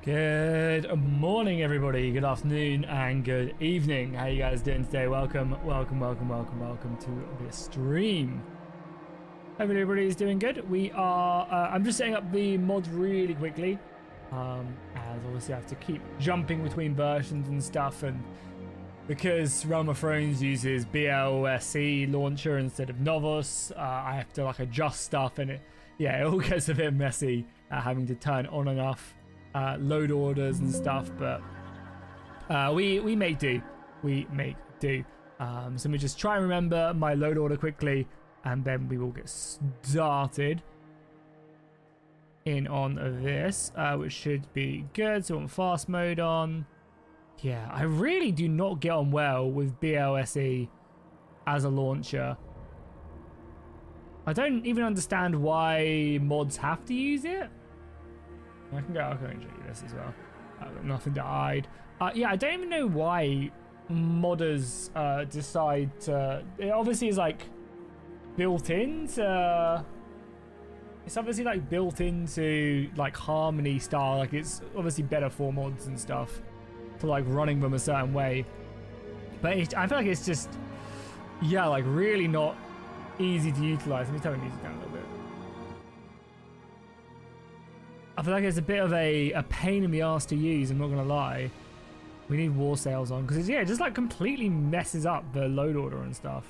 Good morning, everybody. Good afternoon and good evening. How you guys doing today? Welcome to the stream. Hopefully everybody's doing good. We are. I'm just setting up the mod really quickly, as obviously I have to keep jumping between versions and stuff, and because Realm of Thrones uses BLSE launcher instead of Novos, I have to adjust stuff, and it all gets a bit messy having to turn on and off. Load orders and stuff, but we make do. So let me just try and remember my load order quickly, and then we will get started in on this, which should be good. So on fast mode on. Yeah, I really do not get on well with BLSE as a launcher. I don't even understand why mods have to use it. I can show you this as well. I've got nothing to hide. Yeah, I don't even know why modders decide to. It obviously is built into. It's obviously built into Harmony style. It's obviously better for mods and stuff for running them a certain way. But I feel like it's just really not easy to utilize. Let me turn the music down a little bit. I feel like it's a bit of a pain in the ass to use, I'm not gonna lie. We need war sails on, because it just completely messes up the load order and stuff.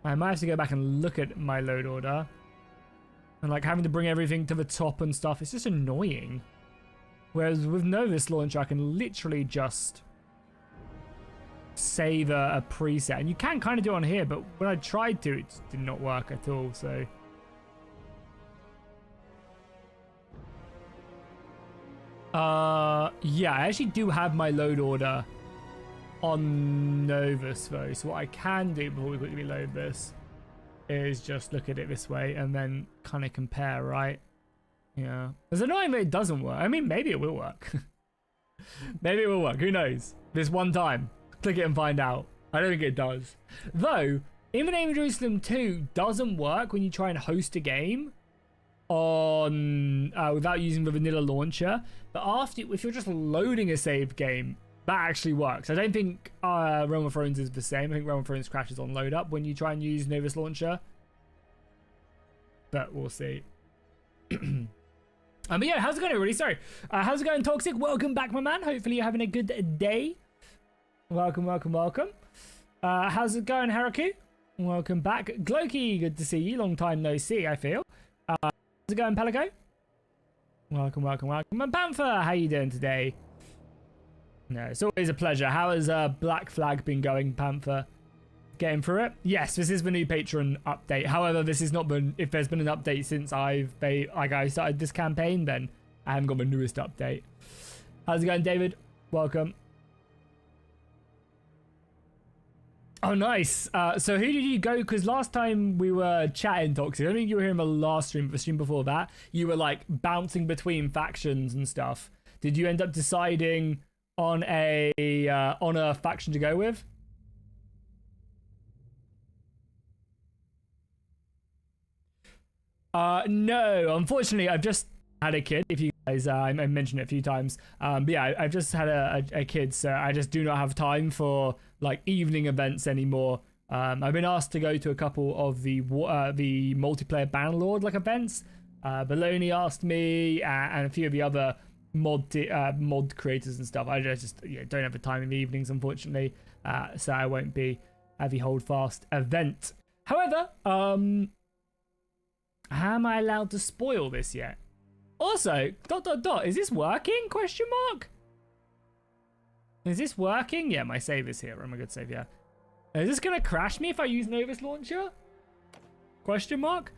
I might have to go back and look at my load order. And having to bring everything to the top and stuff, it's just annoying. Whereas with Novus Launcher, I can literally just save a preset. And you can kind of do it on here, but when I tried to, it did not work at all, so. Yeah, I actually do have my load order on Novus though, so what I can do before we quickly load this is just look at it this way and then kind of compare, right? Yeah. It's annoying that it doesn't work. I mean, maybe it will work. Maybe it will work, who knows? This one time. Click it and find out. I don't think it does. Though, In the Name of Jerusalem 2 doesn't work when you try and host a game on without using the vanilla launcher, but if you're just loading a saved game, that actually works. I don't think Realm of Thrones is the same. I think Realm of Thrones crashes on load up when you try and use Novus launcher, but we'll see. But yeah, how's it going, everybody? Sorry, how's it going, Toxic? Welcome back, my man. Hopefully you're having a good day. Welcome. How's it going, Haraku? Welcome back. Glokey, good to see you. Long time no see, I feel. How's it going, Pelago? Welcome. And Panther, how you doing today? No, it's always a pleasure. How has Black Flag been going, Panther? Getting through it? Yes, this is the new Patreon update. However, this is not been. If there's been an update since I started this campaign, then I haven't got the newest update. How's it going, David? Welcome. Oh, nice. So who did you go? Because last time we were chatting, Toxic, I don't think you were here in the last stream, but the stream before that, you were bouncing between factions and stuff. Did you end up deciding on a faction to go with? No, unfortunately, I've just had a kid. If you guys, I mentioned it a few times. But yeah, I've just had a kid, so I just do not have time for evening events anymore. I've been asked to go to a couple of the multiplayer Bannerlord events. Baloney asked me, and a few of the other mod creators and stuff. I just don't have the time in the evenings, unfortunately. So I won't be at the hold fast event. However, am I allowed to spoil this yet? Also, ... is this working? Question mark? Is this working? Yeah, my save is here. Oh my good save, yeah. Is this gonna crash me if I use Novus launcher? Question mark?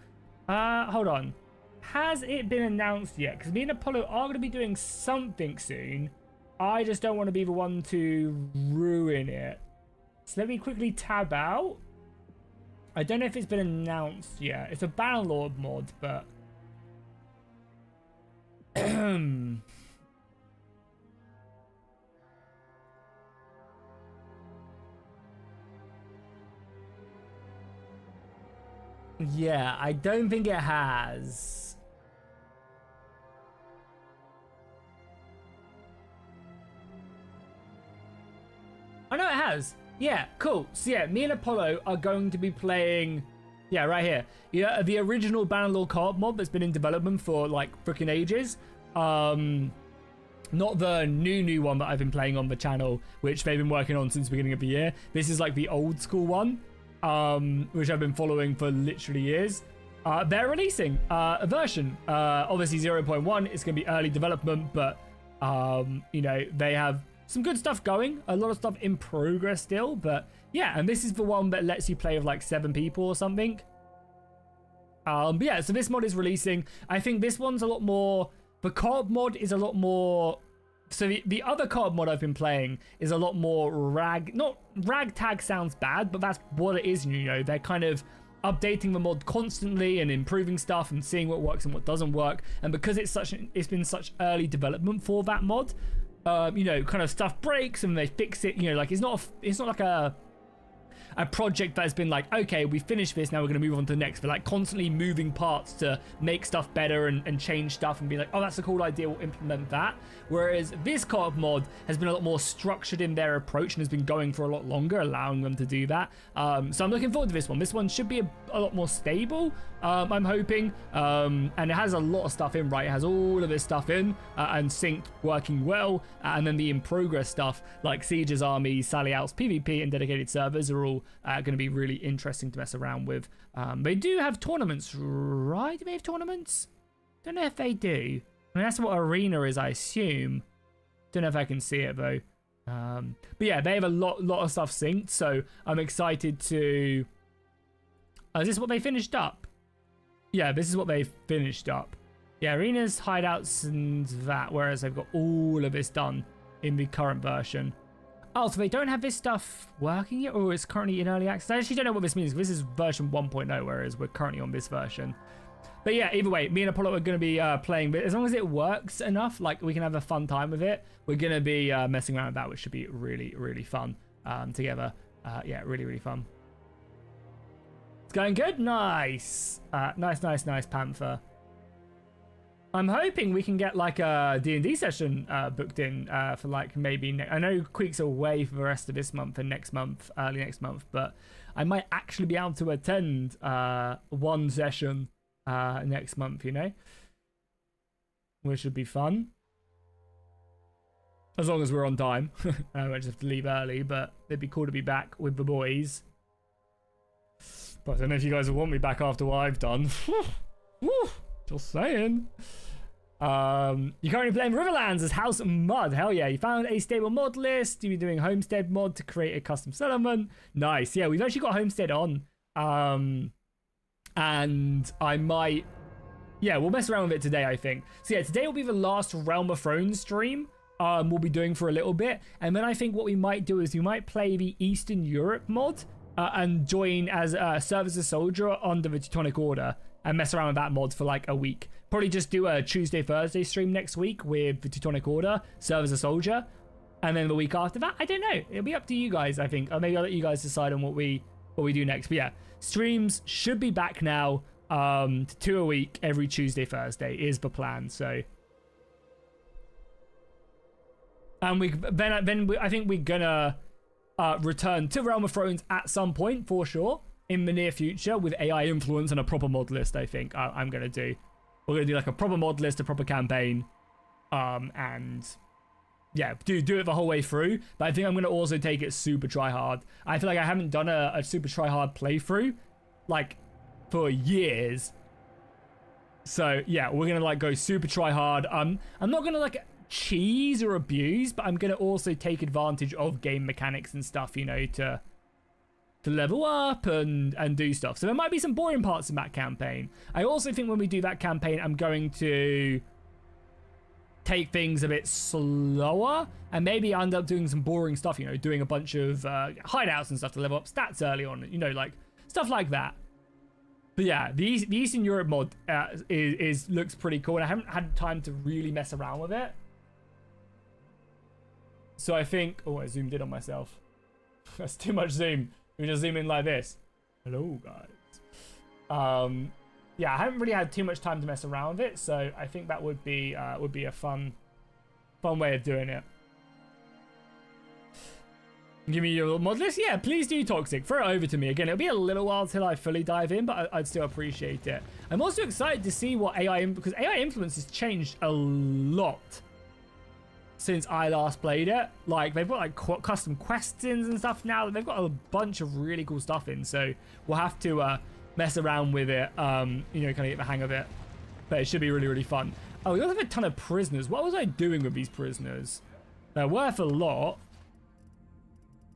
Hold on. Has it been announced yet? Because me and Apollo are going to be doing something soon. I just don't want to be the one to ruin it. So let me quickly tab out. I don't know if it's been announced yet. It's a Bannerlord mod, but... yeah, I don't think it has. has. Yeah, cool. So yeah, me and Apollo are going to be playing, yeah, right here. Yeah, the original Bannerlord co-op mod that's been in development for like freaking ages. Not the new one that I've been playing on the channel, which they've been working on since the beginning of the year. This is like the old school one, which I've been following for literally years. They're releasing a version. Obviously 0.1 is going to be early development, but you know, they have some good stuff going, a lot of stuff in progress still, but yeah, and this is the one that lets you play with like 7 people or something. But yeah, so this mod is releasing. I think this one's a lot more, the co-op mod is a lot more, so the other co-op mod I've been playing is a lot more not ragtag sounds bad, but that's what it is, you know, they're kind of updating the mod constantly and improving stuff and seeing what works and what doesn't work. And because it's been such early development for that mod, you know, kind of stuff breaks and they fix it, you know, like it's not like a project that has been like, okay, we finished this, now we're going to move on to the next. They're like constantly moving parts to make stuff better and change stuff and be like, oh, that's a cool idea, we'll implement that. Whereas this co-op mod has been a lot more structured in their approach and has been going for a lot longer, allowing them to do that. So I'm looking forward to this one. This one should be a lot more stable, I'm hoping. And it has a lot of stuff in, right? It has all of this stuff in and synced, working well. And then the in progress stuff like Siege's armies, Sally Out's PvP and dedicated servers are all going to be really interesting to mess around with. They do have tournaments, right? Do they have tournaments? Don't know if they do. I mean, that's what Arena is, I assume. Don't know if I can see it though. But yeah, they have a lot of stuff synced, so I'm excited to... is this what they finished up? Yeah, this is what they finished up. Yeah, Arena's hideouts and that, whereas they've got all of this done in the current version. Oh, so they don't have this stuff working yet, or it's currently in early access? I actually don't know what this means. This is version 1.0, whereas we're currently on this version. But yeah, either way, me and Apollo are going to be playing, but as long as it works enough, like we can have a fun time with it, we're going to be messing around with that, which should be really, really fun together. Yeah, really, really fun. It's going good? Nice. Nice, Panther. I'm hoping we can get like a D&D session booked in for like maybe... I know Queek's away for the rest of this month and next month, early next month, but I might actually be able to attend one session next month, you know? Which should be fun. As long as we're on time. I might just have to leave early, but it'd be cool to be back with the boys. But I don't know if you guys will want me back after what I've done. Just saying. You're currently playing Riverlands as House Mud. Hell yeah. You found a stable mod list. You'll be doing Homestead mod to create a custom settlement. Nice. Yeah, we've actually got Homestead on. And I might... Yeah, we'll mess around with it today, I think. So yeah, today will be the last Realm of Thrones stream we'll be doing for a little bit. And then I think what we might do is we might play the Eastern Europe mod and join as a serve as a soldier under the Teutonic Order and mess around with that mod for like a week. Probably just do a Tuesday, Thursday stream next week with the Teutonic Order, serve as a soldier. And then the week after that, I don't know. It'll be up to you guys, I think. Or maybe I'll let you guys decide on what we do next. But yeah, streams should be back now. 2 a week every Tuesday, Thursday is the plan. So, and I think we're gonna return to Realm of Thrones at some point for sure in the near future with AI influence and a proper mod list. I think I'm gonna do. We're gonna do like a proper mod list, a proper campaign, and yeah, do it the whole way through. But I think I'm gonna also take it super try hard. I feel like I haven't done a super try hard playthrough like for years. So yeah, we're gonna like go super try hard. I'm not gonna like cheese or abuse, but I'm gonna also take advantage of game mechanics and stuff, you know, to level up and do stuff. So there might be some boring parts in that campaign. I also think when we do that campaign, I'm going to take things a bit slower and maybe end up doing some boring stuff, you know, doing a bunch of hideouts and stuff to level up stats early on, you know, like stuff like that. But yeah, the Eastern Europe mod looks pretty cool, and I haven't had time to really mess around with it. So I think... Oh, I zoomed in on myself. That's too much zoom. We just zoom in like this. Hello, guys. Yeah, I haven't really had too much time to mess around with it, so I think that would be a fun way of doing it. Give me your mod list? Yeah, please do, Toxic. Throw it over to me. Again, it'll be a little while till I fully dive in, but I'd still appreciate it. I'm also excited to see what because AI influence has changed a lot since I last played it. Like, they've got like custom questions and stuff now. They've got a bunch of really cool stuff in, so we'll have to mess around with it, you know, kind of get the hang of it. But it should be really, really fun. Oh, we also have a ton of prisoners. What was I doing with these prisoners? They're worth a lot.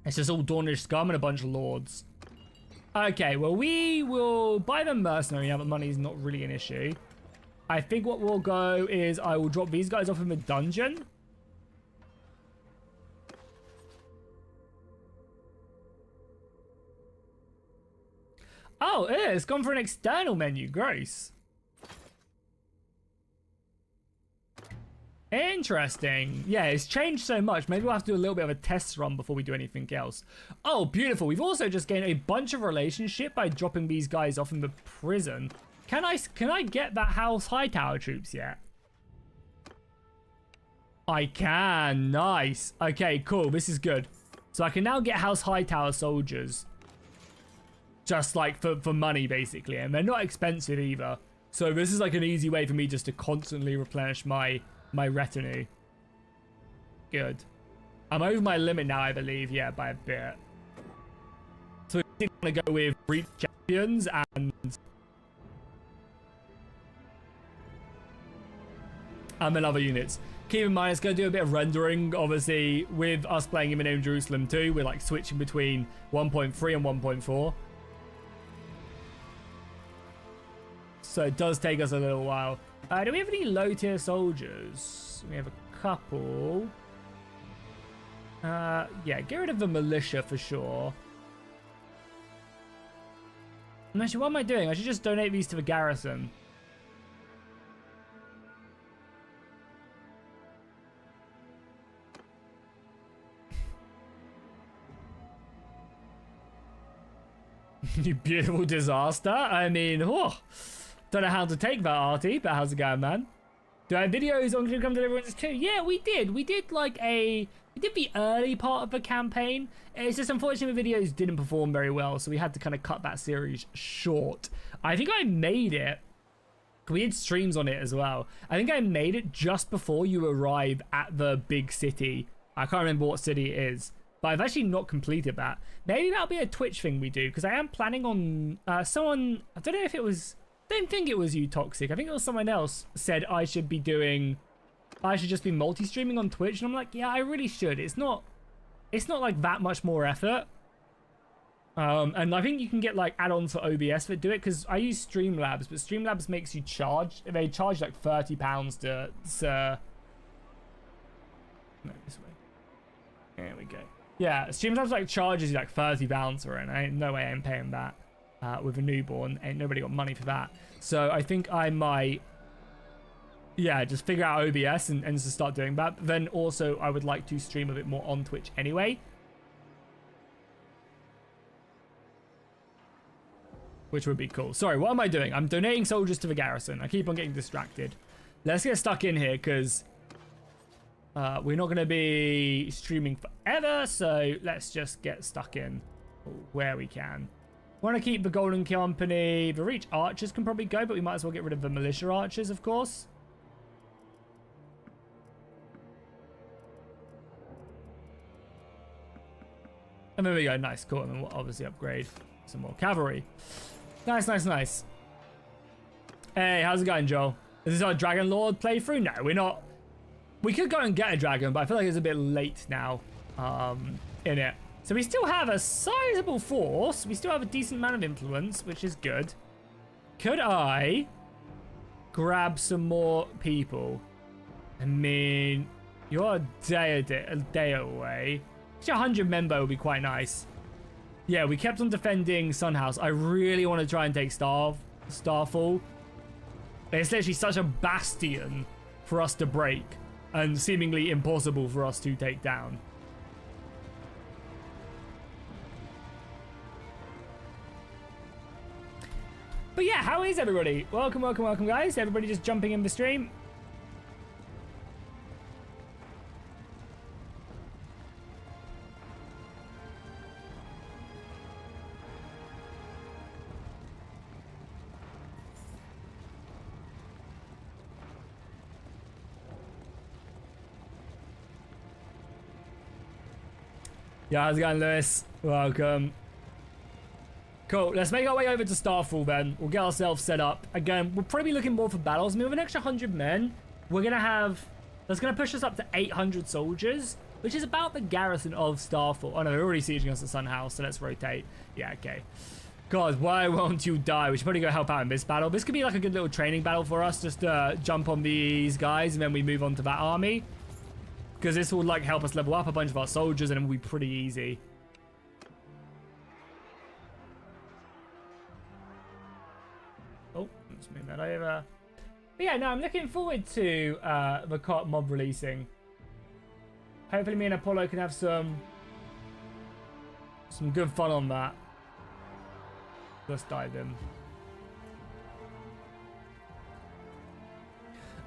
It's just all Dornish scum and a bunch of lords. Okay, well, we will buy them mercenary now, but money's not really an issue. I think what we'll go is I will drop these guys off in the dungeon. Oh, it's gone for an external menu. Gross. Interesting. Yeah, it's changed so much. Maybe we'll have to do a little bit of a test run before we do anything else. Oh, beautiful. We've also just gained a bunch of relationship by dropping these guys off in the prison. Can I get that House Hightower troops yet? I can. Nice. Okay, cool. This is good. So I can now get House Hightower soldiers. Just like for money, basically. And they're not expensive either. So this is like an easy way for me just to constantly replenish my retinue. Good. I'm over my limit now, I believe. Yeah, by a bit. So we're going to go with Reach Champions and then other units. Keep in mind, it's going to do a bit of rendering. Obviously, with us playing in the name Jerusalem 2, we're like switching between 1.3 and 1.4. So it does take us a little while. Do we have any low tier soldiers? We have a couple. Yeah, get rid of the militia for sure. And actually, what am I doing? I should just donate these to the garrison. You beautiful disaster. I mean, oh, don't know how to take that, Artie, but how's it going, man? Do I have videos on Come Deliverance 2? Yeah, we did. We did the early part of the campaign. It's just unfortunately the videos didn't perform very well, so we had to kind of cut that series short. I think I made it. We did streams on it as well. I think I made it just before you arrive at the big city. I can't remember what city it is, but I've actually not completed that. Maybe that'll be a Twitch thing we do, because I am planning on someone, I don't know if it was, I don't think it was you, Toxic. I think it was someone else said I should just be multi-streaming on Twitch, and I'm like, yeah, I really should. It's not like that much more effort. And I think you can get like add-ons for OBS that do it, because I use Streamlabs, but Streamlabs makes you charge. They charge like £30 to no, this way. There we go. Yeah, Streamlabs like charges you like £30 for it, and ain't no way I'm paying that with a newborn. Ain't nobody got money for that. So I think I might, yeah, just figure out OBS and just start doing that. But then also I would like to stream a bit more on Twitch anyway, which would be cool. Sorry, what am I doing? I'm donating soldiers to the garrison. I keep on getting distracted. Let's get stuck in here, because we're not going to be streaming forever, so let's just get stuck in where we can. Want to keep the Golden Company. The Reach Archers can probably go, but we might as well get rid of the Militia Archers, of course. And there we go. Nice, cool. And then we'll obviously upgrade some more cavalry. Nice, nice, nice. Hey, how's it going, Joel? Is this our Dragon Lord playthrough? No, we're not. We could go and get a dragon, but I feel like it's a bit late now in it. So we still have a sizable force. We still have a decent amount of influence, which is good. Could I grab some more people? I mean, you're a day away. Actually, 100 member would be quite nice. Yeah, we kept on defending Sunhouse. I really want to try and take Starfall. It's literally such a bastion for us to break, and seemingly impossible for us to take down. But yeah, how is everybody? Welcome, welcome, welcome, guys. Everybody just jumping in the stream. Yeah, how's it going, Lewis? Welcome. Cool, let's make our way over to Starfall then. We'll get ourselves set up. Again, we'll probably be looking more for battles. I mean, with an extra 100 men, we're going to have... That's going to push us up to 800 soldiers, which is about the garrison of Starfall. Oh no, they're already sieging us at Sun House, so let's rotate. Yeah, okay. God, why won't you die? We should probably go help out in this battle. This could be like a good little training battle for us. Just jump on these guys and then we move on to that army. Because this will like help us level up a bunch of our soldiers and it will be pretty easy. Oh, let's move that over. But yeah, no, I'm looking forward to the COT mob releasing. Hopefully me and Apollo can have some good fun on that. Let's dive in.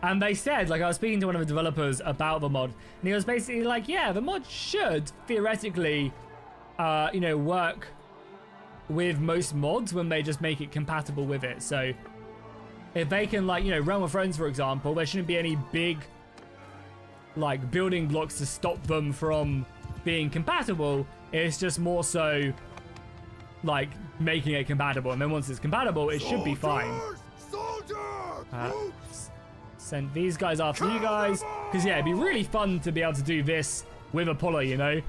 And they said, like, I was speaking to one of the developers about the mod, and he was basically like, yeah, the mod should theoretically, you know, work with most mods when they just make it compatible with it. So if they can, like, you know, Realm of Thrones, for example, there shouldn't be any big, like, building blocks to stop them from being compatible. It's just more so, like, making it compatible. And then once it's compatible, it should be fine. Send these guys after you guys. Because, yeah, it'd be really fun to be able to do this with Apollo, you know?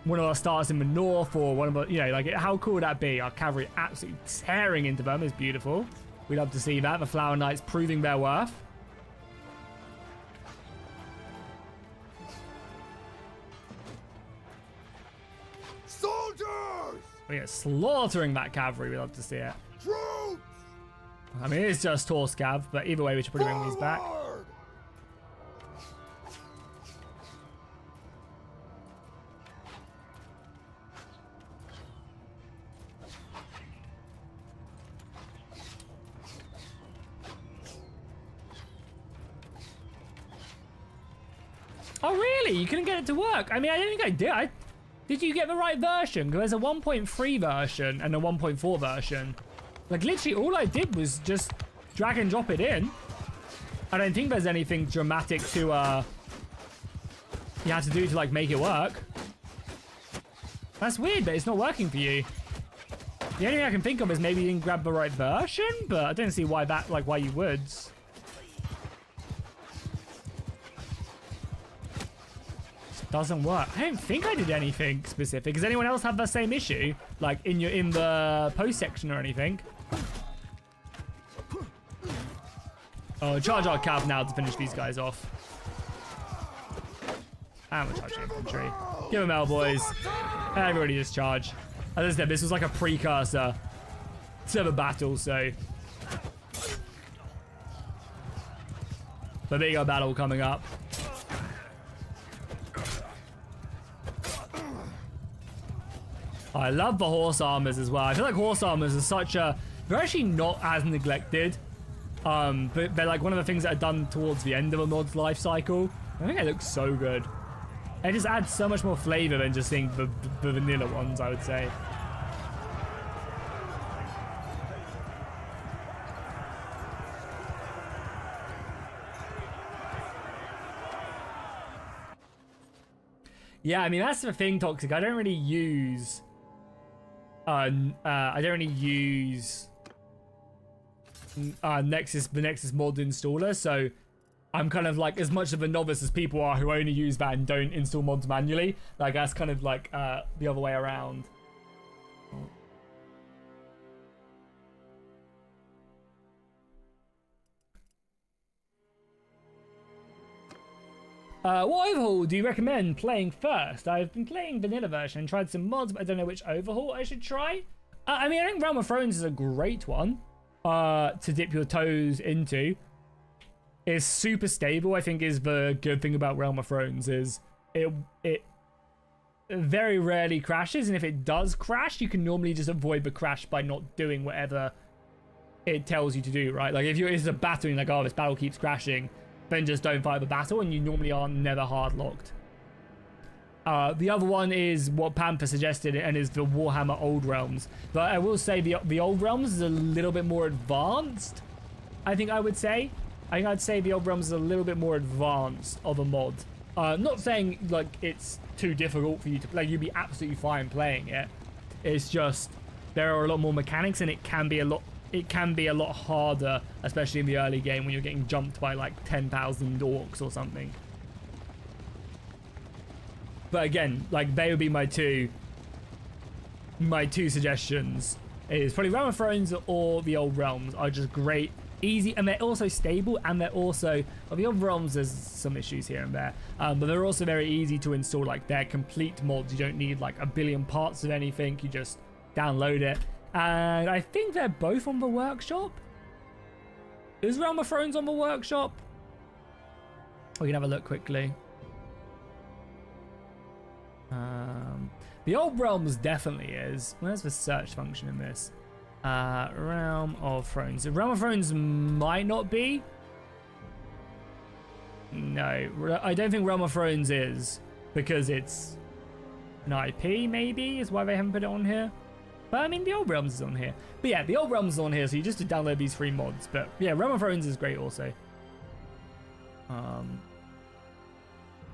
One of our stars in the north or one of the, you know, like, how cool would that be? Our cavalry absolutely tearing into them is beautiful. We'd love to see that. The Flower Knights proving their worth. Soldiers! Oh, yeah, slaughtering that cavalry. We'd love to see it. Troops! I mean, it's just horse cav, but either way, we should probably bring these back. Oh, really? You couldn't get it to work? I mean, I don't think I did. Did you get the right version? Because there's a 1.3 version and a 1.4 version. Like, literally, all I did was just drag and drop it in. I don't think there's anything dramatic to, you have to do to, like, make it work. That's weird, but it's not working for you. The only thing I can think of is maybe you didn't grab the right version, but I don't see why that, like, why you would. Doesn't work. I don't think I did anything specific. Does anyone else have the same issue? Like in the post section or anything? Oh, charge our cav now to finish these guys off. And we're charging infantry. Give them hell, boys. Everybody just charge. As I said, this was like a precursor to the battle, so. The bigger battle coming up. I love the horse armors as well. I feel like horse armors are such a... They're actually not as neglected. But they're like one of the things that are done towards the end of a mod's life cycle. I think it looks so good. It just adds so much more flavor than just seeing the vanilla ones, I would say. Yeah, I mean, that's the thing, Toxic. I don't really use... I don't really use the Nexus mod installer, so I'm kind of like as much of a novice as people are who only use that and don't install mods manually. Like that's kind of like the other way around. What overhaul do you recommend playing first? I've been playing vanilla version and tried some mods, but I don't know which overhaul I should try. I mean, I think Realm of Thrones is a great one to dip your toes into. It's super stable, I think, is the good thing about Realm of Thrones is it very rarely crashes, and if it does crash, you can normally just avoid the crash by not doing whatever it tells you to do, right? Like if it's a battle and you're like, oh, this battle keeps crashing, then just don't fight the battle, and you normally are never hard locked. The other one is what Panther suggested, and is the Warhammer Old Realms. But I will say the Old Realms is a little bit more advanced. I think I would say. I think I'd say the Old Realms is a little bit more advanced of a mod Not saying like it's too difficult for you to play. You'd be absolutely fine playing it. It's just there are a lot more mechanics, and it can be a lot. It can be a lot harder, especially in the early game when you're getting jumped by like 10,000 orcs or something. But again, like they would be my two suggestions. Is probably Realm of Thrones or the Old Realms are just great, easy, and they're also stable, and they're also, well, the Old Realms there's some issues here and there, but they're also very easy to install. Like they're complete mods. You don't need like a billion parts of anything. You just download it. And I think they're both on the workshop. Is Realm of Thrones on the workshop? We can have a look quickly. The Old Realms definitely is. Where's the search function in this? Realm of Thrones. The Realm of Thrones might not be. No, I don't think Realm of Thrones is, because it's an IP, maybe, is why they haven't put it on here. But I mean, the Old Realms is on here. But yeah, the Old Realms is on here, so you just have to download these 3 mods. But yeah, Realm of Thrones is great also.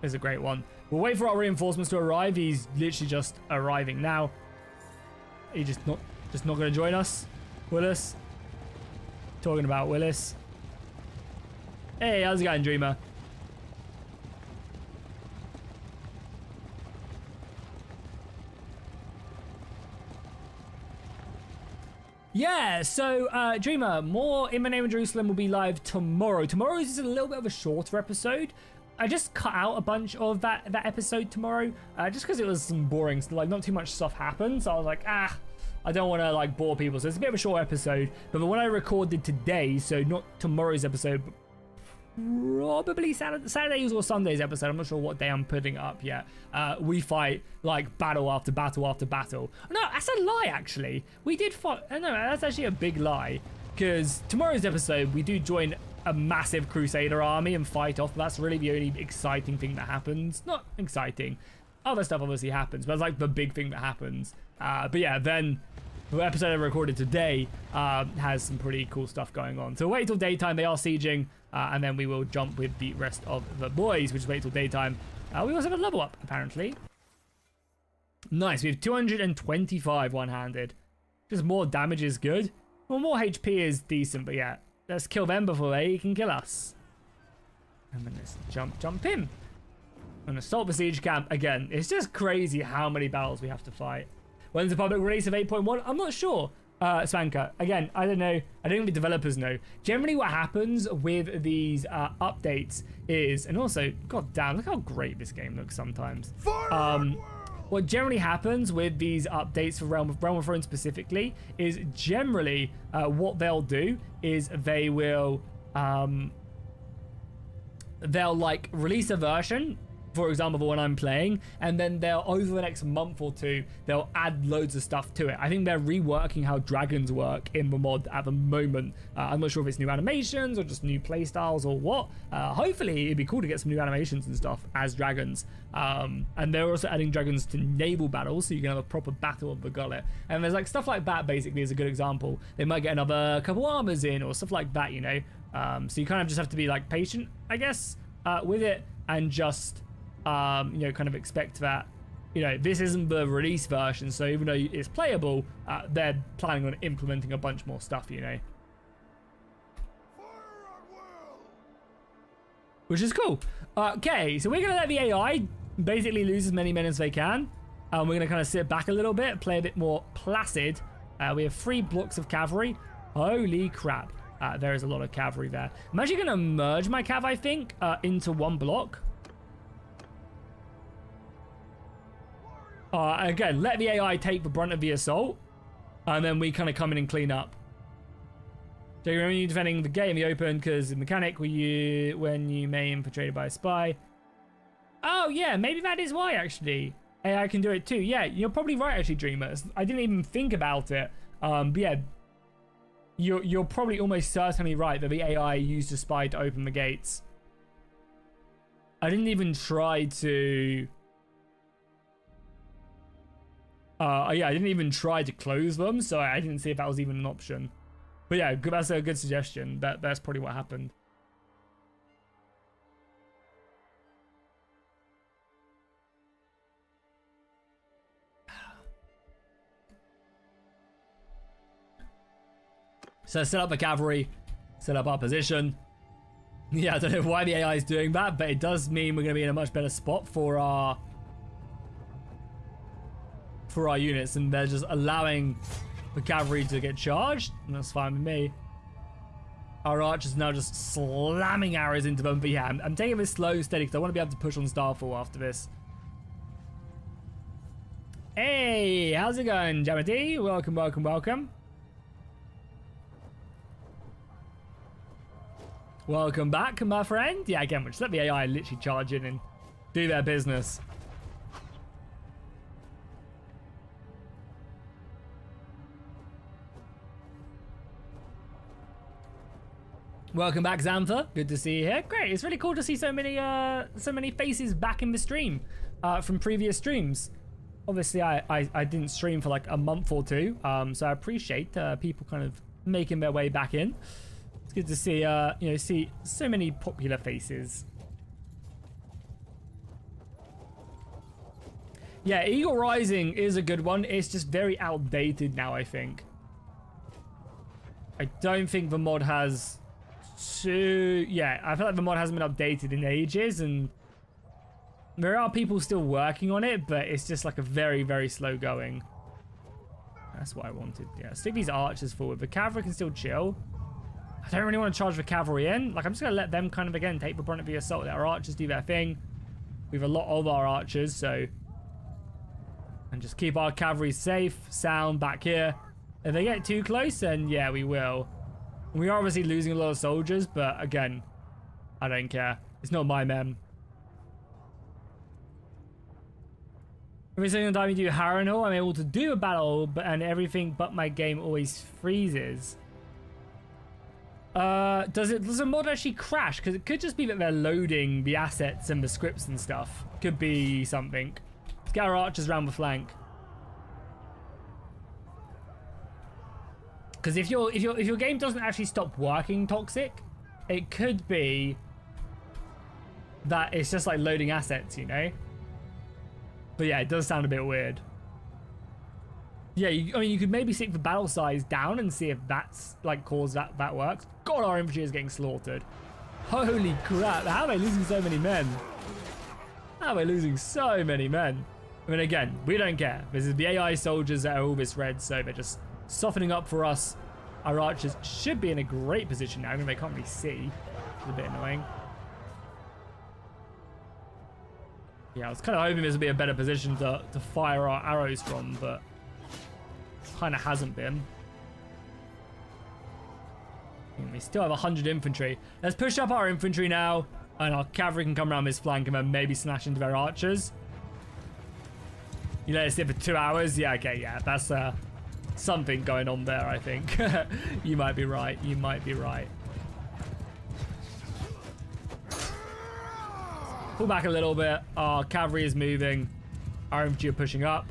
Is a great one. We'll wait for our reinforcements to arrive. He's literally just arriving now. He's just not going to join us. Willis. Talking about Willis. Hey, how's it going, Dreamer? Yeah, so Dreamer, more In My Name of Jerusalem will be live tomorrow. Tomorrow is just a little bit of a shorter episode. I just cut out a bunch of that episode tomorrow, just because it was some boring, like not too much stuff happened. So I was like, I don't want to like bore people. So it's a bit of a short episode. But the one I recorded today, so not tomorrow's episode, but probably Saturday's or Sunday's episode. I'm not sure what day I'm putting it up yet. We fight like battle after battle after battle. No, that's a lie actually. We did fight. No, that's actually a big lie, because tomorrow's episode we do join a massive Crusader army and fight off. That's really the only exciting thing that happens. Not exciting. Other stuff obviously happens, but it's like the big thing that happens. But yeah, then the episode I recorded today has some pretty cool stuff going on. So wait till daytime. They are sieging, and then we will jump with the rest of the boys, which is wait till daytime. We also have a level up, apparently. Nice. We have 225 one-handed. Just more damage is good. Well, more HP is decent, but yeah. Let's kill them before they can kill us. And then let's jump in. And assault the siege camp. Again, it's just crazy how many battles we have to fight. When's the public release of 8.1? I'm not sure. Svanka, again, I don't know. I don't think the developers know. Generally what happens with these updates is, and also, god damn, look how great this game looks sometimes. What generally happens with these updates for Realm of Thrones specifically is generally what they'll do is they'll like release a version, for example, the one I'm playing, and then they'll, over the next month or two, they'll add loads of stuff to it. I think they're reworking how dragons work in the mod at the moment. I'm not sure if it's new animations or just new playstyles or what. Hopefully, it'd be cool to get some new animations and stuff as dragons. And they're also adding dragons to naval battles, so you can have a proper battle of the gullet. And there's like stuff like that, basically, is a good example. They might get another couple armors in or stuff like that, you know. So you kind of just have to be like patient, I guess, with it, and just you know, kind of expect that, you know, this isn't the release version, so even though it's playable, they're planning on implementing a bunch more stuff, you know. Which is cool. Okay, so we're going to let the AI basically lose as many men as they can. We're going to kind of sit back a little bit, play a bit more placid. We have 3 blocks of cavalry. Holy crap. There is a lot of cavalry there. I'm actually going to merge my cav, I think, into one block. Again, let the AI take the brunt of the assault, and then we kind of come in and clean up. So you're only defending the gate in the open because the mechanic when you may infiltrated by a spy. Oh yeah, maybe that is why actually. AI can do it too. Yeah, you're probably right actually, Dreamers. I didn't even think about it. But yeah, you're probably almost certainly right that the AI used a spy to open the gates. I didn't even try to. Yeah, I didn't even try to close them, so I didn't see if that was even an option. But yeah, that's a good suggestion. That's probably what happened. So set up the cavalry, set up our position. Yeah, I don't know why the AI is doing that, but it does mean we're going to be in a much better spot for our units, and they're just allowing the cavalry to get charged, and that's fine with me. Our archers now just slamming arrows into them, but yeah, I'm taking this slow and steady because I want to be able to push on Starfall after this. Hey, how's it going, Jamity? Welcome, welcome, welcome. Welcome back, my friend. Yeah, again, we'll just let the AI literally charge in and do their business. Welcome back, Xantha. Good to see you here. Great. It's really cool to see so many faces back in the stream from previous streams. Obviously, I didn't stream for like a month or two, so I appreciate people kind of making their way back in. It's good to see see so many popular faces. Yeah, Eagle Rising is a good one. It's just very outdated now, I think. I don't think the mod has yeah, I feel like the mod hasn't been updated in ages, and there are people still working on it, but it's just like a very, very slow going. That's what I wanted. Yeah, stick these archers forward. The cavalry can still chill. I don't really want to charge the cavalry in. Like, I'm just going to let them kind of, again, take the brunt of the assault. Let our archers do their thing. We have a lot of our archers, so... And just keep our cavalry safe, sound back here. If they get too close, then yeah, we will. We are obviously losing a lot of soldiers, but again, I don't care. It's not my men. Every single time you do Harrenhal, I'm able to do a battle, and everything but my game always freezes. Does the mod actually crash? Because it could just be that they're loading the assets and the scripts and stuff. Could be something. Let's get our archers around the flank. Because if your game doesn't actually stop working toxic, it could be that it's just like loading assets, you know? But yeah, it does sound a bit weird. Yeah, I mean, you could maybe stick the battle size down and see if that's like cause that works. God, our infantry is getting slaughtered. Holy crap, how are they losing so many men? How are they losing so many men? I mean, again, we don't care. This is the AI soldiers that are all this red, so they're just softening up for us. Our archers should be in a great position now. I mean, they can't really see. It's a bit annoying. Yeah, I was kind of hoping this would be a better position to fire our arrows from, but kind of hasn't been. And we still have 100 infantry. Let's push up our infantry now, and our cavalry can come around this flank and then maybe slash into their archers. You let us sit for 2 hours? Yeah, okay, yeah, that's something going on there, I think. You might be right. You might be right. Pull back a little bit. Our cavalry is moving. Our infantry are pushing up.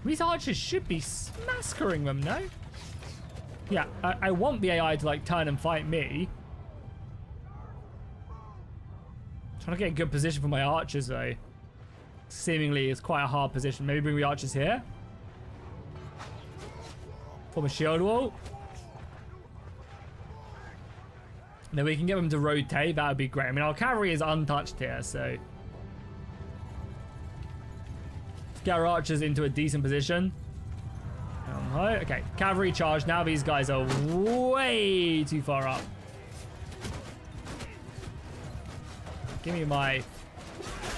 These archers should be massacring them, no? Yeah, I want the AI to like turn and fight me. Trying to get a good position for my archers though. Seemingly it's quite a hard position. Maybe bring the archers here. Form a shield wall. And then we can get them to rotate. That would be great. I mean, our cavalry is untouched here, so... Let's get our archers into a decent position. Okay, cavalry charge. Now these guys are way too far up. Give me my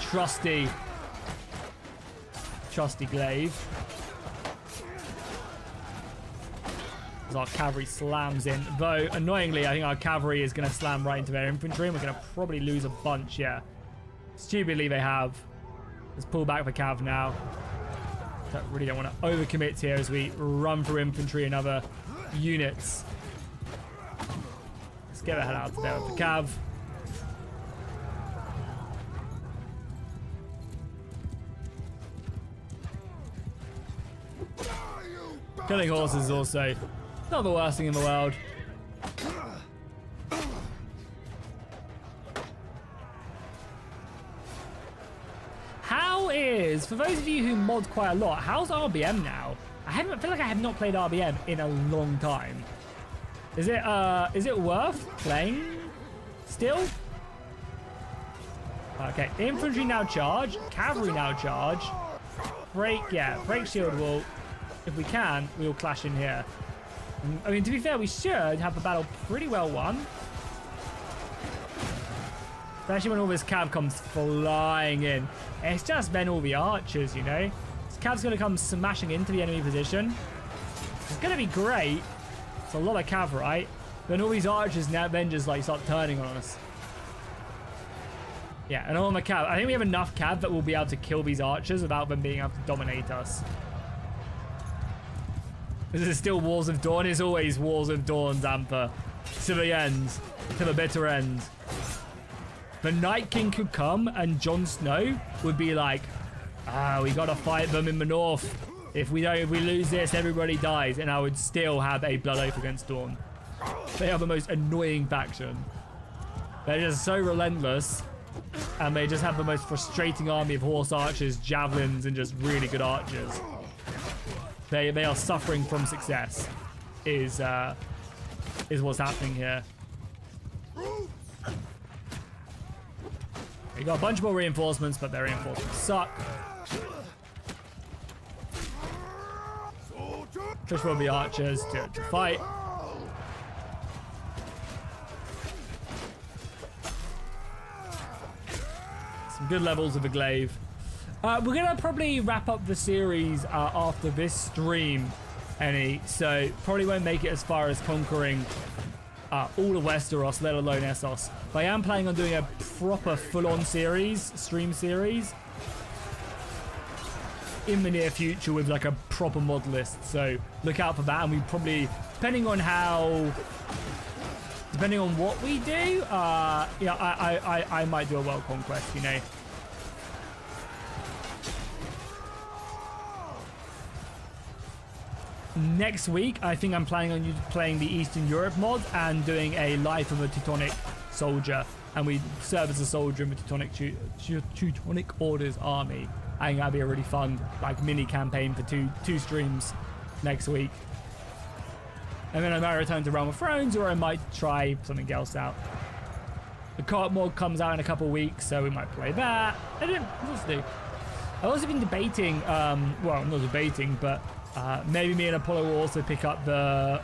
trusty glaive. As our cavalry slams in. Though, annoyingly, I think our cavalry is going to slam right into their infantry, and we're going to probably lose a bunch, yeah. Stupidly, they have. Let's pull back the cav now. Really don't want to overcommit here as we run through infantry and other units. Let's get the hell out of there with the cav. Killing horses is also not the worst thing in the world. For those of you who mod quite a lot, how's RBM now? I feel like I have not played RBM in a long time. Is it worth playing still? Okay, infantry now charge, cavalry now charge. Break shield will, if we can, we'll clash in here. I mean, to be fair, we should have the battle pretty well won. Especially when all this cav comes flying in. It's just then all the archers, you know? This cav's going to come smashing into the enemy position. It's going to be great. It's a lot of cav, right? Then all these archers now then just like start turning on us. Yeah, and all my cav. I think we have enough cav that we'll be able to kill these archers without them being able to dominate us. This is still Wars of Dawn. It's always Wars of Dawn, Zampa. To the end. To the bitter end. The Night King could come and Jon Snow would be like, we gotta fight them in the north. If we lose this, everybody dies. And I would still have a blood oath against Dawn. They are the most annoying faction. They're just so relentless. And they just have the most frustrating army of horse archers, javelins, and just really good archers. They are suffering from success, is what's happening here. We got a bunch more reinforcements, but their reinforcements suck. Push for the archers to fight. Some good levels of the glaive. We're gonna probably wrap up the series after this stream, so probably won't make it as far as conquering all of Westeros, let alone Essos. But I am planning on doing a proper full-on stream series in the near future with like a proper mod list. So look out for that, and we probably, depending on what we do, I might do a world conquest, you know. Next week, I think I'm planning on playing the Eastern Europe mod and doing a Life of a Teutonic Soldier, and we serve as a soldier in the Teutonic Order's army. I think that'd be a really fun like mini campaign for two streams next week. And then I might return to Realm of Thrones, or I might try something else out. The co-op mod comes out in a couple of weeks, so we might play that. We'll see. I've also been debating, well, not debating, but maybe me and Apollo will also pick up the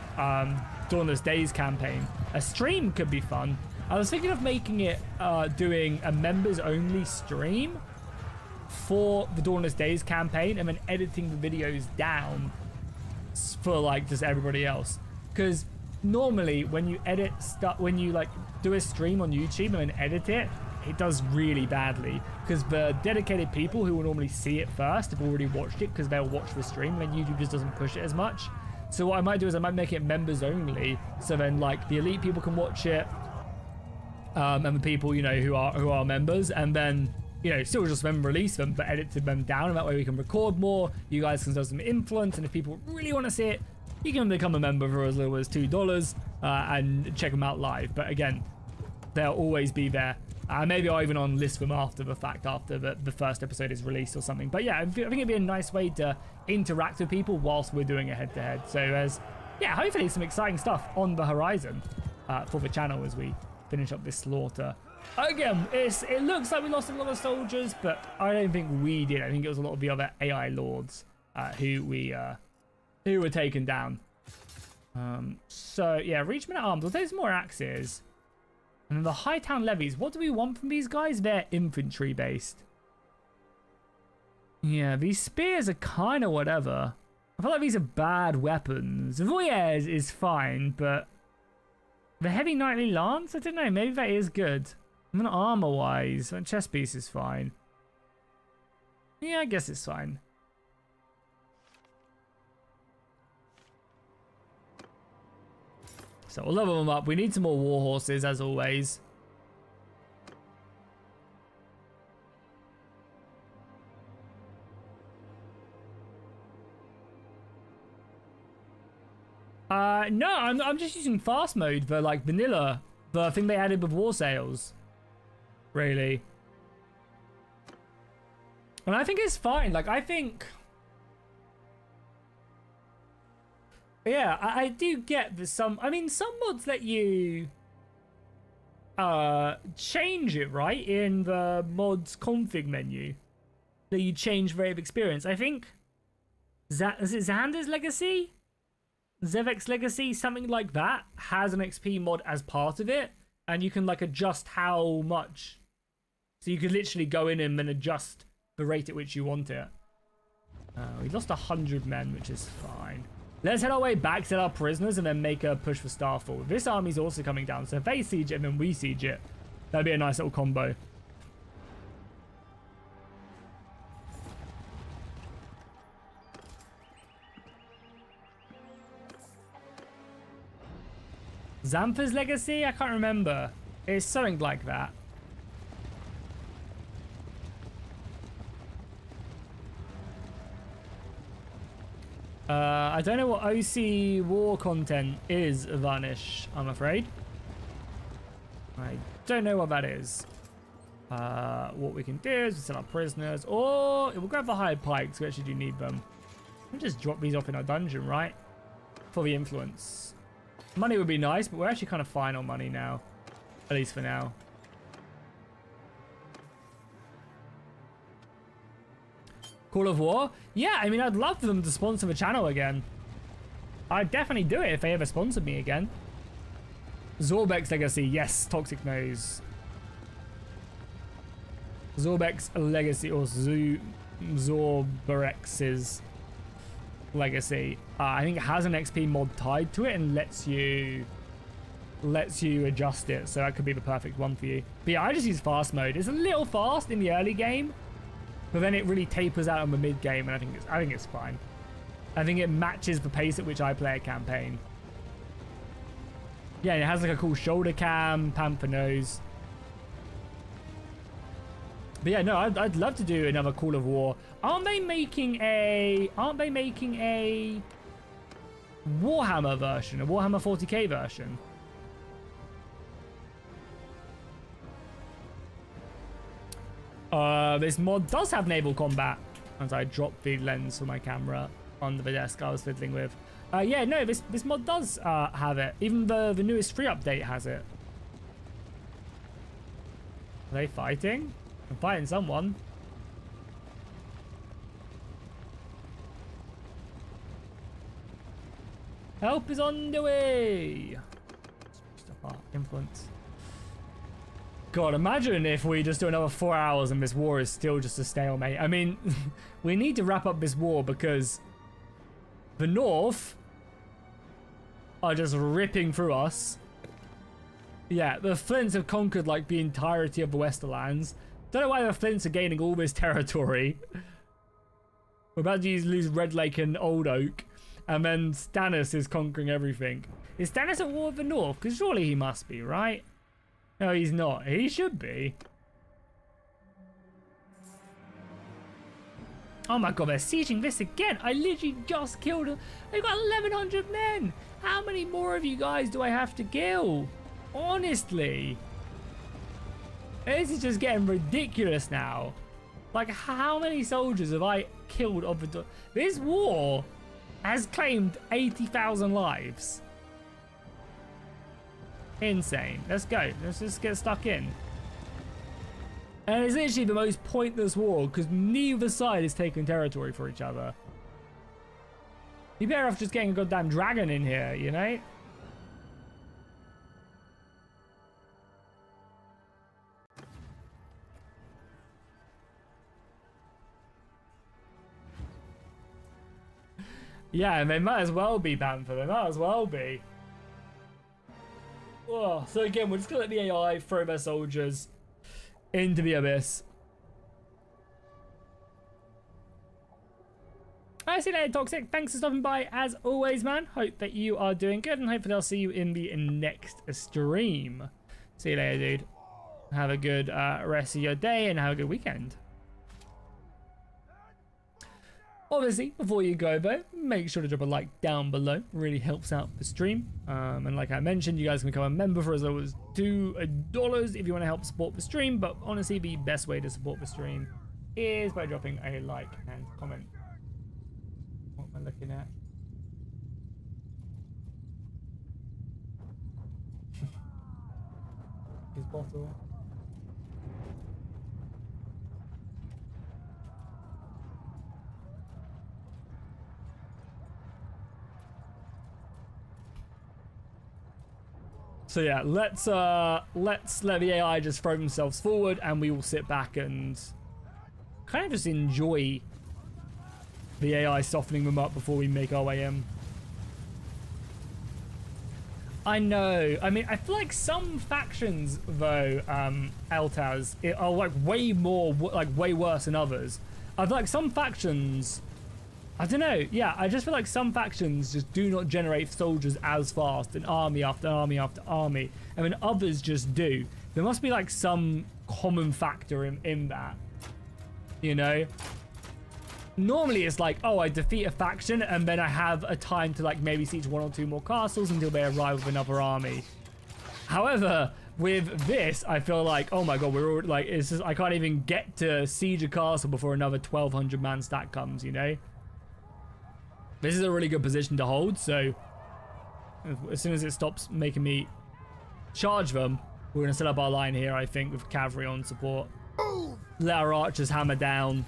Dawnless Days campaign. A stream could be fun. I was thinking of making it, doing a members-only stream for the Dawnless Days campaign, and then editing the videos down for like just everybody else. Because normally when you edit stuff, when you like do a stream on YouTube and then edit it, it does really badly, because the dedicated people who will normally see it first have already watched it because they'll watch the stream, and then YouTube just doesn't push it as much. So what I might do is I might make it members only, so then like the elite people can watch it, and the people, you know, who are members, and then, you know, still just then release them but edit them down, and that way we can record more. You guys can have some influence, and if people really want to see it, you can become a member for as little as $2 and check them out live. But again, they'll always be there. Maybe I'll even on list them after the fact, after the first episode is released or something. But yeah, I think it'd be a nice way to interact with people whilst we're doing a head-to-head. So yeah, hopefully some exciting stuff on the horizon for the channel as we finish up this slaughter. Again, it looks like we lost a lot of soldiers, but I don't think we did. I think it was a lot of the other AI lords who were taken down. So yeah, Reachment Arms. We'll take some more axes. And then the Hightown Levies. What do we want from these guys? They're infantry based. Yeah, these spears are kind of whatever. I feel like these are bad weapons. The Voyeurs is fine, but the Heavy Knightly Lance? I don't know. Maybe that is good. I mean, armor wise, that chest piece is fine. Yeah, I guess it's fine. So we'll level them up. We need some more war horses, as always. No, I'm just using fast mode for like vanilla. The thing they added with war sales. Really. And I think it's fine. Like, I think Yeah, I do get that some, I mean, some mods let you change it, right? In the mods config menu. That you change rate of experience. I think, is it Xander's Legacy? Zevek's Legacy, something like that, has an XP mod as part of it. And you can like adjust how much. So you could literally go in and then adjust the rate at which you want it. We lost 100 men, which is fine. Let's head our way back, set our prisoners, and then make a push for Starfall. This army's also coming down, so if they siege it and then we siege it, that'd be a nice little combo. Xanthor's Legacy? I can't remember. It's something like that. I don't know what OC war content is, Vanish, I'm afraid. I don't know what that is. What we can do is we sell our prisoners, or we'll grab the hired pikes. We actually do need them. We'll just drop these off in our dungeon, right? For the influence. Money would be nice, but we're actually kind of fine on money now. At least for now. Call of War? Yeah, I mean, I'd love for them to sponsor the channel again. I'd definitely do it if they ever sponsored me again. Zorbek's Legacy. Yes, Toxic Nose. Zorbek's Legacy, or Zorberex's Legacy. I think it has an XP mod tied to it and lets you adjust it, so that could be the perfect one for you. But yeah, I just use fast mode. It's a little fast in the early game, but then it really tapers out in the mid game, and I think it's fine. I think it matches the pace at which I play a campaign. Yeah, it has like a cool shoulder cam, panther nose. But yeah, no, I'd love to do another Call of War. Aren't they making a Warhammer version, a Warhammer 40k version? This mod does have naval combat. As I drop the lens for my camera onto the desk I was fiddling with. Yeah, no, this mod does have it. Even the newest free update has it. Are they fighting? I'm fighting someone. Help is on the way. Influence. God, imagine if we just do another 4 hours and this war is still just a stalemate. I mean, we need to wrap up this war because the North are just ripping through us. Yeah, the Flints have conquered like the entirety of the Westerlands. Don't know why the Flints are gaining all this territory. We're about to lose Red Lake and Old Oak. And then Stannis is conquering everything. Is Stannis at war with the North? Because surely he must be, right? No, he's not. He should be. Oh my god, they're sieging this again. I literally just killed them. They've got 1,100 men. How many more of you guys do I have to kill? Honestly. This is just getting ridiculous now. Like, how many soldiers have I killed of the... This war has claimed 80,000 lives. Insane. Let's go. Let's just get stuck in. And it's literally the most pointless war because neither side is taking territory for each other. You're better off just getting a goddamn dragon in here, you know? Yeah, and they might as well be Panther. They might as well be. Oh, so again, we're just gonna let the AI throw their soldiers into the abyss. I see you later, Toxic. Thanks for stopping by as always, man. Hope that you are doing good, and hopefully I'll see you in the next stream. See you later, dude. Have a good rest of your day and have a good weekend. Obviously, before you go though, make sure to drop a like down below. Really helps out the stream. And like I mentioned, you guys can become a member for as low as $2 if you want to help support the stream. But honestly, the best way to support the stream is by dropping a like and comment. What am I looking at? his bottle. So yeah, let's let the AI just throw themselves forward, and we will sit back and kind of just enjoy the AI softening them up before we make our way in. I know. I mean, I feel like some factions, though, Eltaz, are like way more, like way worse than others. I feel like some factions, I don't know. Yeah, I just feel like some factions just do not generate soldiers as fast, and army after army after army. I mean, others just do. There must be like some common factor in that, you know? Normally it's like, oh, I defeat a faction and then I have a time to like maybe siege 1 or 2 more castles until they arrive with another army. However, with this, I feel like, oh my god, we're all like, it's just, I can't even get to siege a castle before another 1,200 man stack comes, you know? This is a really good position to hold, so as soon as it stops making me charge them, we're going to set up our line here, I think, with cavalry on support. Let our archers hammer down.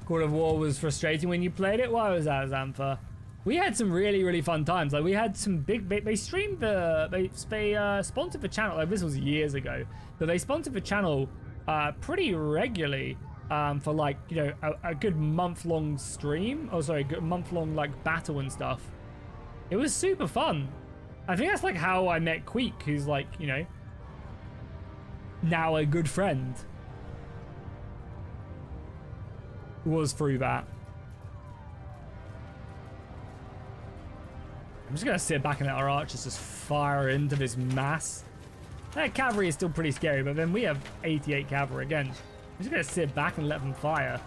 God of War was frustrating when you played it. Why was that, Xantha? We had some really, really fun times. Like, we had some big... They streamed the... They sponsored the channel. Like, this was years ago. But they sponsored the channel pretty regularly for, like, you know, a good month-long stream. Oh, sorry, a good month-long, like, battle and stuff. It was super fun. I think that's, like, how I met Queek, who's, like, you know, now a good friend. Was through that. I'm just gonna sit back and let our archers just fire into this mass. That cavalry is still pretty scary, but then we have 88 cavalry again. I'm just gonna sit back and let them fire.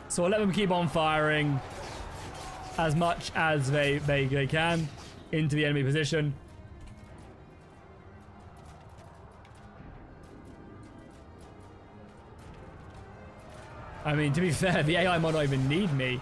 So I'll let them keep on firing as much as they can into the enemy position. I mean, to be fair, the AI might not even need me.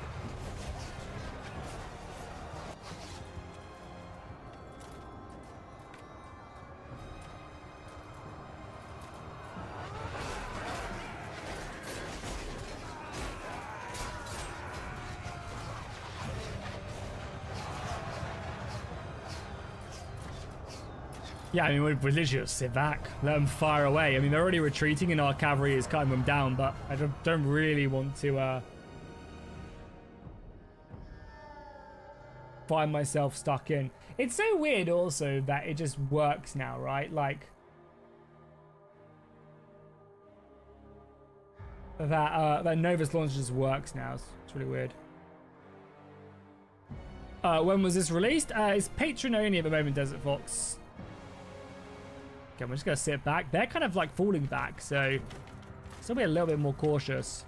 Yeah, I mean, we'll literally just sit back, let them fire away. I mean, they're already retreating and our cavalry is cutting them down, but I don't really want to find myself stuck in. It's so weird also that it just works now, right? Like, that Novus launch just works now. It's really weird. When was this released? It's Patreon only at the moment, Desert Fox. Okay, we're just going to sit back. They're kind of like falling back, so still be a little bit more cautious.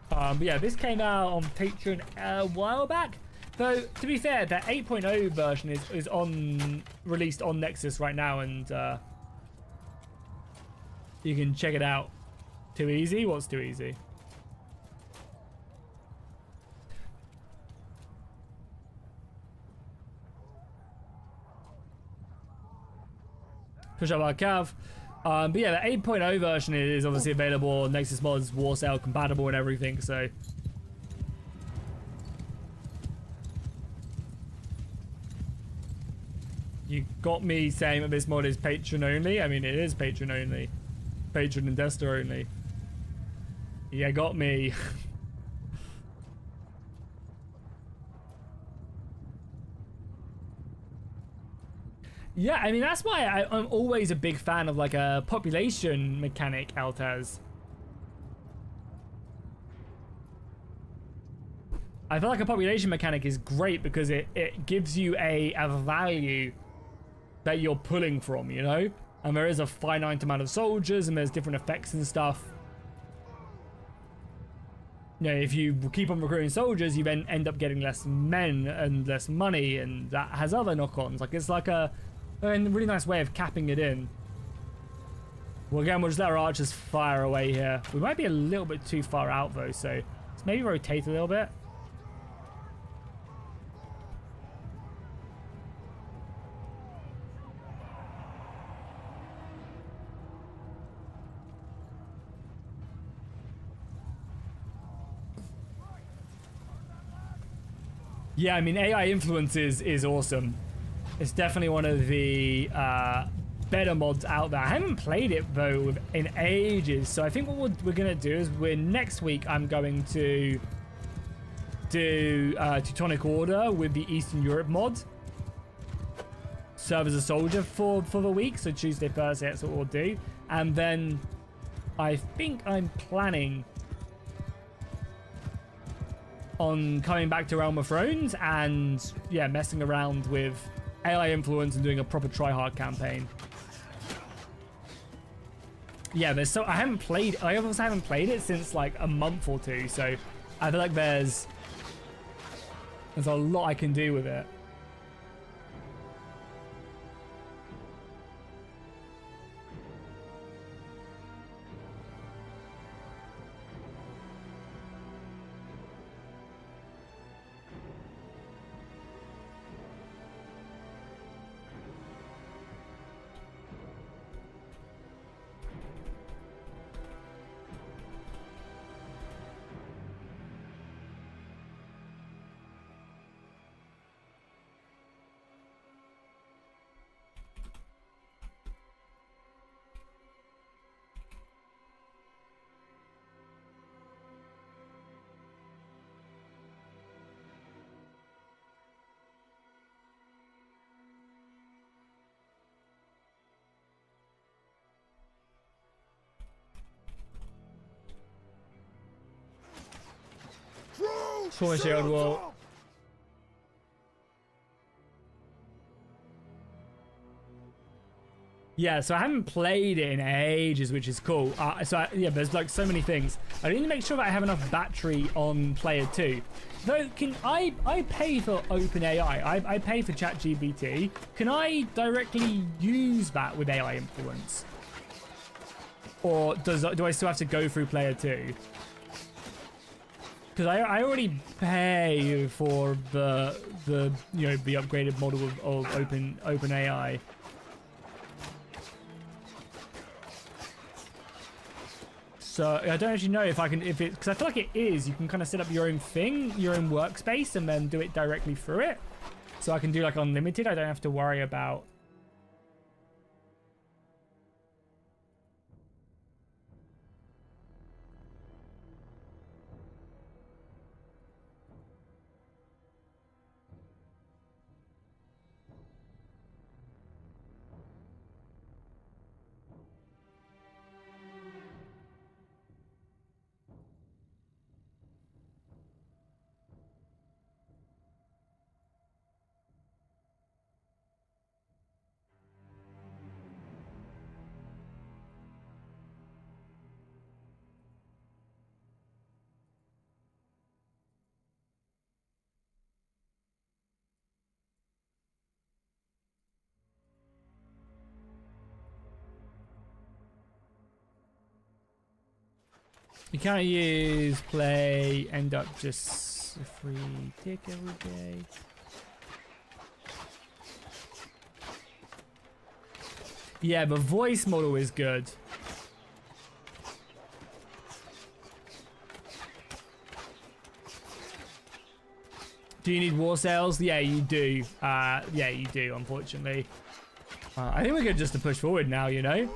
But yeah, this came out on Patreon a while back. Though, to be fair, the 8.0 version is released on Nexus right now, and you can check it out. Too easy? What's too easy? Push up our cav. But yeah, the 8.0 version is obviously available. Nexus mods, War Sale compatible and everything, so. You got me saying that this mod is Patreon only. I mean, it is Patreon only. Patreon and Desta only. Yeah, got me. Yeah, I mean, that's why I'm always a big fan of like a population mechanic, Altaz. I feel like a population mechanic is great because it gives you a value that you're pulling from, you know? And there is a finite amount of soldiers and there's different effects and stuff. You know, if you keep on recruiting soldiers, you then end up getting less men and less money, and that has other knock-ons. Like, it's like a really nice way of capping it in. Well, again, we'll just let our archers fire away here. We might be a little bit too far out, though, so let's maybe rotate a little bit. Yeah, I mean, AI influence is awesome. It's definitely one of the better mods out there. I haven't played it, though, in ages. So I think what we're going to do is next week, I'm going to do Teutonic Order with the Eastern Europe mod. Serve as a soldier for the week. So Tuesday, Thursday, that's what we'll do. And then I think I'm planning on coming back to Realm of Thrones and, yeah, messing around with AI influence and doing a proper try-hard campaign. Yeah, I also haven't played it since like a month or two, so I feel like there's a lot I can do with it. Trauma shield wall. Yeah, so I haven't played it in ages, which is cool. Yeah, there's like so many things. I need to make sure that I have enough battery on player 2. Though, I pay for OpenAI. I pay for ChatGPT. Can I directly use that with AI influence? Or do I still have to go through player 2? Because I already pay for the the upgraded model of OpenAI. So I don't actually know if because I feel like it is. You can kind of set up your own thing, your own workspace, and then do it directly through it. So I can do like unlimited. I don't have to worry about. You can't use play, end up just a free tick every day. Yeah, the voice model is good. Do you need war sales? Yeah, you do. Yeah, you do, unfortunately. I think we're good just to push forward now, you know?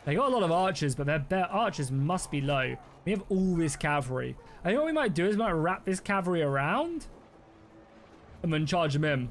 They got a lot of archers, but their archers must be low. We have all this cavalry. I think what we might do is we might wrap this cavalry around and then charge them in.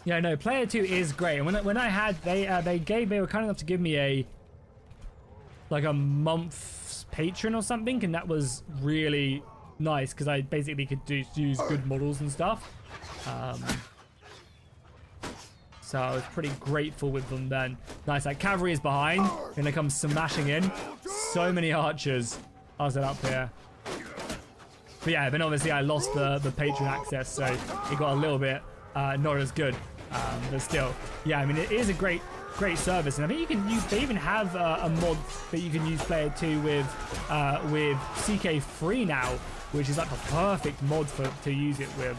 Yeah, no, player 2 is great. And when I had, they were kind enough to give me like a month's patron or something, and that was really nice because I basically could use good models and stuff. So I was pretty grateful with them then. Nice, like cavalry is behind, and they come smashing in. So many archers. I'll set up here. But yeah, then obviously I lost the patron access, so it got a little bit not as good. But still, yeah, I mean, it is a great service, and I think you can use. They even have a mod that you can use player 2 with CK3 now, which is like the perfect mod to use it with.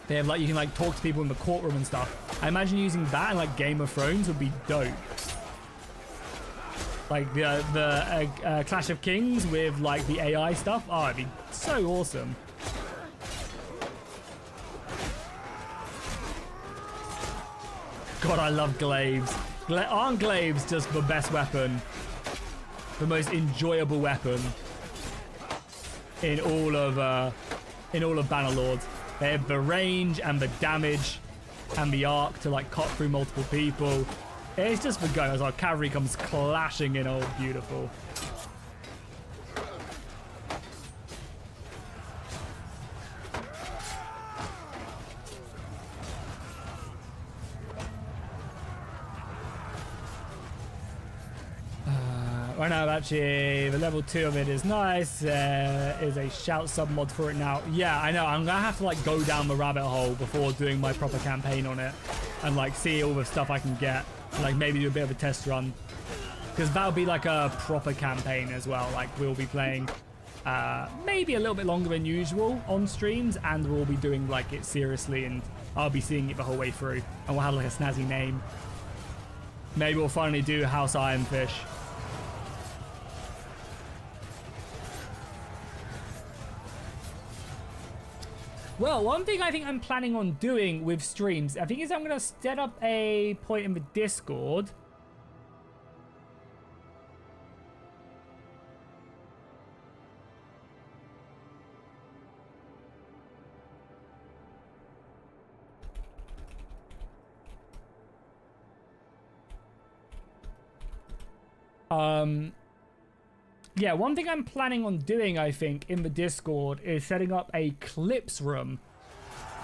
They have like you can like talk to people in the courtroom and stuff. I imagine using that in like Game of Thrones would be dope. Like the Clash of Kings with like the AI stuff. Oh, it'd be so awesome. God, I love glaives. Aren't glaives just the best weapon? The most enjoyable weapon in all of Bannerlord. They have the range and the damage and the arc to like cut through multiple people. It's just for go as our cavalry comes clashing in. Oh, beautiful. Right now, actually, the level 2 of it is nice. Is a shout sub mod for it now. Yeah, I know. I'm gonna have to like go down the rabbit hole before doing my proper campaign on it, and like see all the stuff I can get, and like maybe do a bit of a test run, because that'll be like a proper campaign as well. Like we'll be playing maybe a little bit longer than usual on streams, and we'll be doing like it seriously, and I'll be seeing it the whole way through, and we'll have like a snazzy name. Maybe we'll finally do House Ironfish. Well, one thing I think I'm planning on doing with streams, I think is I'm going to set up a point in the Discord. Yeah, one thing I'm planning on doing, I think, in the Discord is setting up a clips room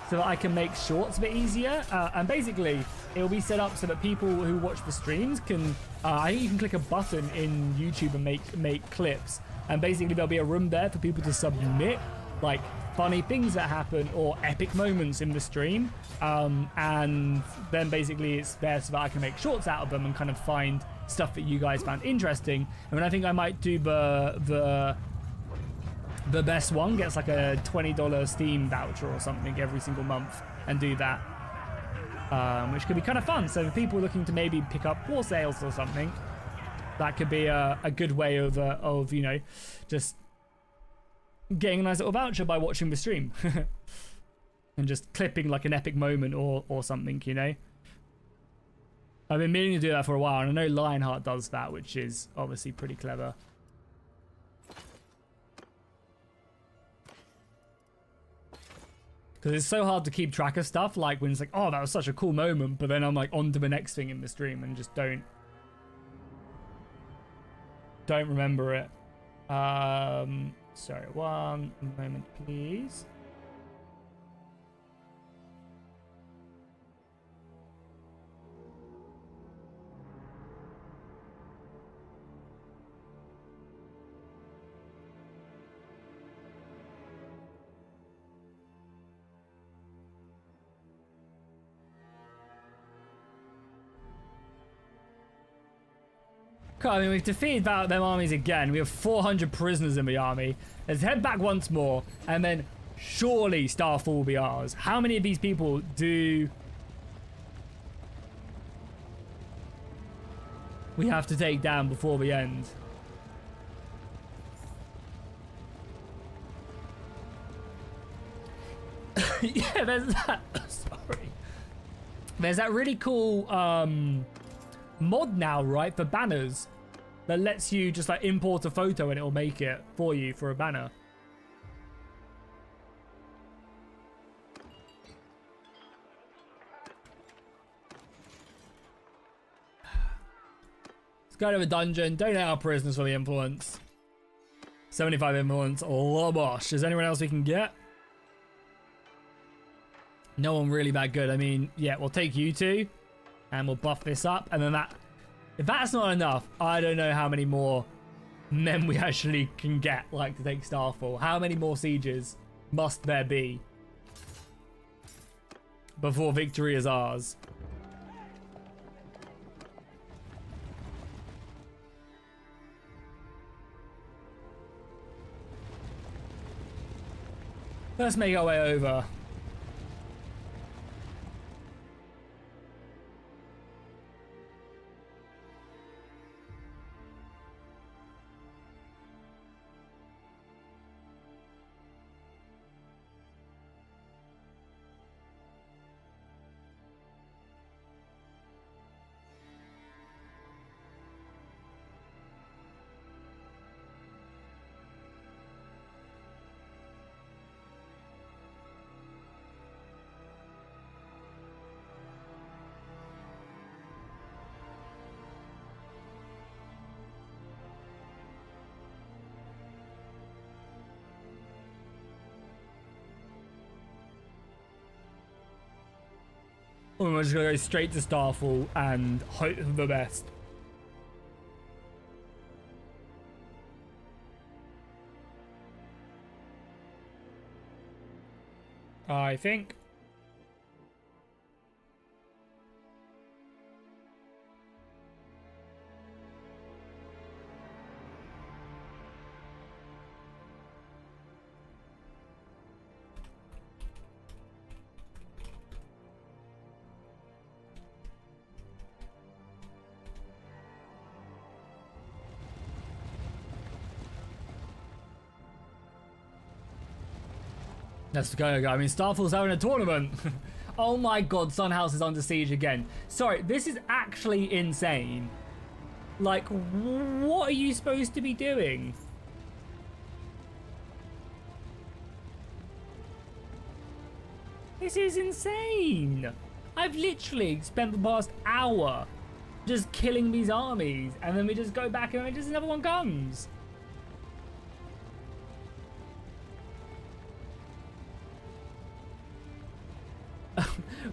so that I can make shorts a bit easier. And basically, it'll be set up so that people who watch the streams can... I think you can click a button in YouTube and make clips. And basically, there'll be a room there for people to submit, like, funny things that happen or epic moments in the stream. And then basically, it's there so that I can make shorts out of them and kind of find stuff that you guys found interesting. I mean, I think I might do the best one gets like a $20 Steam voucher or something every single month, and do that, which could be kind of fun. So for people looking to maybe pick up war sales or something, that could be a good way of you know, just getting a nice little voucher by watching the stream and just clipping like an epic moment or something, you know. I've been meaning to do that for a while, and I know Lionheart does that, which is obviously pretty clever. Because it's so hard to keep track of stuff, like when it's like, oh, that was such a cool moment, but then I'm like on to the next thing in the stream and just don't remember it. Sorry, one moment, please. I mean, we've defeated them armies again. We have 400 prisoners in the army. Let's head back once more, and then surely Starfall will be ours. How many of these people do we have to take down before the end? Yeah, there's that. Sorry. There's that really cool mod now, right, for banners that lets you just like import a photo and it'll make it for you for a banner. Go to a dungeon. Donate our prisoners for the influence. 75 influence. Lobosh. Is there anyone else we can get? No one really that good. I mean, yeah, we'll take you two. And we'll buff this up. And then that... If that's not enough, I don't know how many more men we actually can get, like, to take Starfall. How many more sieges must there be before victory is ours? Let's make our way over. Or we're just gonna go straight to Starfall and hope for the best. I think. Let's go. I mean, Starfall's having a tournament. Oh my god, Sunhouse is under siege again. Sorry, this is actually insane. Like, what are you supposed to be doing? This is insane. I've literally spent the past hour just killing these armies, and then we just go back and just another one comes.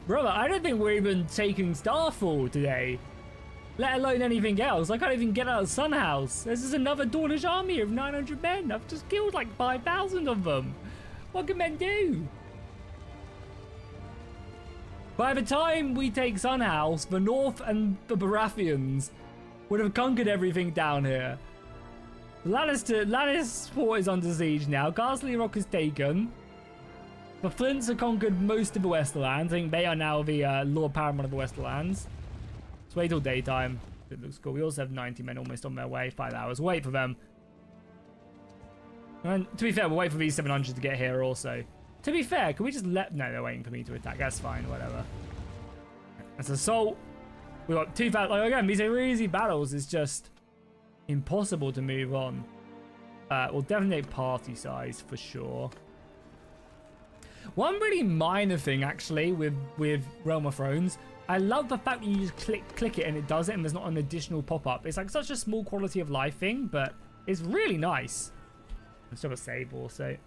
Brother, I don't think we're even taking Starfall today. Let alone anything else. I can't even get out of Sunhouse. This is another Dornish army of 900 men. I've just killed like 5,000 of them. What can men do? By the time we take Sunhouse, the North and the Baratheons would have conquered everything down here. Lannisport is under siege now. Casterly Rock is taken. The Flints have conquered most of the Westerlands. I think they are now the Lord Paramount of the Westerlands. Let's wait till daytime. It looks cool. We also have 90 men almost on their way. 5 hours. Wait for them. And to be fair, we'll wait for these 700 to get here also. To be fair, can we just let... No, they're waiting for me to attack. That's fine. Whatever. Let's assault. We got 2,000... Like, again, these are easy battles. It's just impossible to move on. We'll definitely take party size for sure. One really minor thing, actually, with Realm of Thrones, I love the fact that you just click it and it does it, and there's not an additional pop-up. It's like such a small quality of life thing, but it's really nice. Let's have a save also.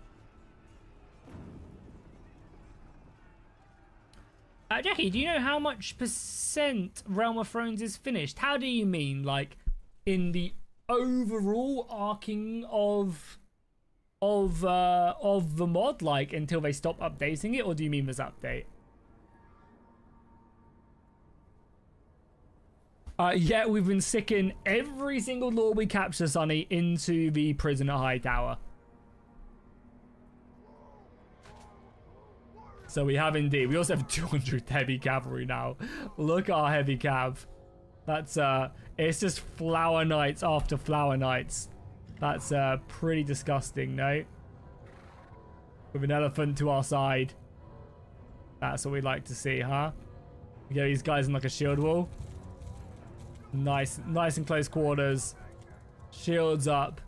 Jackie, do you know how much % Realm of Thrones is finished? How do you mean, like, in the overall arcing of the mod, like until they stop updating it, or do you mean this update? Yeah, we've been sicking every single lord we capture, Sonny, into the prison at Hightower. So we have indeed. We also have 200 heavy cavalry now. Look at our heavy cav. That's it's just flower knights after flower knights. That's pretty disgusting, no? With an elephant to our side. That's what we'd like to see, huh? We get these guys in like a shield wall. Nice and close quarters. Shields up.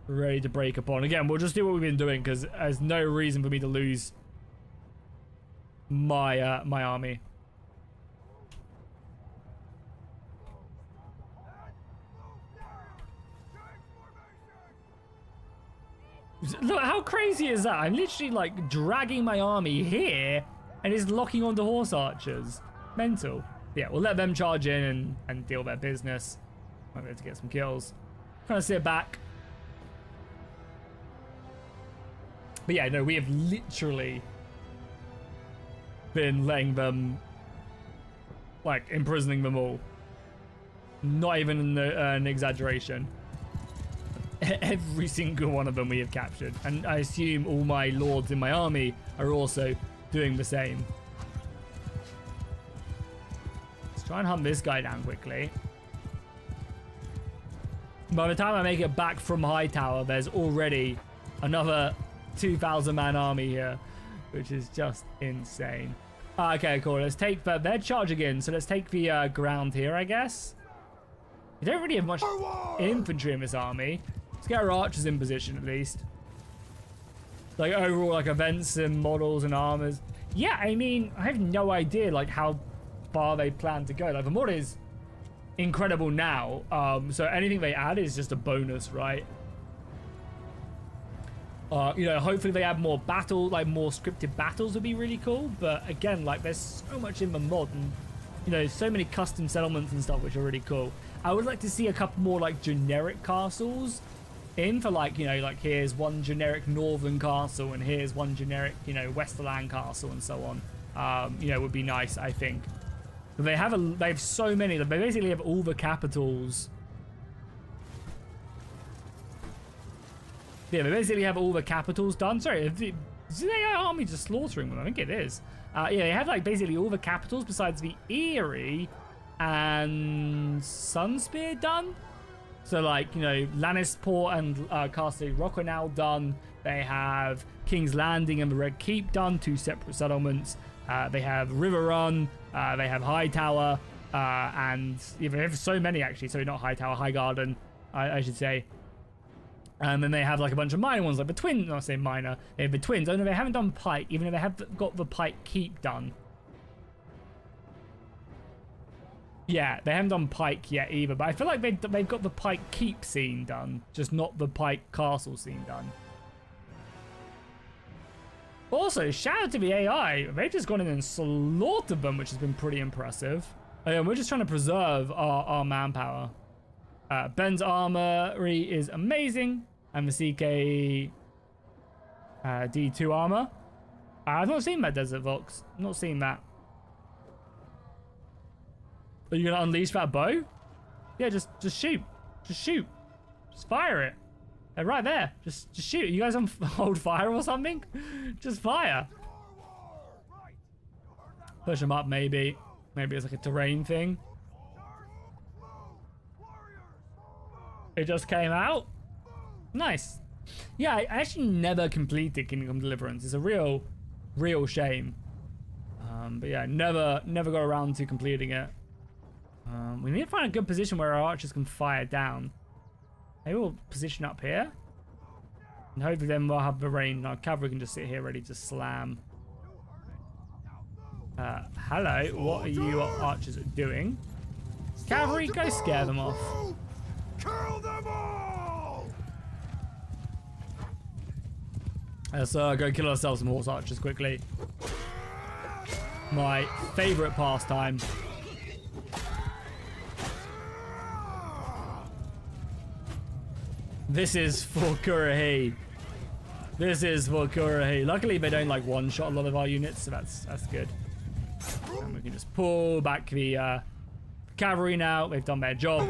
Ready to break upon. Again, we'll just do what we've been doing because there's no reason for me to lose my my army. Look, how crazy is that? I'm literally like dragging my army here and it's locking onto horse archers. Mental. Yeah, we'll let them charge in and deal their business. Might be able to get some kills. Kind of sit back. But yeah, no, we have literally been letting them, like, imprisoning them all. Not even an exaggeration. Every single one of them we have captured. And I assume all my lords in my army are also doing the same. Let's try and hunt this guy down quickly. By the time I make it back from Hightower, there's already another 2,000-man army here, which is just insane. Okay, cool. Let's take their charge again. So let's take the ground here, I guess. We don't really have much infantry in this army. Let's get our archers in position at least. Like overall, like events and models and armors. Yeah, I mean, I have no idea like how far they plan to go. Like the mod is incredible now. So anything they add is just a bonus, right? You know, hopefully they add more battle, like more scripted battles would be really cool. But again, like there's so much in the mod and, you know, so many custom settlements and stuff, which are really cool. I would like to see a couple more like generic castles in for like, you know, like here's one generic northern castle and here's one generic, you know, Westerland castle and so on. You know, would be nice, I think. But they have so many. They basically have all the capitals. Yeah, they basically have all the capitals done. Sorry, is the AI army just slaughtering them? I think it is. Yeah, they have like basically all the capitals besides the Eyrie and Sunspear done. So like, you know, Lannisport and Casterly Rock are now done. They have King's Landing and the Red Keep done, 2 separate settlements. They have River Run. They have Hightower, and yeah, they have so many actually. So not Hightower, Highgarden, I should say. And then they have like a bunch of minor ones, like the Twins. Not say minor. They have the Twins. Oh no, they haven't done Pike, even though they have got the Pike Keep done. Yeah, they haven't done Pike yet either. But I feel like they've got the Pike Keep scene done, just not the Pike Castle scene done. Also, shout out to the AI. They've just gone in and slaughtered them, which has been pretty impressive. And we're just trying to preserve our manpower. Ben's armory is amazing. And the CK D2 armor. I've not seen that Desert Vox. Not seen that. Are you going to unleash that bow? Yeah, just shoot. Just shoot. Just fire it. They're right there. Just shoot. You guys on hold fire or something? Just fire. Push them up, maybe. Maybe it's like a terrain thing. It just came out. Nice. Yeah, I actually never completed Kingdom Deliverance. It's a real shame. But yeah, never got around to completing it. We need to find a good position where our archers can fire down. Maybe we'll position up here. And hopefully then we'll have the rain. Our cavalry can just sit here ready to slam. Hello, what are you archers doing? Cavalry, go scare them off. Kill them all! Let's go kill ourselves some horse archers quickly. My favorite pastime. This is for Kurahi. This is for Kurahi. Luckily, they don't like one-shot a lot of our units, so that's good. And we can just pull back the cavalry now. They've done their job.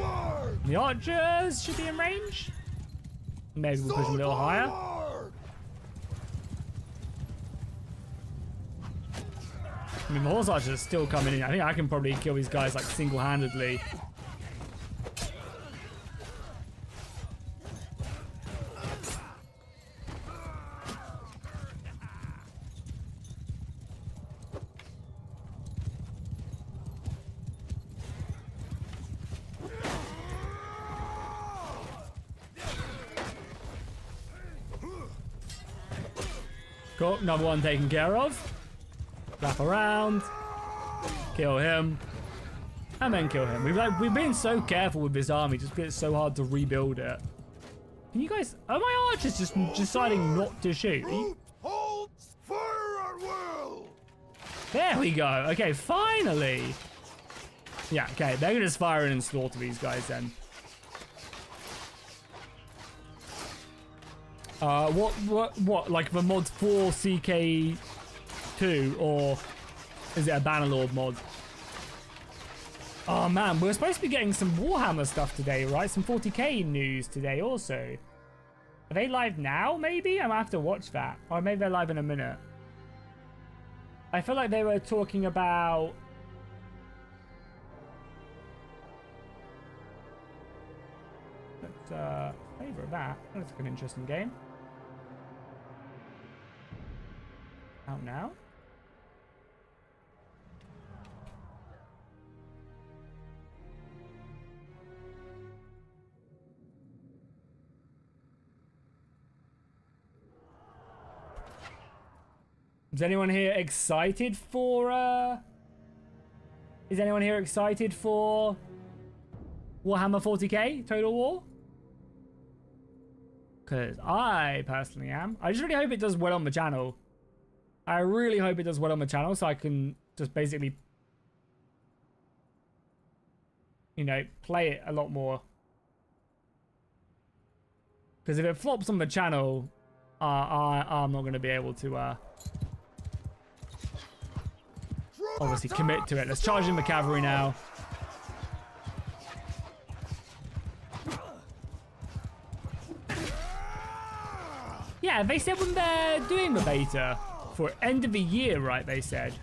And the archers should be in range. Maybe we'll push them a little higher. I mean, the horse archers are still coming in. I think I can probably kill these guys like single-handedly. Cool, another one taken care of. Wrap around, kill him, and then kill him. We've been so careful with this army just because it's so hard to rebuild it. Can you guys... Are my archers just deciding not to shoot? Root holds fire at will. There we go. Okay, finally. Yeah, okay. They're going to just fire in and slaughter these guys then. What? Like the mod 4 CK2, or is it a Bannerlord mod? Oh man, we're supposed to be getting some Warhammer stuff today, right? Some 40k news today also. Are they live now, maybe? I might have to watch that. Or maybe they're live in a minute. I feel like they were talking about... Let's favour that. That looks like an interesting game. Out now? Is anyone here excited for is anyone here excited for Warhammer 40k Total War? Because I personally am. I just really hope it does well on the channel. I really hope it does well on the channel so I can just basically, you know, play it a lot more. Because if it flops on the channel, I'm not going to be able to obviously commit to it. Let's charge in the cavalry now. Yeah, they said when they're doing the beta for end of the year, right? They said.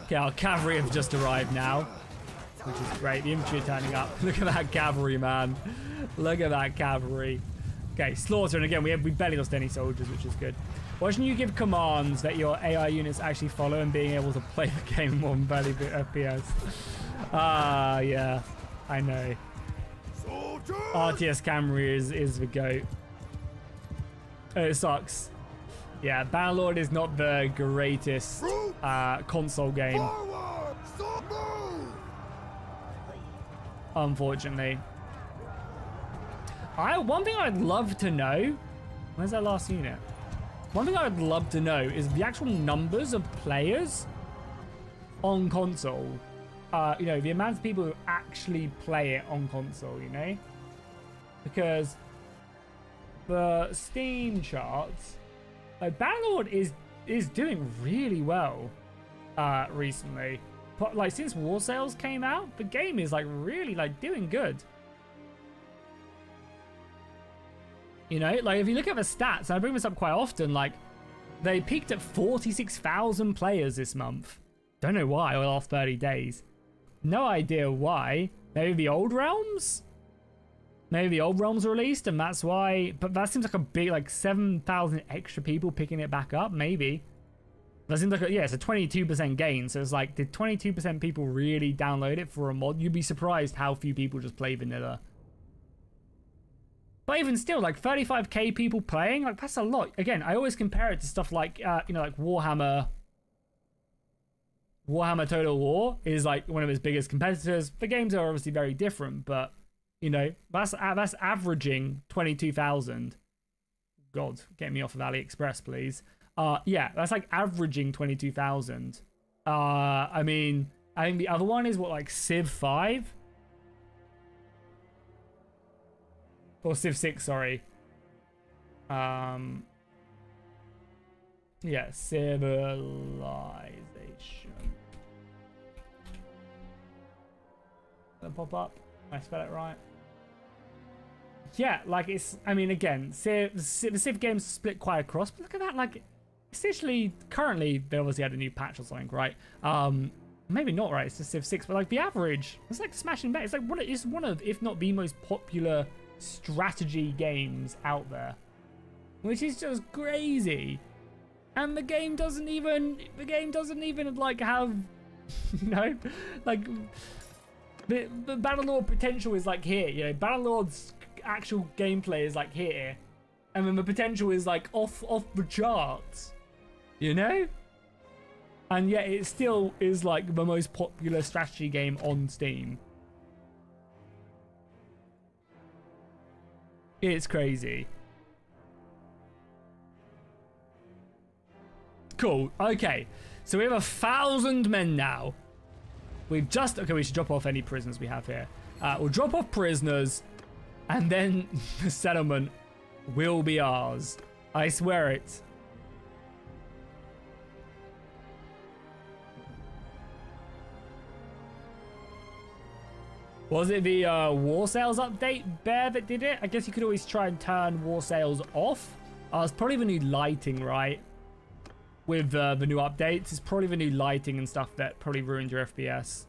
Okay, our cavalry have just arrived now, which is great. The infantry are turning up. Look at that cavalry, man. Look at that cavalry. Okay, slaughter, and again, we barely lost any soldiers, which is good. Why shouldn't you give commands that your AI units actually follow and being able to play the game more than barely FPS? Ah, yeah, I know. RTS Camry is the GOAT. It sucks. Yeah, Bannerlord is not the greatest console game. Unfortunately. One thing I'd love to know... Where's that last unit? One thing I would love to know is the actual numbers of players on console. You know, the amount of people who actually play it on console, you know? Because the Steam charts, Bannerlord is doing really well recently. But like since War Sales came out, the game is like really like doing good. You know, like if you look at the stats, and I bring this up quite often, like they peaked at 46,000 players this month. Don't know why, or the last 30 days. No idea why. Maybe the old realms? Maybe the old realms released and that's why, but that seems like a big, like 7,000 extra people picking it back up, maybe. That seems like, yeah, it's a 22% gain. So it's like, did 22% people really download it for a mod? You'd be surprised how few people just play vanilla. But even still, like 35k people playing, like that's a lot. Again, I always compare it to stuff like, you know, like Warhammer Total War is like one of its biggest competitors. The games are obviously very different, but you know, that's averaging 22,000. God, get me off of AliExpress, please. Yeah, that's like averaging 22,000. I mean, I think the other one is what, like Civ 5? Or Civ 6, sorry. Yeah, Civilization. Gonna pop up. I spell it right. Yeah, like it's, I mean, again, the Civ games split quite across, but look at that, like, essentially, currently, they obviously had a new patch or something, right? Maybe not, right? It's just Civ 6, but like the average, it's like smashing back. It's like it's one of, if not the most popular strategy games out there, which is just crazy. And the game doesn't even like have, you know, like the Bannerlord potential is like here, you know, Bannerlord's actual gameplay is like here, and then the potential is like off the charts, you know, and yet it still is like the most popular strategy game on Steam. It's crazy. Cool. Okay. So we have 1,000 men now. We've just... Okay, we should drop off any prisoners we have here. We'll drop off prisoners, and then the settlement will be ours. I swear it. Was it the war sales update, Bear, that did it? I guess you could always try and turn war sales off. It's probably the new lighting, right? With the new updates. It's probably the new lighting and stuff that probably ruined your FPS.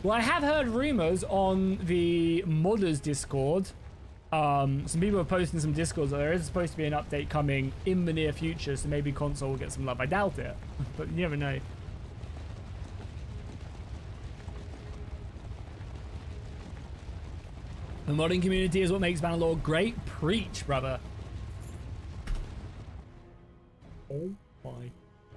Well, I have heard rumors on the modders Discord. Some people are posting some Discords that there is supposed to be an update coming in the near future, so maybe console will get some love. I doubt it, but you never know. The modding community is what makes Bannerlord great. Preach, brother. Oh my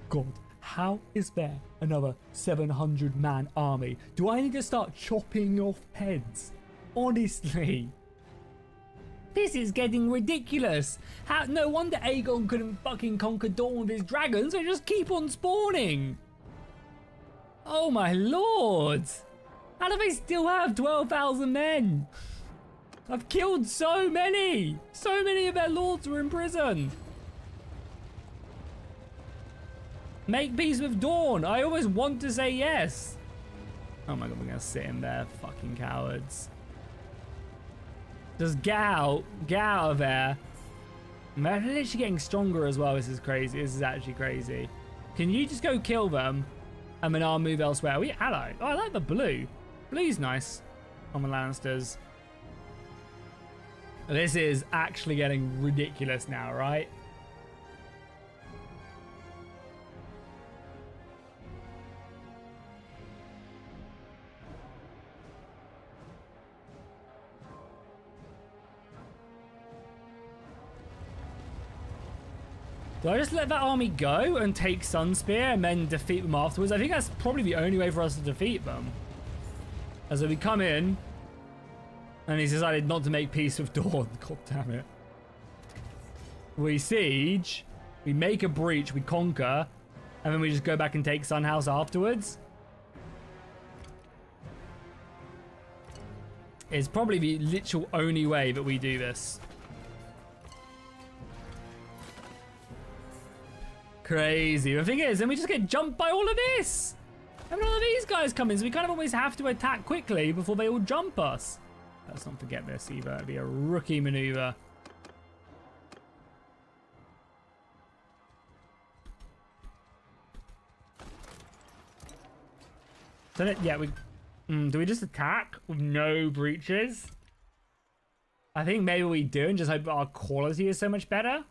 god. How is there another 700-man army? Do I need to start chopping off heads? Honestly. This is getting ridiculous. How? No wonder Aegon couldn't fucking conquer Dawn with his dragons. They just keep on spawning. Oh my lord. How do they still have 12,000 men? I've killed so many. So many of their lords were in prison. Make peace with Dawn. I always want to say yes. Oh my god, we're gonna sit in there, fucking cowards. Just get out of there. They're literally getting stronger as well. This is crazy. This is actually crazy. Can you just go kill them, and then I'll move elsewhere? Are we allied? Oh, I like the blue. Blue's nice on the Lannisters. This is actually getting ridiculous now, right? Do I just let that army go and take Sunspear and then defeat them afterwards? I think that's probably the only way for us to defeat them. As we come in, and he's decided not to make peace with Dawn. God damn it. We siege, we make a breach, we conquer, and then we just go back and take Sunhouse afterwards. It's probably the literal only way that we do this. Crazy. The thing is, then we just get jumped by all of this. And all of these guys come in, so we kind of always have to attack quickly before they all jump us. Let's not forget this either. It'd be a rookie maneuver. So yeah, we do we just attack with no breaches? I think maybe we do and just hope our quality is so much better.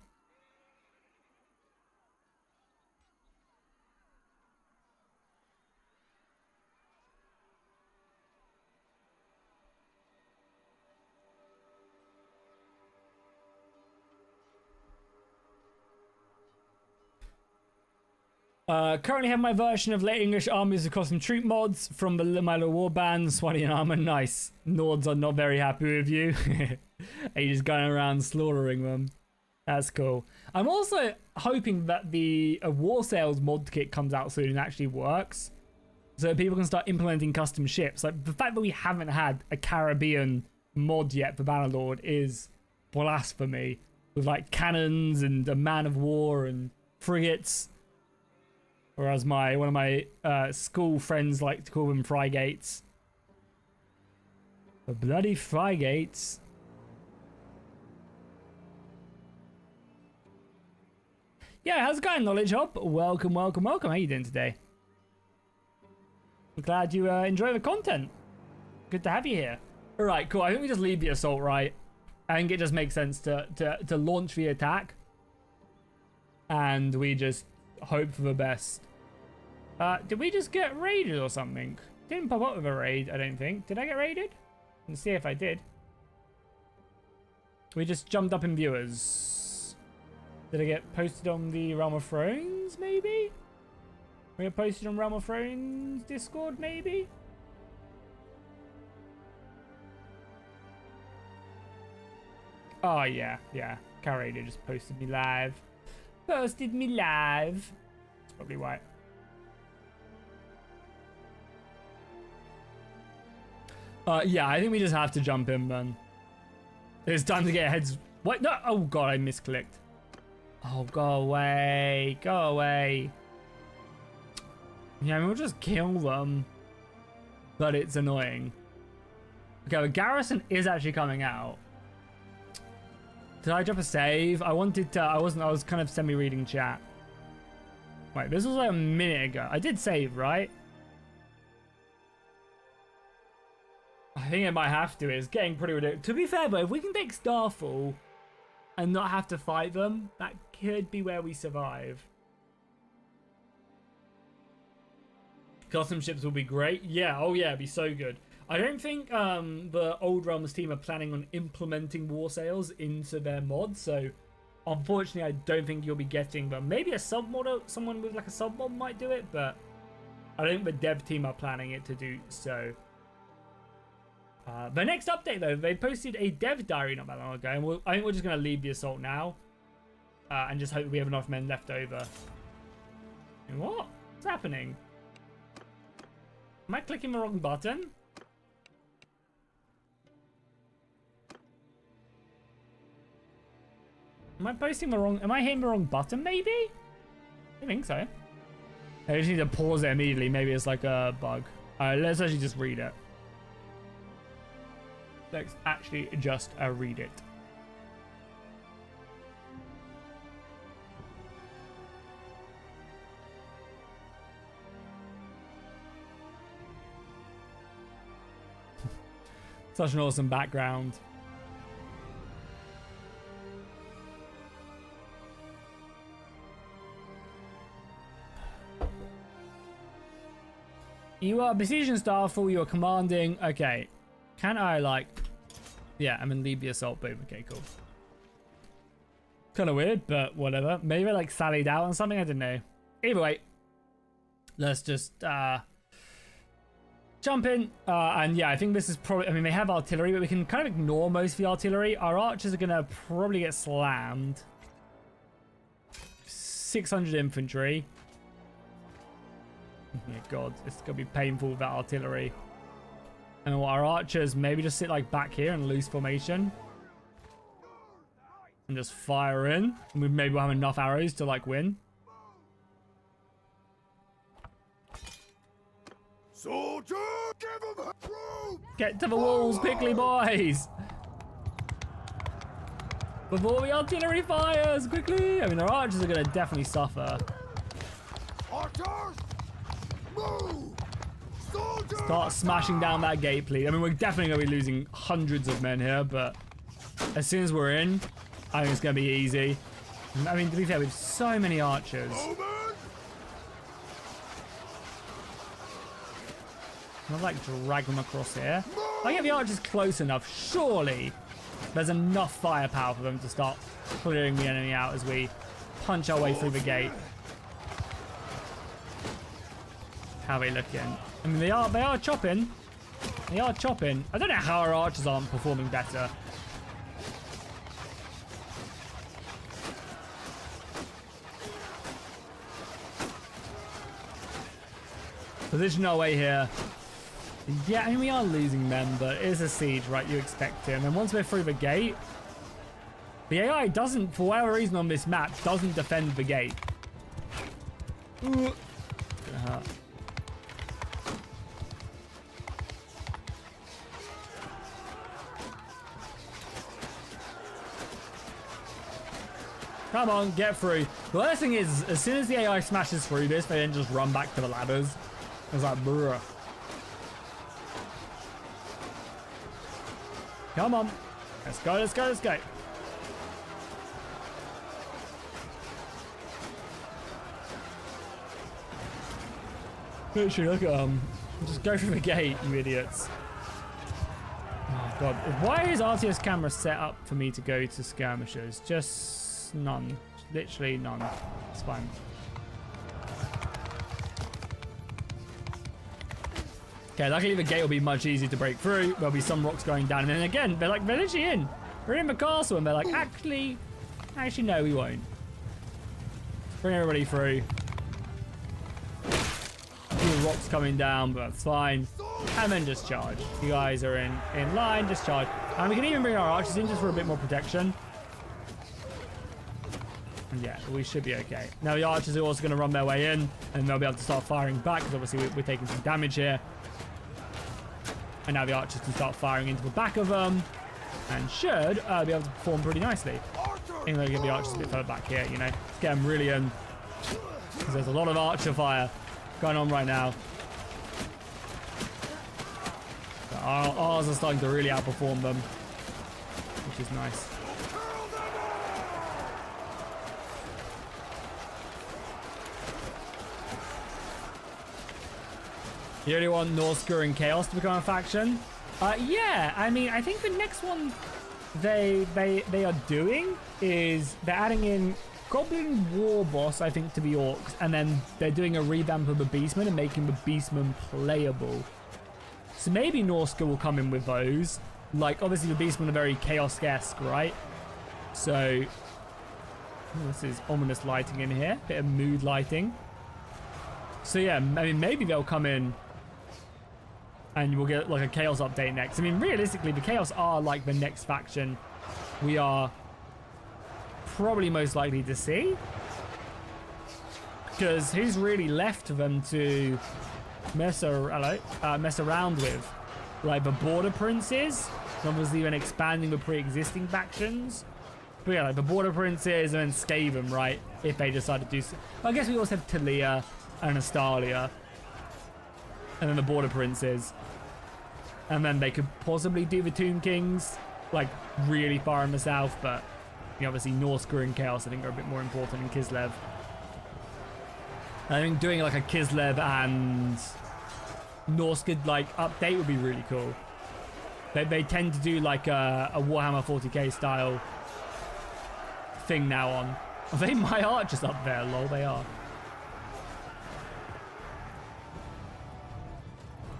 Currently have my version of late English armies across some troop mods from the My Little War Band, Swanee and Armor. Nice. Nords are not very happy with you. Are you just going around slaughtering them? That's cool. I'm also hoping that the War Sales mod kit comes out soon and actually works. So people can start implementing custom ships. Like the fact that we haven't had a Caribbean mod yet for Bannerlord is blasphemy. With like cannons and a man of war and frigates. Or as one of my school friends like to call them, frigates. The bloody frigates. Yeah, how's it going, Knowledge Hub? Welcome, welcome, welcome. How you doing today? I'm glad you enjoy the content. Good to have you here. All right, cool. I think we just leave the assault, right? I think it just makes sense to launch the attack. And we just hope for the best. Did we just get raided or something? Didn't pop up with a raid, I don't think. Did I get raided? Let's see if I did. We just jumped up in viewers. Did I get posted on the Realm of Thrones, maybe? We got posted on Realm of Thrones Discord, maybe? Oh, yeah, yeah. Carradio just posted me live. Posted me live. That's probably why. Yeah, I think we just have to jump in, man. It's time to get heads. What? No. Oh, God, I misclicked. Oh, go away. Go away. Yeah, I mean, we'll just kill them. But it's annoying. Okay, the garrison is actually coming out. Did I drop a save? I wanted to. I was kind of semi-reading chat. Wait, this was like a minute ago. I did save, right? I think it might have to. It's getting pretty ridiculous. To be fair, but if we can take Starfall and not have to fight them, that could be where we survive. Custom ships will be great. Yeah, oh yeah, it'd be so good. I don't think the Old Realms team are planning on implementing war sails into their mod, so unfortunately I don't think you'll be getting them. Maybe a sub mod, someone with like a sub mod might do it, but I don't think the dev team are planning it to do so. The next update though, they posted a dev diary not that long ago, and I think we're just going to leave the assault now and just hope we have enough men left over. What? What's happening? Am I clicking the wrong button? Am I posting the wrong... Am I hitting the wrong button, maybe? I think so. I just need to pause it immediately. Maybe it's like a bug. Alright, let's actually just read it. Let's actually just read it. Such an awesome background. You are besieging Starfall, you are commanding. Okay. Can I, like... Yeah, I'm gonna leave the assault boom. Okay, cool. Kind of weird, but whatever. Maybe I, like, sallied out on something. I don't know. Either way. Let's just, jump in. And yeah, I think this is probably... I mean, they have artillery, but we can kind of ignore most of the artillery. Our archers are gonna probably get slammed. 600 infantry. Oh God, it's gonna be painful with that artillery. And our archers maybe just sit like back here in loose formation and just fire in. And we maybe will have enough arrows to like win. Soldier, give him a rope! Get to the walls quickly, boys! Before the artillery fires, quickly! I mean, our archers are gonna definitely suffer. Archers, move! Soldiers, Start smashing down that gate, please. I mean, we're definitely going to be losing hundreds of men here, but as soon as we're in, I think it's going to be easy. I mean, to be fair, we have so many archers. I'll like drag them across here. If I get the archers close enough, surely there's enough firepower for them to start clearing the enemy out as we punch our way through the gate. How are they looking? I mean, they are chopping. They are chopping. I don't know how our archers aren't performing better. Position our way here. Yeah, I mean, we are losing men, but it is a siege, right? You expect it. And then once we're through the gate, the AI doesn't, for whatever reason on this map, doesn't defend the gate. Ooh. It's gonna hurt. Come on, get through. The worst thing is, as soon as the AI smashes through this, they then just run back to the ladders. It's like, bruh. Come on. Let's go, let's go, let's go. Literally, look at them. Just go through the gate, you idiots. Oh, God. Why is RTS camera set up for me to go to skirmishers? Just... none. Literally none. It's fine. Okay, luckily the gate will be much easier to break through. There'll be some rocks going down. And then again, they're literally in. we're in the castle, and they're like, actually, no, we won't. Bring everybody through. The rocks coming down, but that's fine. And then just charge. You guys are in line, just charge. And we can even bring our archers in just for a bit more protection. And yeah, we should be okay. Now the archers are also going to run their way in, and they'll be able to start firing back, because obviously we're taking some damage here. And now the archers can start firing into the back of them, and should be able to perform pretty nicely. I'm going to get the archers a bit further back here, you know. Let's get them really in, because there's a lot of archer fire going on right now. Ours are starting to really outperform them, which is nice. You really want Norsca and Chaos to become a faction? Yeah, I mean, I think the next one they are doing is they're adding in Goblin War Boss, I think, to the Orcs, and then they're doing a revamp of the Beastmen and making the Beastmen playable. So maybe Norsca will come in with those. Like, obviously the Beastmen are very Chaos-esque, right? So, this is ominous lighting in here. Bit of mood lighting. So yeah, I mean, maybe they'll come in and we'll get like a Chaos update next. I mean, realistically, the Chaos are like the next faction we are probably most likely to see. Because who's really left for them to mess around with? Like the Border Princes, obviously when expanding the pre-existing factions. But yeah, like the Border Princes and then Skaven, right? If they decide to do so. I guess we also have Talia and Astalia. And then the Border Princes. And then they could possibly do the Tomb Kings, like really far in the south, but you know, obviously Norsca and Chaos I think are a bit more important in Kislev. I think doing like a Kislev and Norsca like update would be really cool. They tend to do like a Warhammer 40k style thing now on. Are they my archers up there? Lol, they are.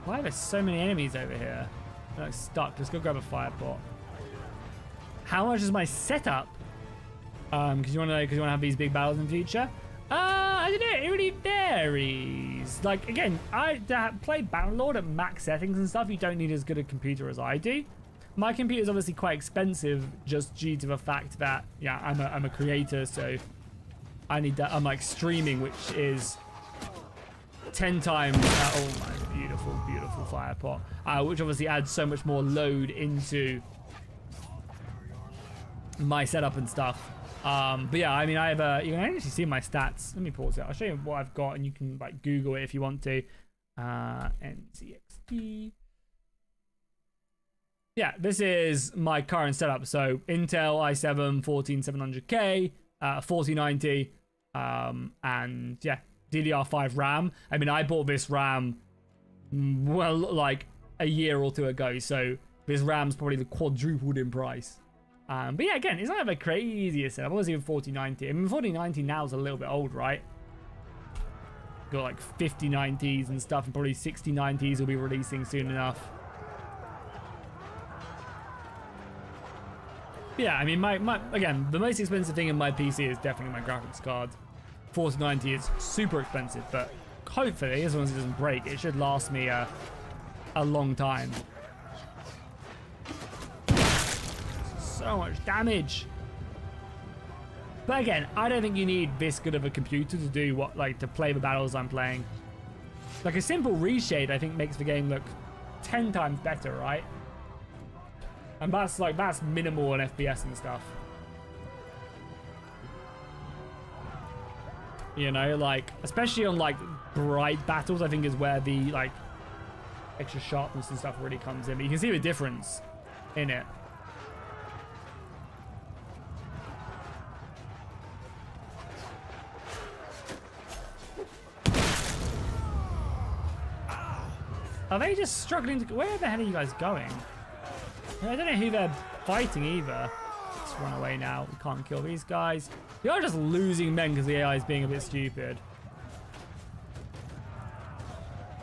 Why are there so many enemies over here? They're like stuck. Let's go grab a fire pot. How much is my setup? Because you want to know, because you want to have these big battles in the future. I don't know. It really varies. Like again, I play Bannerlord at max settings and stuff. You don't need as good a computer as I do. My computer is obviously quite expensive, just due to the fact that yeah, I'm a creator, so I need that. I'm like streaming, which is 10 times. Oh my beautiful, beautiful fire pot, which obviously adds so much more load into my setup and stuff. But yeah, I mean, I have you can actually see my stats. Let me pause it. I'll show you what I've got, and you can like Google it if you want to. NZXT. Yeah, this is my current setup. So Intel i7 14700K, 4090, and yeah, DDR5 RAM. I mean, I bought this RAM well like a year or two ago, so this RAM's probably the quadrupled in price. But yeah, again, it's not the craziest setup. I was even 4090. I mean, 4090 now is a little bit old, right? Got like 5090s and stuff, and probably 6090s will be releasing soon enough. Yeah, I mean, again, the most expensive thing in my PC is definitely my graphics card. 4090 is super expensive, but hopefully, as long as it doesn't break, it should last me a long time. So much damage. But again, I don't think you need this good of a computer to do what, like, to play the battles I'm playing. Like a simple reshade, I think, makes the game look 10 times better, right? And that's minimal on FPS and stuff. You know, like, especially on like bright battles, I think is where the like extra sharpness and stuff really comes in. But you can see the difference in it. Are they just struggling to... Where the hell are you guys going? I don't know who they're fighting either. Let's run away now. We can't kill these guys. You are just losing men because the AI is being a bit stupid.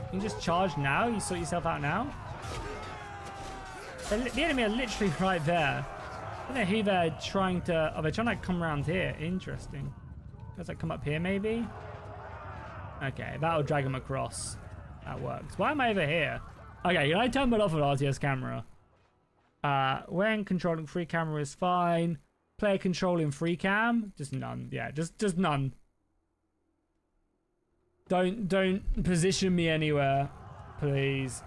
Can you just charge now? You sort yourself out now? The enemy are literally right there. I don't know who they're trying to... Oh, they're trying to come around here. Interesting. Does that come up here, maybe? Okay, that'll drag them across. That works. Why am I over here? Okay, can I turn that off with RTS camera? When controlling free camera is fine. Player controlling free cam? Just none. Yeah, just none. Don't position me anywhere, please.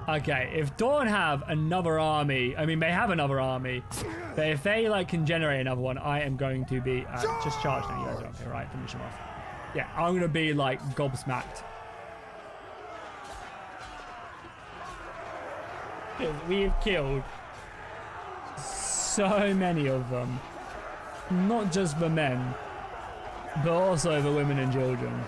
Okay, if Dawn have another army, I mean, they have another army, but if they, like, can generate another one, I am going to be, just charge now, you guys are okay, right, finish them off. Yeah, I'm going to be, like, gobsmacked. We've killed so many of them. Not just the men, but also the women and children.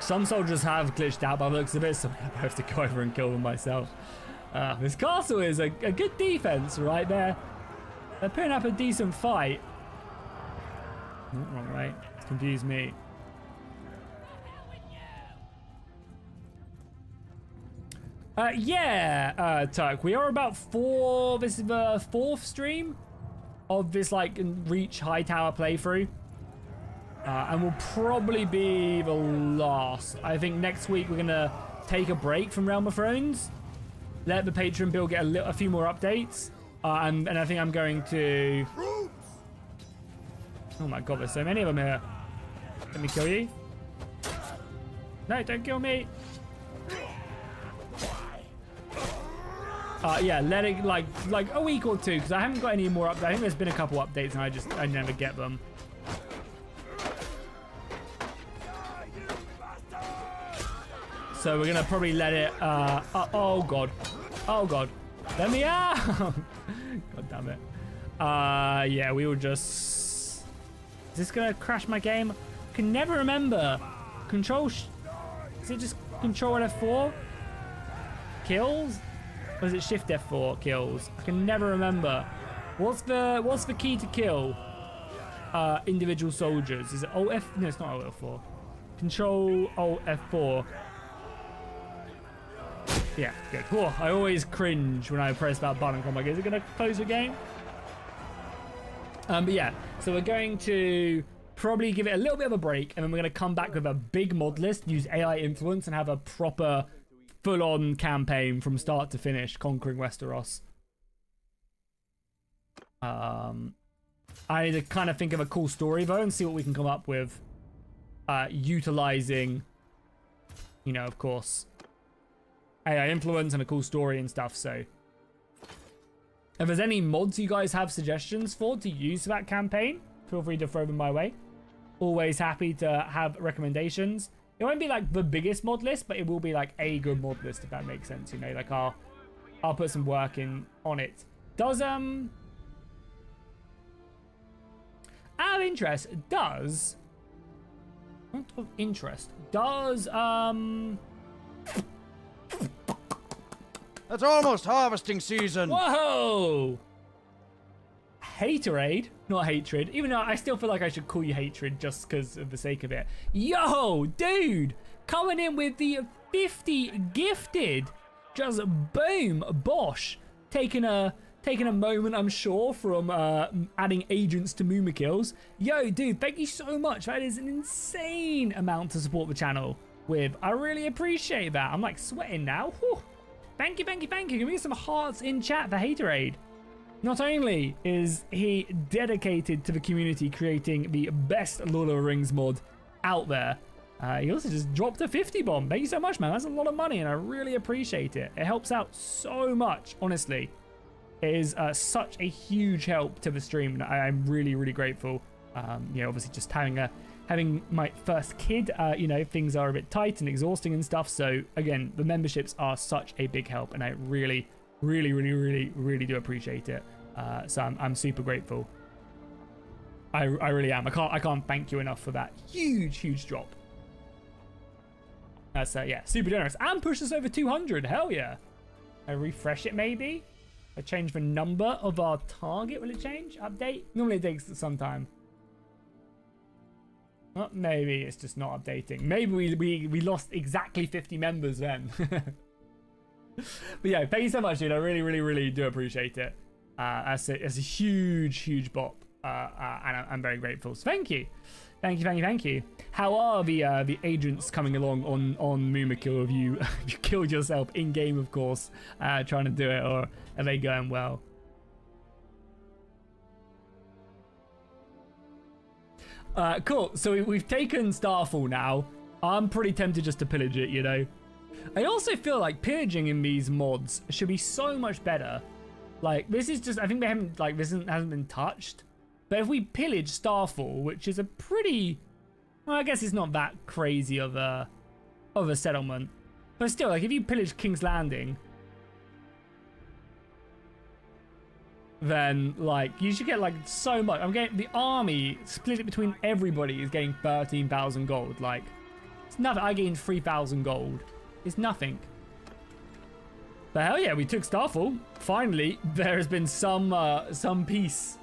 Some soldiers have glitched out by the looks of it, so I have to go over and kill them myself. This castle is a good defense right there. They're putting up a decent fight. Oh, wrong way. It's confused me. Turk, we are about this is the 4th stream of this, like, Reach High Tower playthrough. And will probably be the last. I think next week we're going to take a break from Realm of Thrones. Let the Patreon build get a few more updates. And I think I'm going to... Oh my god, there's so many of them here. Let me kill you. No, don't kill me. Yeah, let it like a week or two, because I haven't got any more updates. I think there's been a couple updates and I never get them. So we're gonna probably let it. Oh god, oh god, let me out! God damn it. Yeah, we will just. Is this gonna crash my game? I can never remember. Control. Is it just Control and F4 kills, or is it Shift F4 kills? I can never remember. What's the key to kill individual soldiers? Is it Alt F? No, it's not Alt F4. Control Alt F4. Yeah, good. Oh, I always cringe when I press that button. I'm like, is it going to close the game? But yeah, so we're going to probably give it a little bit of a break, and then we're going to come back with a big mod list, use AI influence, and have a proper full-on campaign from start to finish, conquering Westeros. I need to kind of think of a cool story, though, and see what we can come up with, utilizing, you know, of course, AI influence and a cool story and stuff. So if there's any mods you guys have suggestions for to use for that campaign, feel free to throw them my way. Always happy to have recommendations. It won't be like the biggest mod list, but it will be like a good mod list, if that makes sense. You know, like I'll put some work in on it. Does out of interest, does It's almost harvesting season. Whoa! Haterade, not hatred. Even though I still feel like I should call you hatred just because of the sake of it. Yo, dude, coming in with the 50 gifted. Just boom, bosh. Taking a moment, I'm sure, from adding agents to Moomer kills. Yo, dude, thank you so much. That is an insane amount to support the channel with. I really appreciate that. I'm like sweating now. Whew. Thank you, thank you, thank you. Give me some hearts in chat for Haterade. Not only is he dedicated to the community, creating the best Lord of the Rings mod out there, he also just dropped a 50 bomb. Thank you so much, man. That's a lot of money, and I really appreciate it. It helps out so much, honestly. It is such a huge help to the stream, and I'm really, really grateful. You know, obviously just having my first kid, you know, things are a bit tight and exhausting and stuff. So again, the memberships are such a big help, and I really, really, really, really, really do appreciate it. So I'm super grateful. I really am. I can't thank you enough for that huge drop. That's yeah, super generous, and push us over 200. Hell yeah! I refresh it maybe. I change the number of our target. Will it change? Update? Normally it takes some time. Well, maybe it's just not updating. Maybe we lost exactly 50 members then. But yeah, thank you so much, dude. I really, really, really do appreciate it. It's a huge bop, and I'm very grateful. So thank you. Thank you. How are the agents coming along on Moomakil? Have you killed yourself in game, of course, trying to do it, or are they going well? Cool. So we've taken Starfall now. I'm pretty tempted just to pillage it, you know. I also feel like pillaging in these mods should be so much better. Like, this is just, I think they haven't, like, this hasn't been touched. But if we pillage Starfall, which is a pretty, well, I guess it's not that crazy of a settlement. But still, like, if you pillage King's Landing, then, like, you should get, like, so much. I'm getting, the army, split it between everybody, is getting 13,000 gold. Like, it's nothing. I gained 3,000 gold. It's nothing. But hell yeah, we took Starfall. Finally, there has been some peace.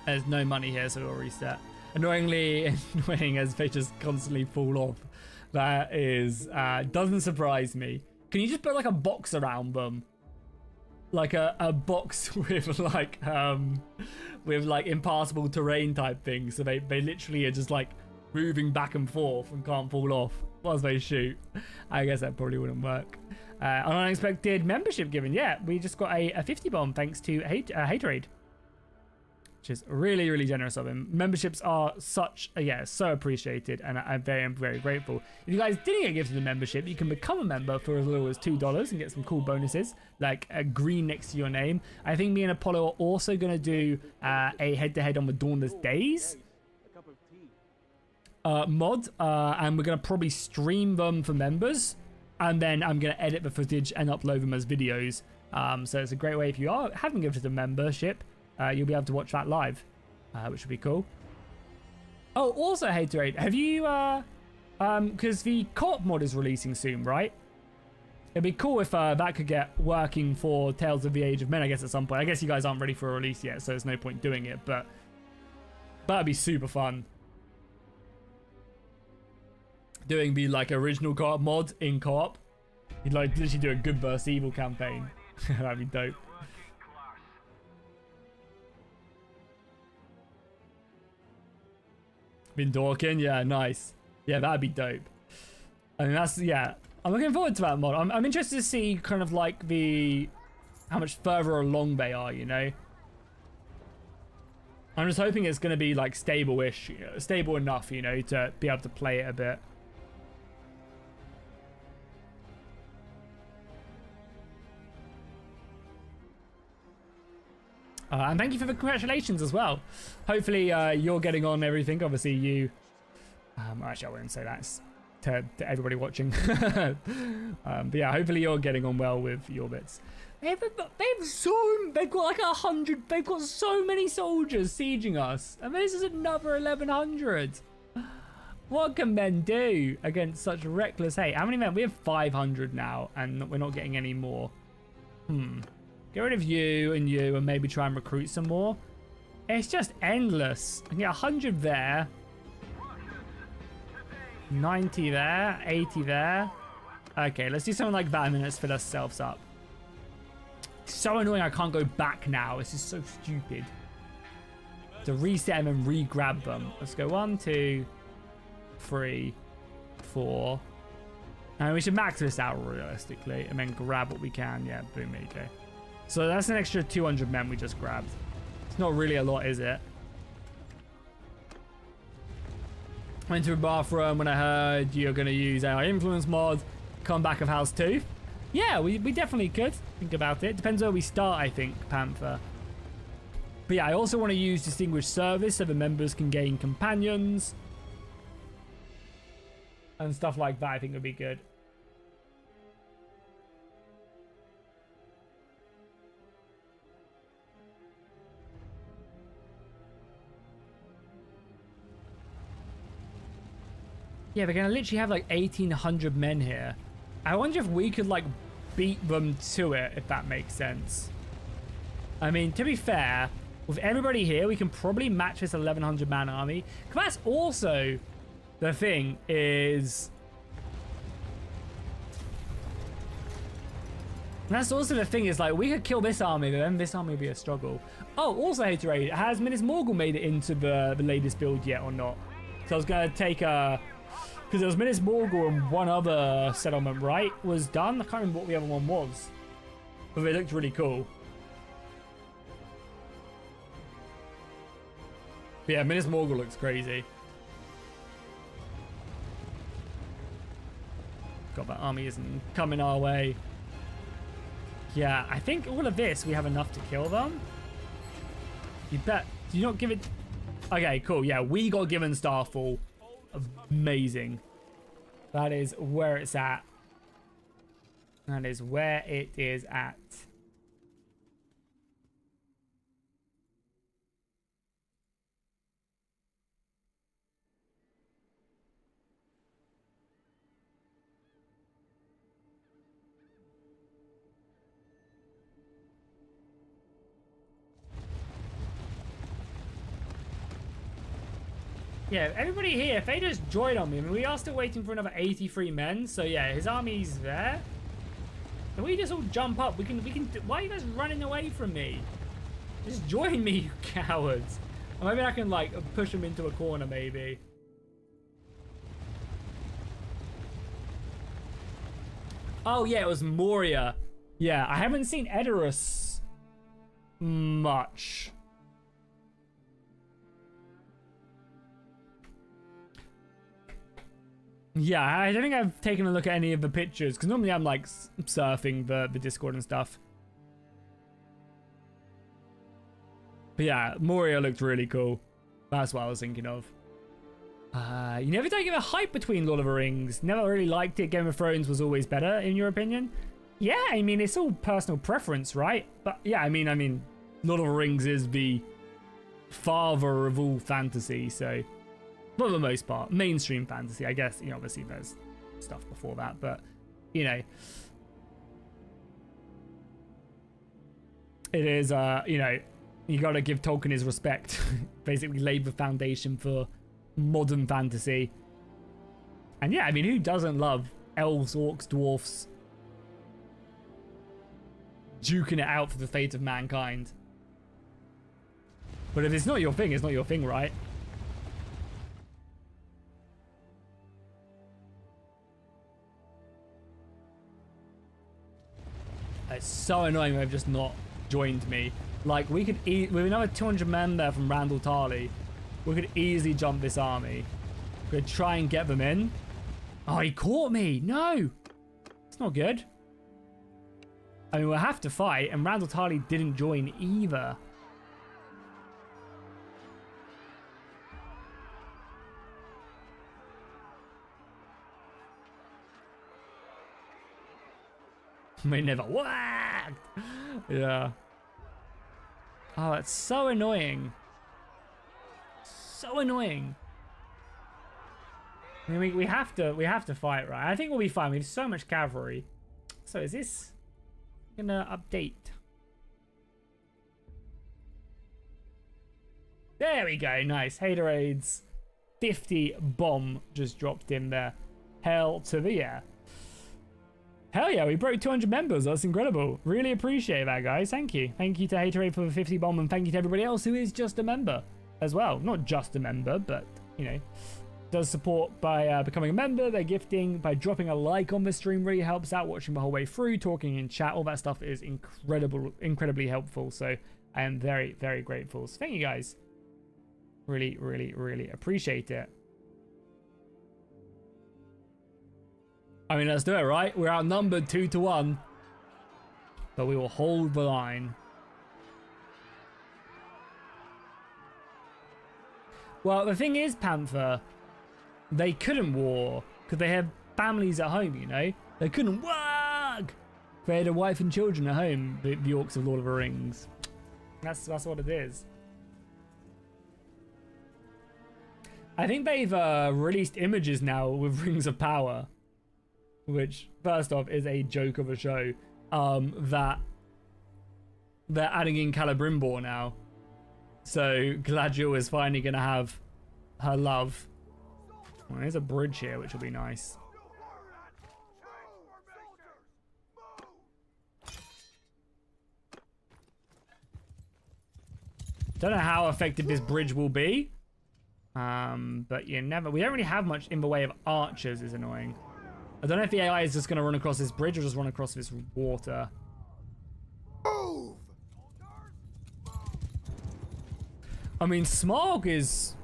There's no money here, so we'll reset. Annoyingly annoying as they just constantly fall off. That is, doesn't surprise me. Can you just put like a box around them? Like a box with like impassable terrain type things, so they literally are just like moving back and forth and can't fall off whilst they shoot. I guess that probably wouldn't work. An unexpected membership given. Yeah, we just got a 50 bomb thanks to Haterade, which is really, really generous of him. Memberships are such, yeah, so appreciated, and I'm very grateful. If you guys didn't get gifted a membership, you can become a member for as little as $2 and get some cool bonuses, like a green next to your name. I think me and Apollo are also going to do a head-to-head on the Dauntless Days mod, and we're going to probably stream them for members, and then I'm going to edit the footage and upload them as videos. So it's a great way if you are having gifted a membership. You'll be able to watch that live, which would be cool. Oh, also, Haterade, have you, because the co-op mod is releasing soon, right? It'd be cool if that could get working for Tales of the Age of Men, I guess, at some point. I guess you guys aren't ready for a release yet, so there's no point doing it, but that'd be super fun. Doing the, like, original co-op mod in co-op. You'd, like, literally do a good versus evil campaign. That'd be dope. Been talking, yeah, nice. Yeah, that'd be dope. I mean, that's, yeah. I'm looking forward to that mod. I'm interested to see kind of like how much further along they are, you know? I'm just hoping it's going to be like stable-ish, you know, stable enough, you know, to be able to play it a bit. And thank you for the congratulations as well. Hopefully you're getting on everything. Obviously you... actually, I wouldn't say that to everybody watching. But yeah, hopefully you're getting on well with your bits. They've got like 100... They've got so many soldiers sieging us. And this is another 1,100. What can men do against such reckless hate? How many men? We have 500 now, and we're not getting any more. Get rid of you and maybe try and recruit some more. It's just endless. I can get 100 there. 90 there. 80 there. Okay, let's do something like that and then let's fill ourselves up. It's so annoying I can't go back now. This is so stupid. To reset them and re-grab them. Let's go 1, 2, 3, 4. And we should max this out realistically and then grab what we can. Yeah, boom, there you go. So that's an extra 200 men we just grabbed. It's not really a lot, is it? Went to a bathroom when I heard you're going to use AI influence mod. Come back of House 2. Yeah, we definitely could think about it. Depends where we start, I think, Panther. But yeah, I also want to use Distinguished Service so the members can gain companions. And stuff like that I think would be good. Yeah, they're going to literally have like 1,800 men here. I wonder if we could like beat them to it, if that makes sense. I mean, to be fair, with everybody here, we can probably match this 1,100 man army. Because that's also the thing is... That's also the thing is like, we could kill this army, but then this army would be a struggle. Oh, also Haterade, has Minas Morgul made it into the latest build yet or not? So I was going to take a... Because there was Minas Morgul and one other settlement, right? Was done. I can't remember what the other one was. But it looked really cool. But yeah, Minas Morgul looks crazy. God, that army isn't coming our way. Yeah, I think all of this, we have enough to kill them. You bet. Do you not give it... Okay, cool. Yeah, we got given Starfall. Amazing. That is where it's at. That is where it is at. Yeah, everybody here, if they just join on me, I mean, we are still waiting for another 83 men, so yeah, his army's there. Can we just all jump up? We can, why are you guys running away from me? Just join me, you cowards. Or maybe I can, like, push them into a corner, maybe. Oh, yeah, it was Moria. Yeah, I haven't seen Edoras much. Yeah, I don't think I've taken a look at any of the pictures, because normally I'm, like, surfing the Discord and stuff. But yeah, Moria looked really cool. That's what I was thinking of. You never don't give a hype between Lord of the Rings. Never really liked it. Game of Thrones was always better, in your opinion? Yeah, I mean, it's all personal preference, right? But yeah, I mean, Lord of the Rings is the father of all fantasy, so... For the most part, mainstream fantasy, I guess, you know, obviously there's stuff before that, but, you know, it is, you know, you gotta give Tolkien his respect. Basically laid the foundation for modern fantasy. And yeah, I mean, who doesn't love elves, orcs, dwarfs, duking it out for the fate of mankind? But if it's not your thing, it's not your thing, right? It's so annoying they've just not joined me. Like, we could with another 200 men there from Randall Tarley, we could easily jump this army. We could try and get them in. Oh, he caught me. No. It's not good. I mean, we'll have to fight, and Randall Tarley didn't join either. We never whacked. Yeah. Oh, it's so annoying. So annoying. I mean, we have to fight, right? I think we'll be fine. We have so much cavalry. So is this gonna update? There we go. Nice. Haterades. 50 bomb just dropped in there. Hell to the yeah. Hell yeah, we broke 200 members. That's incredible. Really appreciate that, guys. Thank you. Thank you to Haterade for the 50 bomb, and thank you to everybody else who is just a member as well. Not just a member, but, you know, does support by becoming a member. They're gifting by dropping a like on the stream. Really helps out, watching the whole way through, talking in chat. All that stuff is incredibly helpful. So I am very, very grateful. So thank you, guys. Really, really, really appreciate it. I mean, let's do it, right? We're outnumbered 2-1. But we will hold the line. Well, the thing is, Panther, they couldn't war because they had families at home, you know? They couldn't work. They had a wife and children at home, the orcs of Lord of the Rings. That's what it is. I think they've released images now with Rings of Power, which, first off, is a joke of a show. That they're adding in Celebrimbor now. So Galadriel is finally going to have her love. Well, there's a bridge here, which will be nice. Don't know how effective this bridge will be. But we don't really have much in the way of archers, is annoying. I don't know if the AI is just going to run across this bridge or just run across this water. Move! I mean, Smog is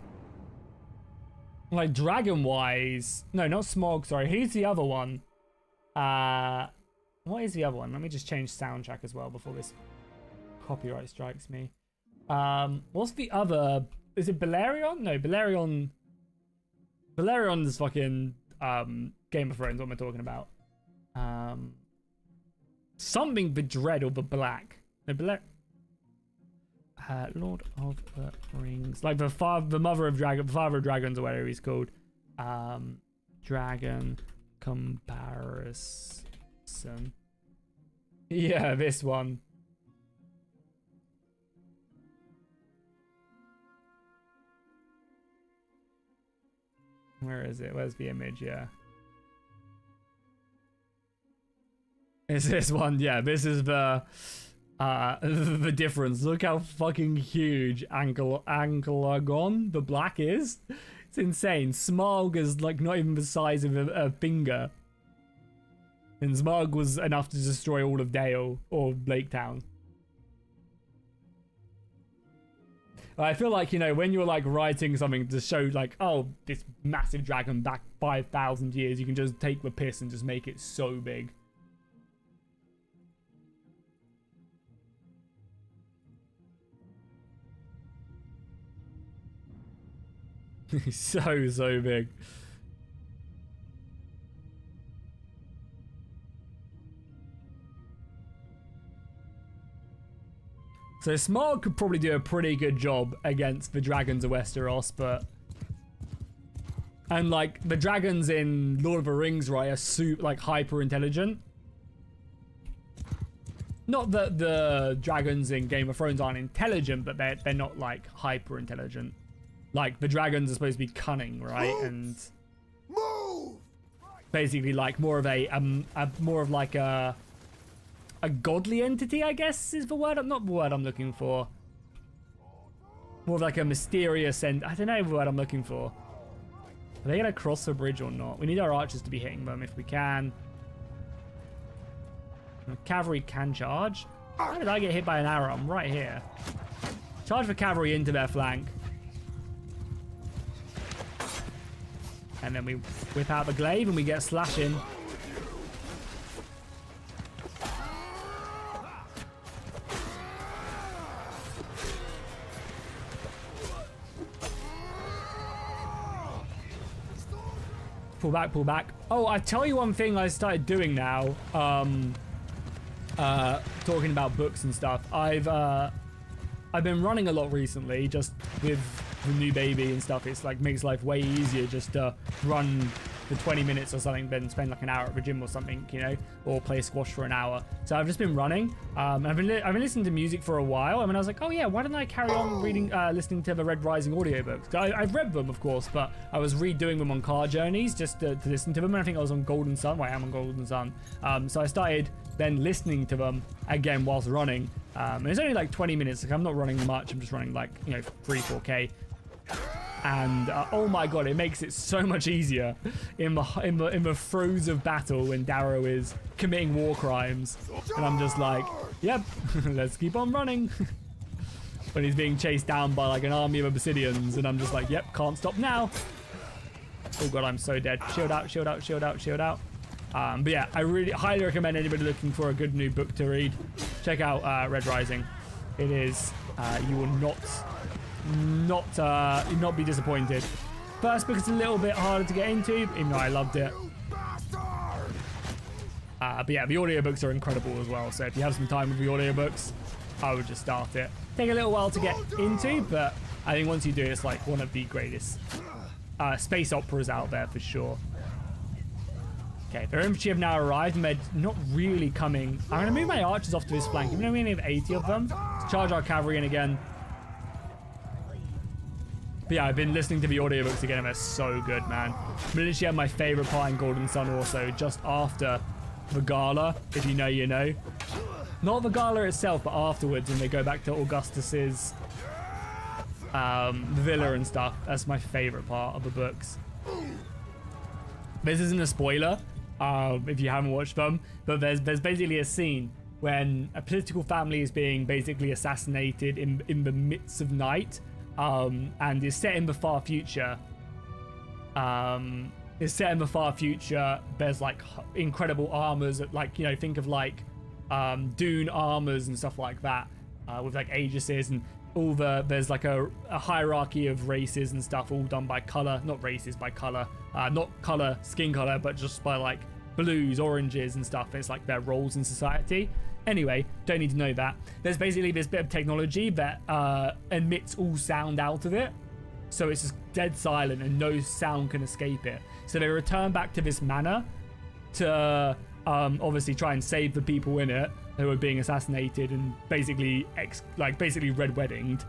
like dragon-wise. No, not Smog. Sorry, he's the other one. What is the other one? Let me just change soundtrack as well before this copyright strikes me. What's the other? Is it Balerion? No, Balerion. Balerion is fucking Game of Thrones. What am I talking about? Something the Dread or the Black. No, Lord of the Rings, like the mother of dragon, the father of dragons, or whatever he's called. Dragon comparison. Yeah, this one. Where is it? Where's the image? Yeah. Is this one? Yeah, this is the difference. Look how fucking huge Ankalagon, the Black, is. It's insane. Smaug is like not even the size of a finger. And Smaug was enough to destroy all of Dale or Lake Town. I feel like, you know, when you're like writing something to show like, oh, this massive dragon back 5,000 years, you can just take the piss and just make it so big. so big. So Smaug could probably do a pretty good job against the dragons of Westeros, but... And, like, the dragons in Lord of the Rings, right, are super, like, hyper-intelligent. Not that the dragons in Game of Thrones aren't intelligent, but they're not, like, hyper-intelligent. Like, the dragons are supposed to be cunning, right? And... Move! Basically, like, more of a godly entity, I guess, is the word. Not the word I'm looking for. More of like a mysterious and I don't know the word I'm looking for. Are they gonna cross the bridge or not? We need our archers to be hitting them if we can. The cavalry can charge. How did I get hit by an arrow? I'm right here. Charge the cavalry into their flank. And then we whip out the glaive and we get slashing. Pull back, pull back. Oh, I tell you one thing I started doing now. Talking about books and stuff. I've been running a lot recently, just with the new baby and stuff. It's like makes life way easier just to run for 20 minutes or something, then spend like an hour at the gym or something, you know, or play squash for an hour. So I've just been running. I've been listening to music for a while. I mean, I was like, oh yeah, why didn't I carry on listening to the Red Rising audiobooks? I've read them, of course, but I was redoing them on car journeys just to listen to them. And I think I was on Golden Sun. Well, I am on Golden Sun. So I started then listening to them again whilst running. And it's only like 20 minutes. Like I'm not running much. I'm just running like, you know, 3-4K. And oh my god, it makes it so much easier in the throes of battle when Darrow is committing war crimes, and I'm just like, yep, let's keep on running. When he's being chased down by like an army of obsidians, and I'm just like, yep, can't stop now. Oh god, I'm so dead. Shield out, shield out, shield out, shield out. But yeah, I really highly recommend anybody looking for a good new book to read. Check out Red Rising. It is, you will not be disappointed. First book is a little bit harder to get into, even though I loved it. But yeah, the audiobooks are incredible as well. So if you have some time with the audiobooks, I would just start it. Take a little while to get into, but I think once you do, it's like one of the greatest space operas out there for sure. Okay, their infantry have now arrived and they're not really coming. I'm going to move my archers off to this flank, even though we only have 80 of them. Let's charge our cavalry in again. But yeah, I've been listening to the audiobooks again and they're so good, man. I literally have my favorite part in Golden Sun also, just after the gala. If you know, you know. Not the gala itself, but afterwards when they go back to Augustus's villa and stuff. That's my favorite part of the books. This isn't a spoiler if you haven't watched them, but there's basically a scene when a political family is being basically assassinated in the midst of night, and is set in the far future. There's like incredible armors, like, you know, think of like Dune armors and stuff like that, with like aegises and all there's like a hierarchy of races and stuff, all done by color, not races, by color, not color, skin color, but just by like blues, oranges and stuff. It's like their roles in society. Anyway, don't need to know that. There's basically this bit of technology that emits all sound out of it, so it's just dead silent and no sound can escape it. So they return back to this manor to obviously try and save the people in it who are being assassinated and basically red weddinged.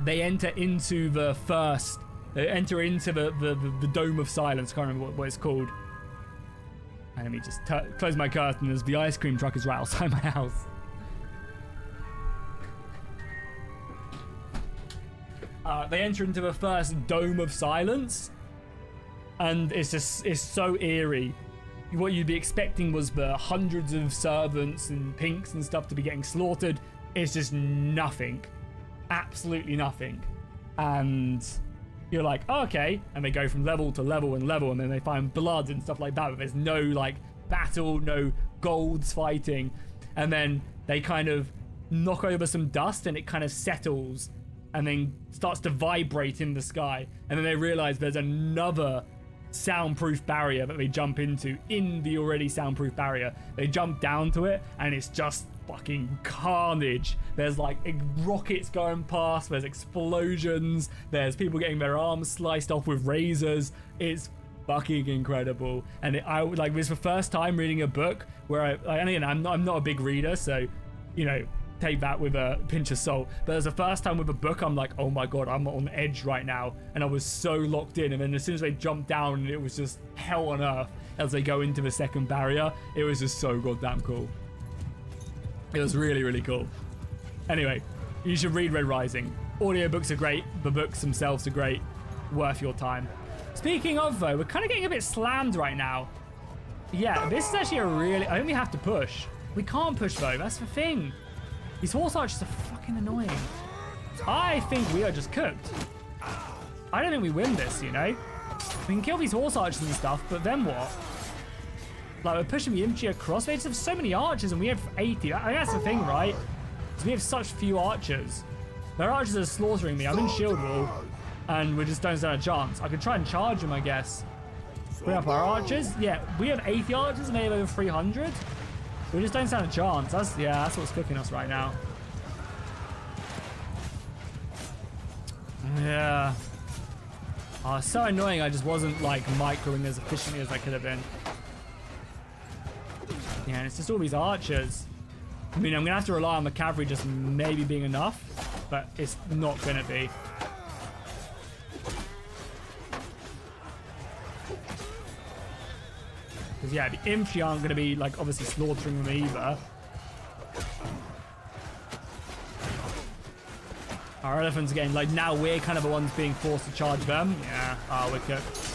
They enter into the Dome of Silence. I can't remember what it's called. And let me just close my curtain as the ice cream truck is right outside my house. They enter into the first Dome of Silence, and it's so eerie. What you'd be expecting was the hundreds of servants and pinks and stuff to be getting slaughtered. It's just nothing. Absolutely nothing. And you're like, oh, okay. And they go from level to level and level, and then they find blood and stuff like that, but there's no like battle, no golds fighting. And then they kind of knock over some dust and it kind of settles and then starts to vibrate in the sky. And then they realize there's another soundproof barrier that they jump into in the already soundproof barrier. They jump down to it and it's just fucking carnage. There's like rockets going past, there's explosions, there's people getting their arms sliced off with razors. It's fucking incredible. And this was the first time reading a book where and again, I'm not a big reader, so you know, take that with a pinch of salt. But as the first time with a book, I'm like, oh my god, I'm on edge right now. And I was so locked in. And then as soon as they jumped down, it was just hell on earth as they go into the second barrier. It was just so goddamn cool. It was really, really cool. Anyway, you should read Red Rising. Audiobooks are great. The books themselves are great. Worth your time. Speaking of, though, we're kind of getting a bit slammed right now. Yeah, this is actually I think we have to push. We can't push, though. That's the thing. These horse archers are fucking annoying. I think we are just cooked. I don't think we win this, you know? We can kill these horse archers and stuff, but then what? Like, we're pushing the infantry across. We just have so many archers and we have 80. I think that's the thing, right? Because we have such few archers. Their archers are slaughtering me. I'm in shield wall and we just don't stand a chance. I could try and charge them, I guess. Bring up our archers. Yeah, we have 80 archers and they have over 300. We just don't stand a chance. That's what's cooking us right now. Yeah. Oh, it's so annoying. I just wasn't like microing as efficiently as I could have been. Yeah, and it's just all these archers. I mean, I'm gonna have to rely on the cavalry just maybe being enough, but it's not gonna be. Because yeah, the infantry aren't going to be like obviously slaughtering them either. Our elephants again, like now we're kind of the ones being forced to charge them. Yeah, we're cooked.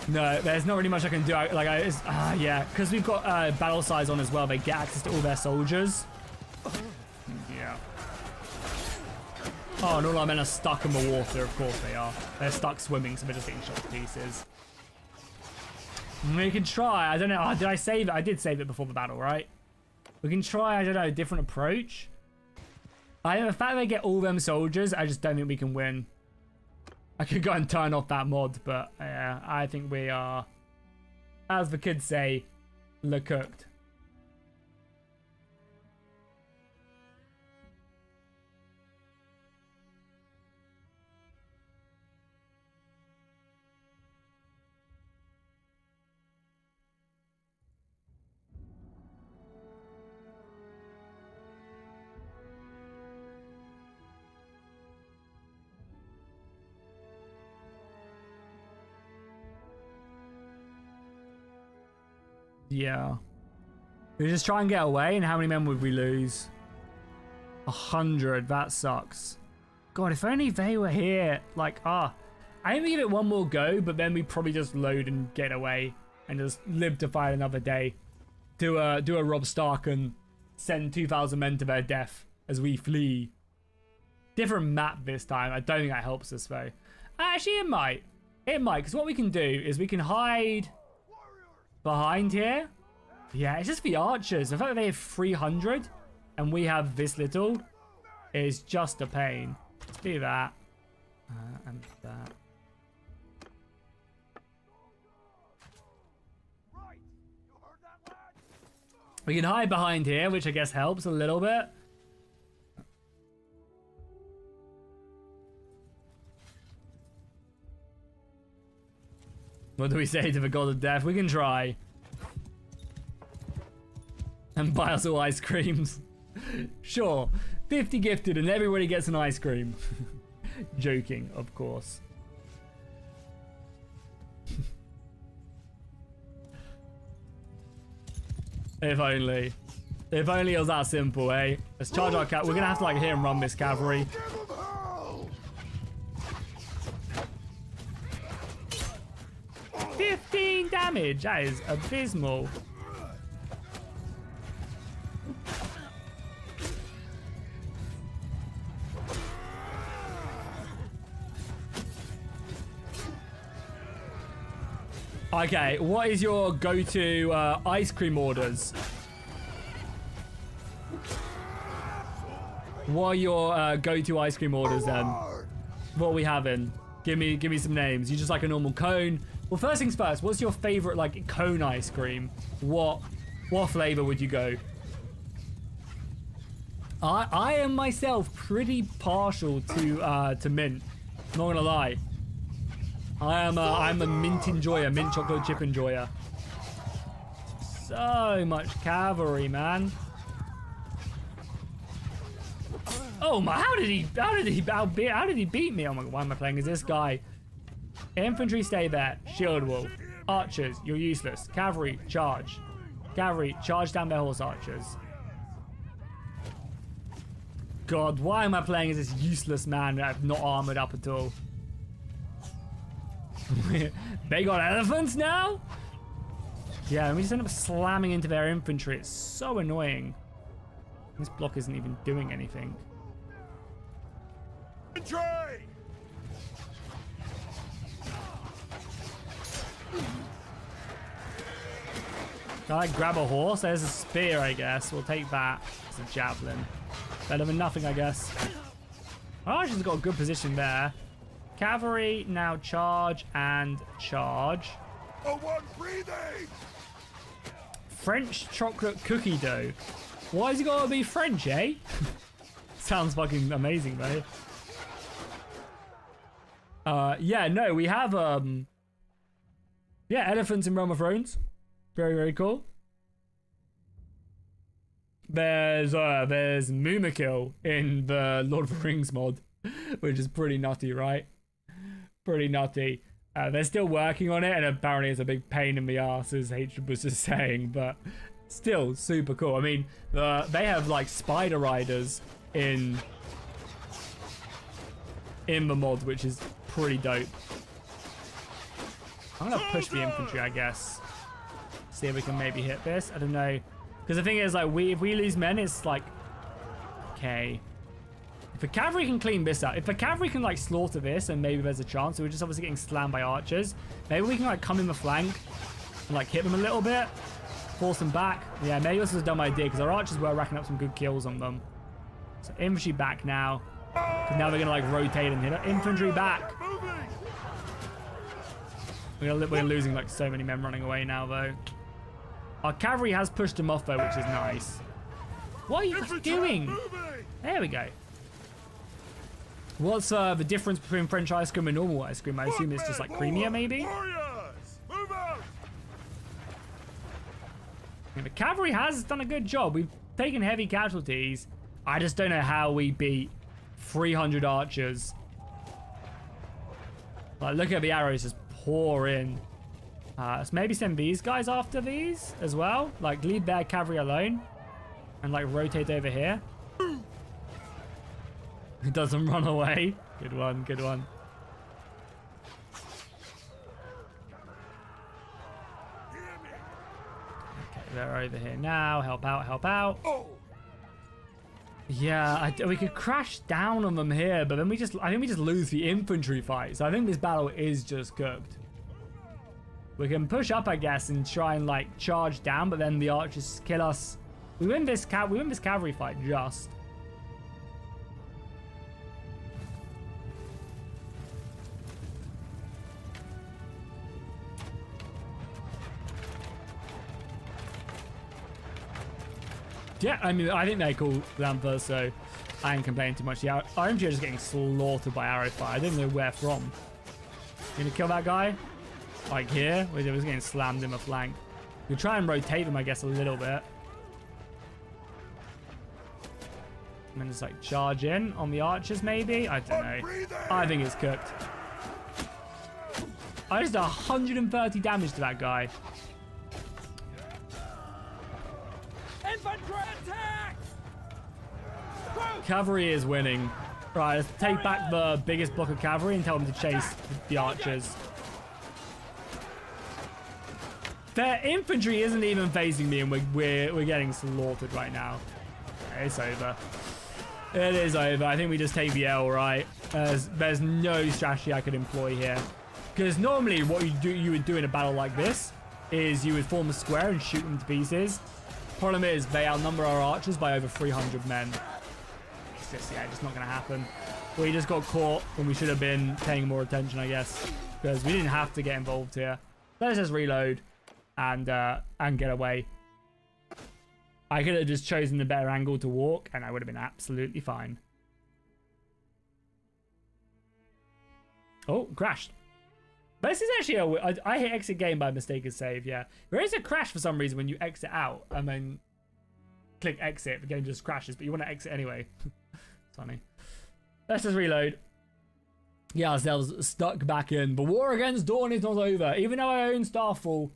No, there's not really much I can do. Yeah, because we've got battle size on as well. They get access to all their soldiers. Yeah. Oh, and all our men are stuck in the water. Of course they are. They're stuck swimming, so they're just getting shot to pieces. We can try. I don't know. Oh, did I save it? I did save it before the battle, right? We can try, I don't know, a different approach. The fact that they get all them soldiers, I just don't think we can win. I could go and turn off that mod, but yeah, I think we are, as the kids say, le cooked. Yeah. We just try and get away, and how many men would we lose? 100. That sucks. God, if only they were here. Like, I think we give it one more go, but then we probably just load and get away and just live to fight another day. Do a Rob Stark and send 2,000 men to their death as we flee. Different map this time. I don't think that helps us though. Actually, it might. It might, because what we can do is we can hide behind here. Yeah, it's just the archers. The fact that they have 300 and we have this little is just a pain. Let's do that. And that. We can hide behind here, which I guess helps a little bit. What do we say to the god of death? We can try. And buy us all ice creams. Sure. 50 gifted and everybody gets an ice cream. Joking, of course. If only. If only it was that simple, eh? Let's charge our cat. We're gonna have to like hit and run this cavalry. 15 damage. That is abysmal. Okay, what is your go-to ice cream orders? What are your go-to ice cream orders then? What are we having? Give me some names. You just like a normal cone? Well, first things first, what's your favorite like cone ice cream? What flavor would you go? I am myself pretty partial to mint. Not gonna lie. I'm a mint enjoyer, mint chocolate chip enjoyer. So much cavalry, man. Oh my! How did he beat me? Oh my god! Why am I playing as this guy? Infantry, stay there. Shield wall. Archers, you're useless. Cavalry, charge. Cavalry, charge down their horse archers. God, why am I playing as this useless man that I've not armored up at all? They got elephants now? Yeah, and we just end up slamming into their infantry. It's so annoying. This block isn't even doing anything. Infantry! Can I grab a horse? There's a spear, I guess. We'll take that. It's a javelin. Better than nothing, I guess. Oh, she's got a good position there. Cavalry, now charge and charge. Oh, one breathing! French chocolate cookie dough. Why has it got to be French, eh? Sounds fucking amazing, though. Yeah, no, we have, yeah, elephants in Realm of Thrones. Very, very cool. There's Moomakil in the Lord of the Rings mod, which is pretty nutty, right? Pretty nutty. They're still working on it, and apparently it's a big pain in the ass, as Hatred was just saying, but still super cool. I mean, they have like spider riders in the mod, which is pretty dope. I'm gonna push the infantry, I guess. See if we can maybe hit this. I don't know, because the thing is, like, if we lose men, it's like, okay. If the cavalry can clean this up, if the cavalry can like slaughter this, and maybe there's a chance. So we're just obviously getting slammed by archers. Maybe we can like come in the flank and like hit them a little bit, force them back. Yeah, maybe this was a dumb idea because our archers were racking up some good kills on them. So infantry back now. Because now they're gonna like rotate and hit it. Infantry back. We're losing like so many men running away now though. Our cavalry has pushed them off though, which is nice. What are you guys doing? There we go. What's the difference between French ice cream and normal ice cream? I assume it's just like creamier maybe? Yeah, the cavalry has done a good job. We've taken heavy casualties. I just don't know how we beat 300 archers. Like, look at the arrows just pour in. Let's maybe send these guys after these as well. Like, leave their cavalry alone. And, like, rotate over here. It doesn't run away. Good one, good one. Okay, they're over here now. Help out, help out. Yeah, we could crash down on them here, but then I think we just lose the infantry fight. So I think this battle is just cooked. We can push up, I guess, and try and like charge down, but then the archers kill us. We win this cavalry fight just. Yeah, I mean, I think they're cool them first, so I ain't complaining too much. Yeah, our infantry are just getting slaughtered by arrow fire. I don't know where from. You gonna kill that guy? Like here? We're just getting slammed in the flank. We'll try and rotate them, I guess, a little bit. And then just like charge in on the archers, maybe? I don't know. I think it's cooked. I just did 130 damage to that guy. Cavalry is winning. Right, let's take back the biggest block of cavalry and tell them to chase the archers. Their infantry isn't even facing me, and we're getting slaughtered right now. Okay, it's over. It is over. I think we just take the L, right? There's no strategy I could employ here. Because normally what you would do in a battle like this is you would form a square and shoot them to pieces. Problem is, they outnumber our archers by over 300 men. It's just, yeah, just not going to happen. We just got caught when we should have been paying more attention, I guess. Because we didn't have to get involved here. Let's just reload and get away. I could have just chosen the better angle to walk, and I would have been absolutely fine. Oh, crashed. But this is actually I hit exit game by mistake as save, yeah. There is a crash for some reason when you exit out and then click exit. The game just crashes, but you want to exit anyway. Funny. Let's just reload. Get ourselves stuck back in. The war against Dawn is not over. Even though I own Starfall,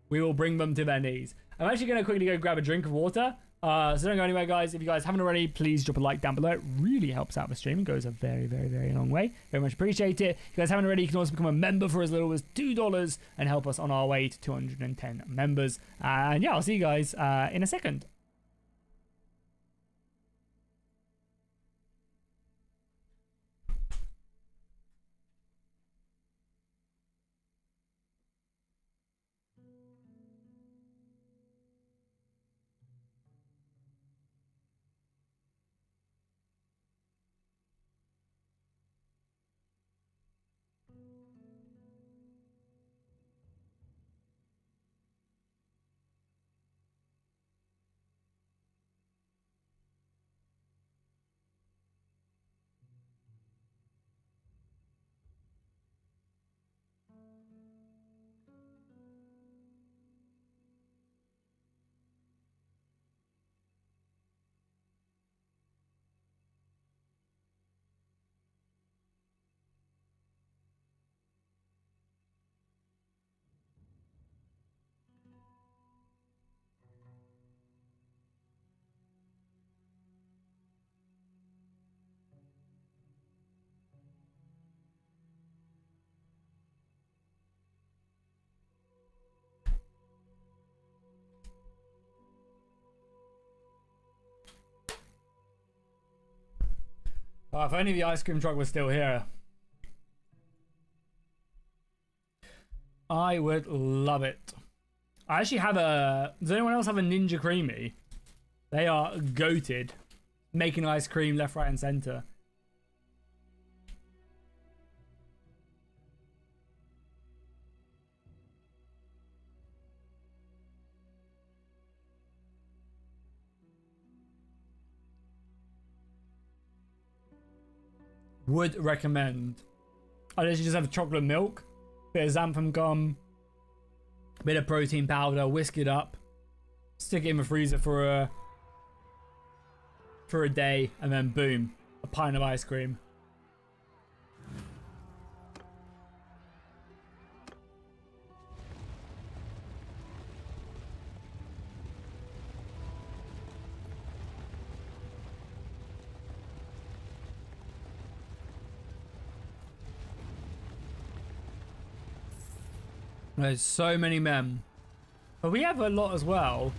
we will bring them to their knees. I'm actually going to quickly go grab a drink of water. So don't go anywhere, guys. If you guys haven't already, please drop a like down below. It really helps out the stream and goes a very, very, very long way. Very much appreciate it. If you guys haven't already, you can also become a member for as little as $2 and help us on our way to 210 members. And yeah, I'll see you guys in a second. Oh, if only the ice cream truck was still here. I would love it. I actually have a... Does anyone else have a Ninja Creamy? They are goated. Making ice cream left, right, and center. Would recommend. I literally just have chocolate milk, bit of xanthan gum, bit of protein powder, whisk it up, stick it in the freezer for a day, and then boom, a pint of ice cream. There's so many men. But we have a lot as well.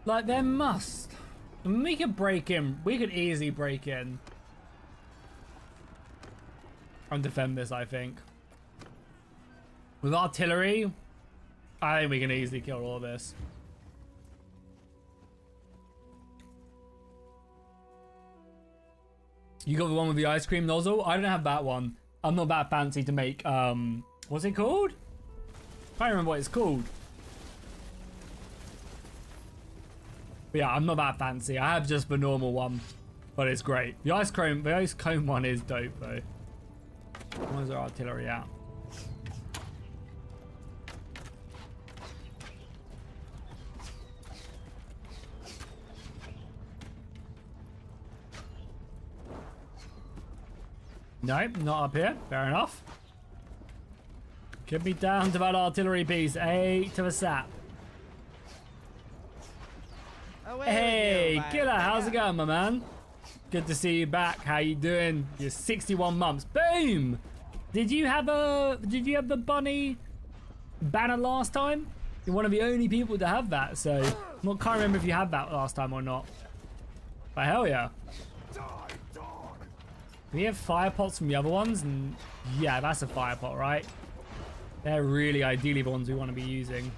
Like, there must. We could break in. We could easily break in. And defend this, I think. With artillery, I think we can easily kill all of this. You got the one with the ice cream nozzle? I don't have that one. I'm not that fancy to make, what's it called? I can't remember what it's called. But yeah, I'm not that fancy. I have just the normal one, but it's great. The ice cone one is dope though. Where's our artillery at? Nope, not up here. Fair enough. Could be down to that artillery piece. A to the sap. Hey, Killer, how's it going, my man? Good to see you back. How you doing? You're 61 months. Boom! Did you have the bunny banner last time? You're one of the only people to have that, so can't remember if you had that last time or not. But hell yeah. We have fire pots from the other ones, and yeah, that's a fire pot, right? They're really ideally the ones we want to be using.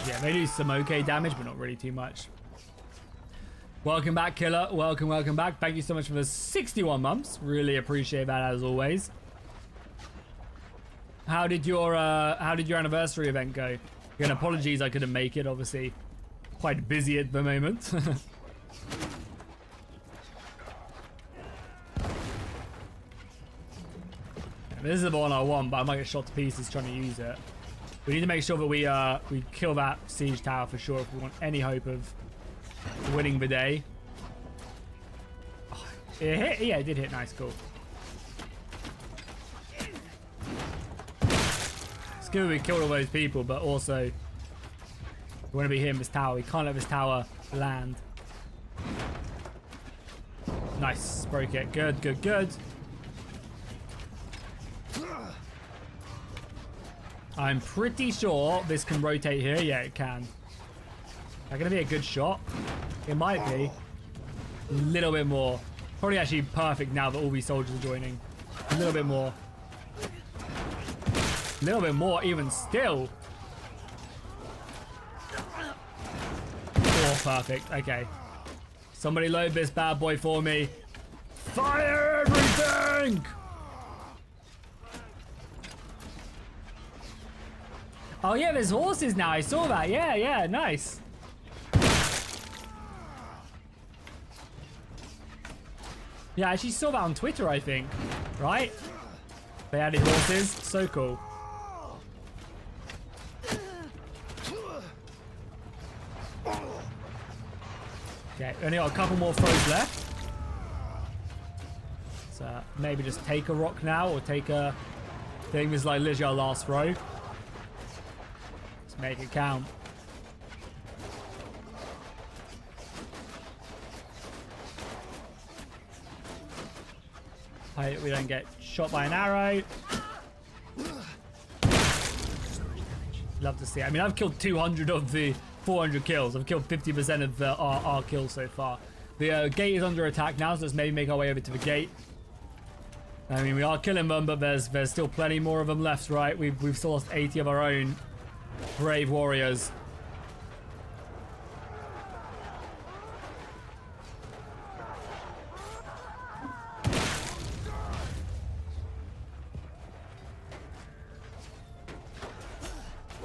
Yeah, they do some okay damage, but not really too much. Welcome back, Killer. Welcome, welcome back. Thank you so much for the 61 months. Really appreciate that as always. How did your anniversary event go? Again, apologies I couldn't make it. Obviously, quite busy at the moment. This is the one I want, but I might get shot to pieces trying to use it. We need to make sure that we kill that siege tower for sure if we want any hope of winning the day. Oh, it hit? Yeah, it did hit. Nice, cool. It's good we killed all those people, but also we want to be hitting this tower. We can't let this tower land. Nice, broke it. Good, good, good. I'm pretty sure this can rotate here. Yeah, it can. Is that going to be a good shot? It might be. A little bit more. Probably actually perfect now that all these soldiers are joining. A little bit more. A little bit more even still. Oh, perfect. Okay. Somebody load this bad boy for me. Fire everything! Oh yeah, there's horses now. I saw that. Yeah, yeah, nice. Yeah, I actually saw that on Twitter, I think. Right? They added horses. So cool. Okay, only got a couple more throws left. So maybe just take a rock now, or take a... I think this is like literally our last throw. Make it count. We don't get shot by an arrow. Love to see it. I mean, I've killed 200 of the 400 kills. I've killed 50% of our kills so far. The gate is under attack now, so let's maybe make our way over to the gate. I mean, we are killing them, but there's still plenty more of them left, right? We've still lost 80 of our own brave warriors.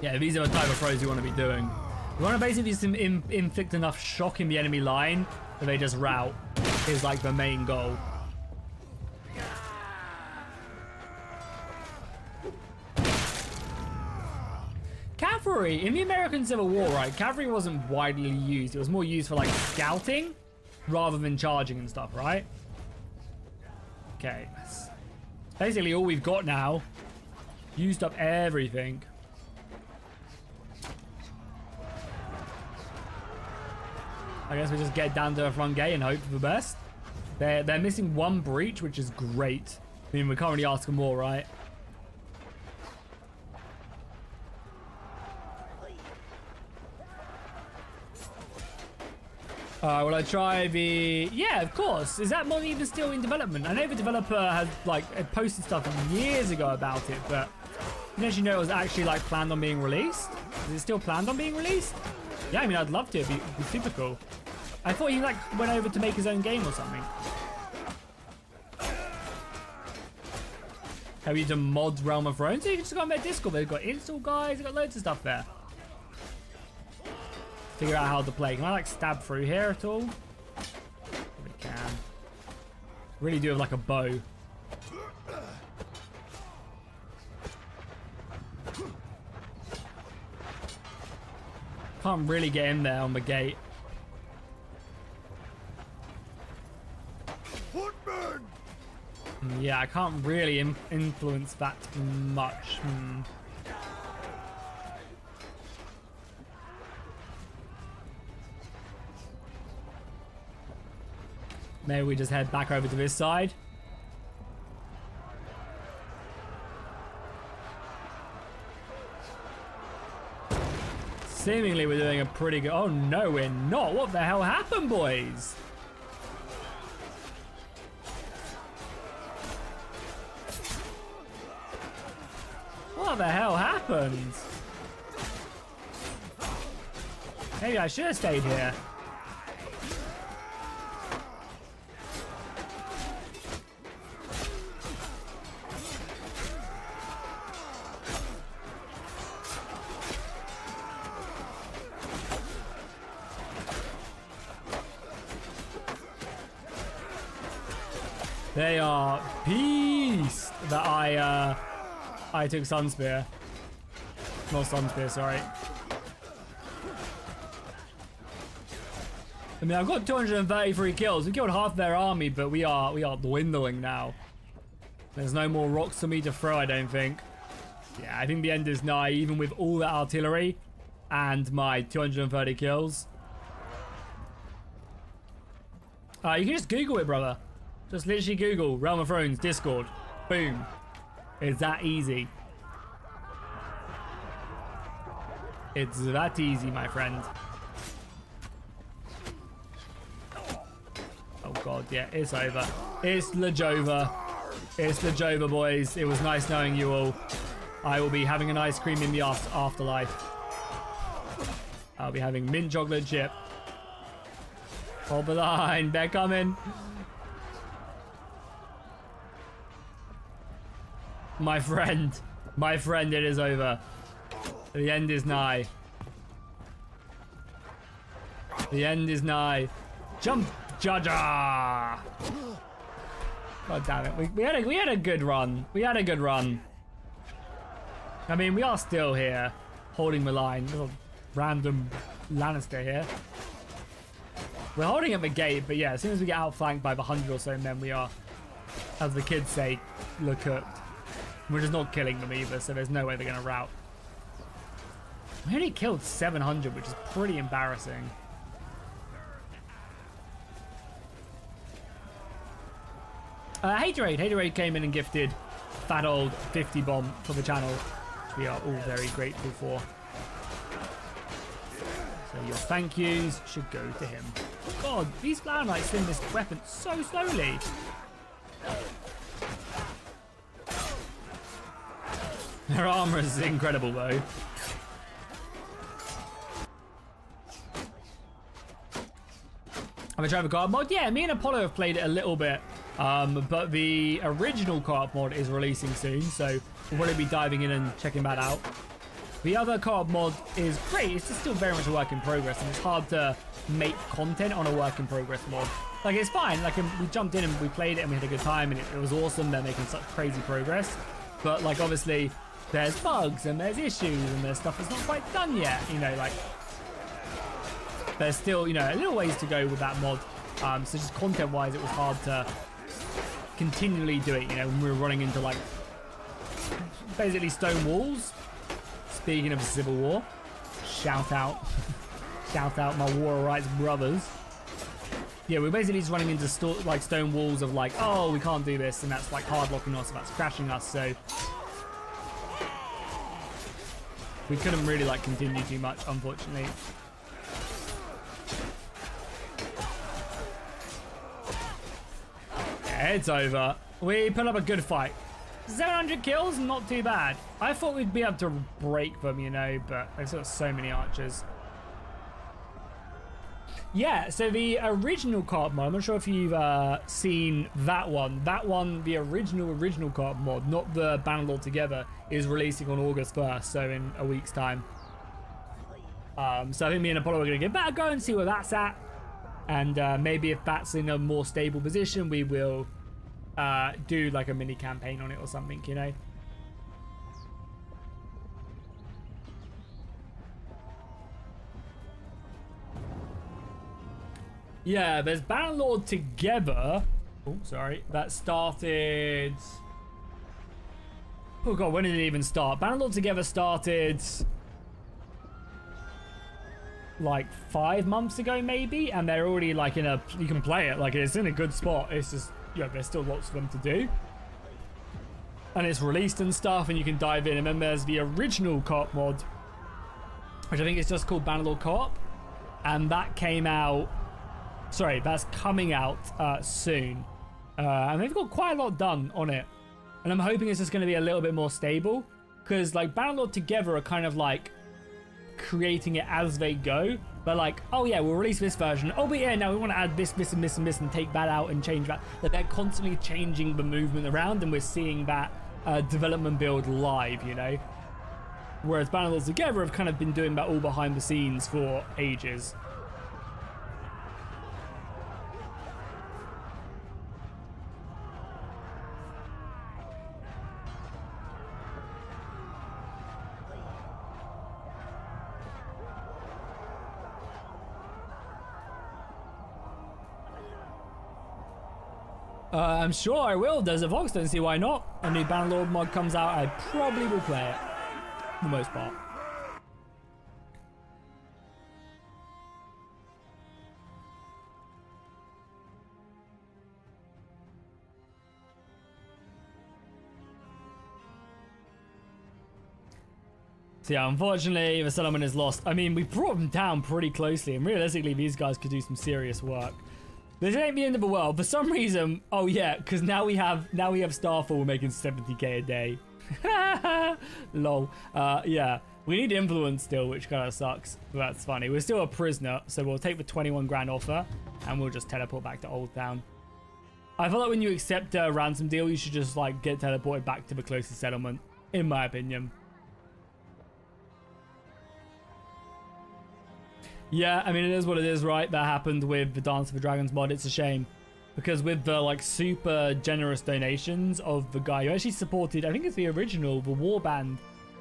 Yeah, these are the type of throws you want to be doing. You want to basically just inflict enough shock in the enemy line that they just rout. Is like the main goal. Cavalry in the American Civil War, right? Cavalry wasn't widely used. It was more used for like scouting rather than charging and stuff, right? Okay, that's basically all we've got now. Used up everything. I guess we just get down to the front gate and hope for the best. They're missing one breach, which is great. I mean, we can't really ask for more, right? Will I try the... Yeah, of course. Is that mod even still in development? I know the developer has, like, posted stuff years ago about it, but didn't actually know it was actually, like, planned on being released. Is it still planned on being released? Yeah, I mean, I'd love to. It'd be super cool. I thought he, like, went over to make his own game or something. Have you done mods Realm of Thrones? So you can just go on their Discord. They've got install guides. They've got loads of stuff there. Figure out how to play. Can I, like, stab through here at all? Probably can. Really do have, like, a bow. Can't really get in there on the gate. Footman! Yeah, I can't really influence that much. Maybe we just head back over to this side. Seemingly we're doing a pretty good... Oh no, we're not. What the hell happened, boys? What the hell happened? Maybe I should have stayed here. They are pissed that I took Sunspear. Not Sunspear, sorry. I mean, I've got 233 kills. We killed half their army, but we are dwindling now. There's no more rocks for me to throw, I don't think. Yeah, I think the end is nigh, even with all the artillery and my 230 kills. You can just Google it, brother. Just literally Google Realm of Thrones Discord. Boom. It's that easy. It's that easy, my friend. Oh god, yeah, it's over. It's Lejova. It's Lejova, boys. It was nice knowing you all. I will be having an ice cream in the afterlife. I'll be having mint chocolate chip. Hold the line, they're coming. My friend, it is over. The end is nigh. The end is nigh. Jump, Jaja! God damn it, we had a good run. We had a good run. I mean, we are still here, holding the line. Little random Lannister here. We're holding at the gate, but yeah, as soon as we get outflanked by the 100 or so men, we are, as the kids say, look cooked. We're just not killing them either, so there's no way they're going to rout. We only killed 700, which is pretty embarrassing. Haterade came in and gifted fat old 50 bomb for the channel, which we are all very grateful for. So your thank yous should go to him. God, these Flower Knights swing this weapon so slowly. Their armor is incredible though. Have I tried the co-op mod? Yeah, me and Apollo have played it a little bit. But the original co-op mod is releasing soon, so we'll probably be diving in and checking that out. The other co-op mod is great. It's just still very much a work in progress, and it's hard to make content on a work in progress mod. Like, it's fine. Like, we jumped in and we played it and we had a good time, and it was awesome. They're making such crazy progress. But, like, obviously, there's bugs and there's issues and there's stuff that's not quite done yet. You know, like, there's still, you know, a little ways to go with that mod. So just content-wise, it was hard to continually do it, you know, when we were running into, like, basically stone walls. Speaking of the Civil War, shout out my war rights brothers. Yeah, we're basically just running into like stone walls of like, oh, we can't do this, and that's like hard locking us, and that's crashing us. So we couldn't really like continue too much, unfortunately. Yeah, it's over. We put up a good fight. 700 kills, not too bad. I thought we'd be able to break them, you know, but they've got so many archers. Yeah, so the original co-op mod, I'm not sure if you've seen that one. That one, the original co-op mod, not the Bannerlord Together, is releasing on August 1st, so in a week's time. So I think me and Apollo are going to give that a go and see where that's at. And maybe if that's in a more stable position, we will do like a mini campaign on it or something, you know. Yeah, there's Bannerlord Together. Oh, sorry. That started... Oh god, when did it even start? Bannerlord Together started like 5 months ago maybe, and they're already like in a... You can play it, like it's in a good spot. It's just, you know, there's still lots for them to do. And it's released and stuff, and you can dive in. And then there's the original co-op mod, which I think is just called Bannerlord Co-op. And that came out... Sorry, that's coming out soon. And they've got quite a lot done on it. And I'm hoping it's just going to be a little bit more stable. Because, like, Bannerlord Together are kind of, like, creating it as they go. But, like, oh, yeah, we'll release this version. Oh, but yeah, now we want to add this, this, and this, and this, and take that out and change that. That they're constantly changing the movement around, and we're seeing that development build live, you know? Whereas Bannerlord Together have kind of been doing that all behind the scenes for ages. I'm sure I will. There's a Vox, don't see why not. A new Bannerlord mod comes out, I probably will play it. For the most part. So yeah, unfortunately, the settlement is lost. I mean, we brought them down pretty closely, and realistically, these guys could do some serious work. This ain't the end of the world. For some reason, oh yeah, because now we have Starfall, we're making 70k a day. Lol. Yeah, we need influence still, which kind of sucks. But that's funny. We're still a prisoner, so we'll take the 21 grand offer, and we'll just teleport back to Old Town. I feel like when you accept a ransom deal, you should just like get teleported back to the closest settlement, in my opinion. Yeah, I mean, it is what it is, right? That happened with the Dance of the Dragons mod. It's a shame. Because with the, like, super generous donations of the guy who actually supported, I think it's the original, the Warband,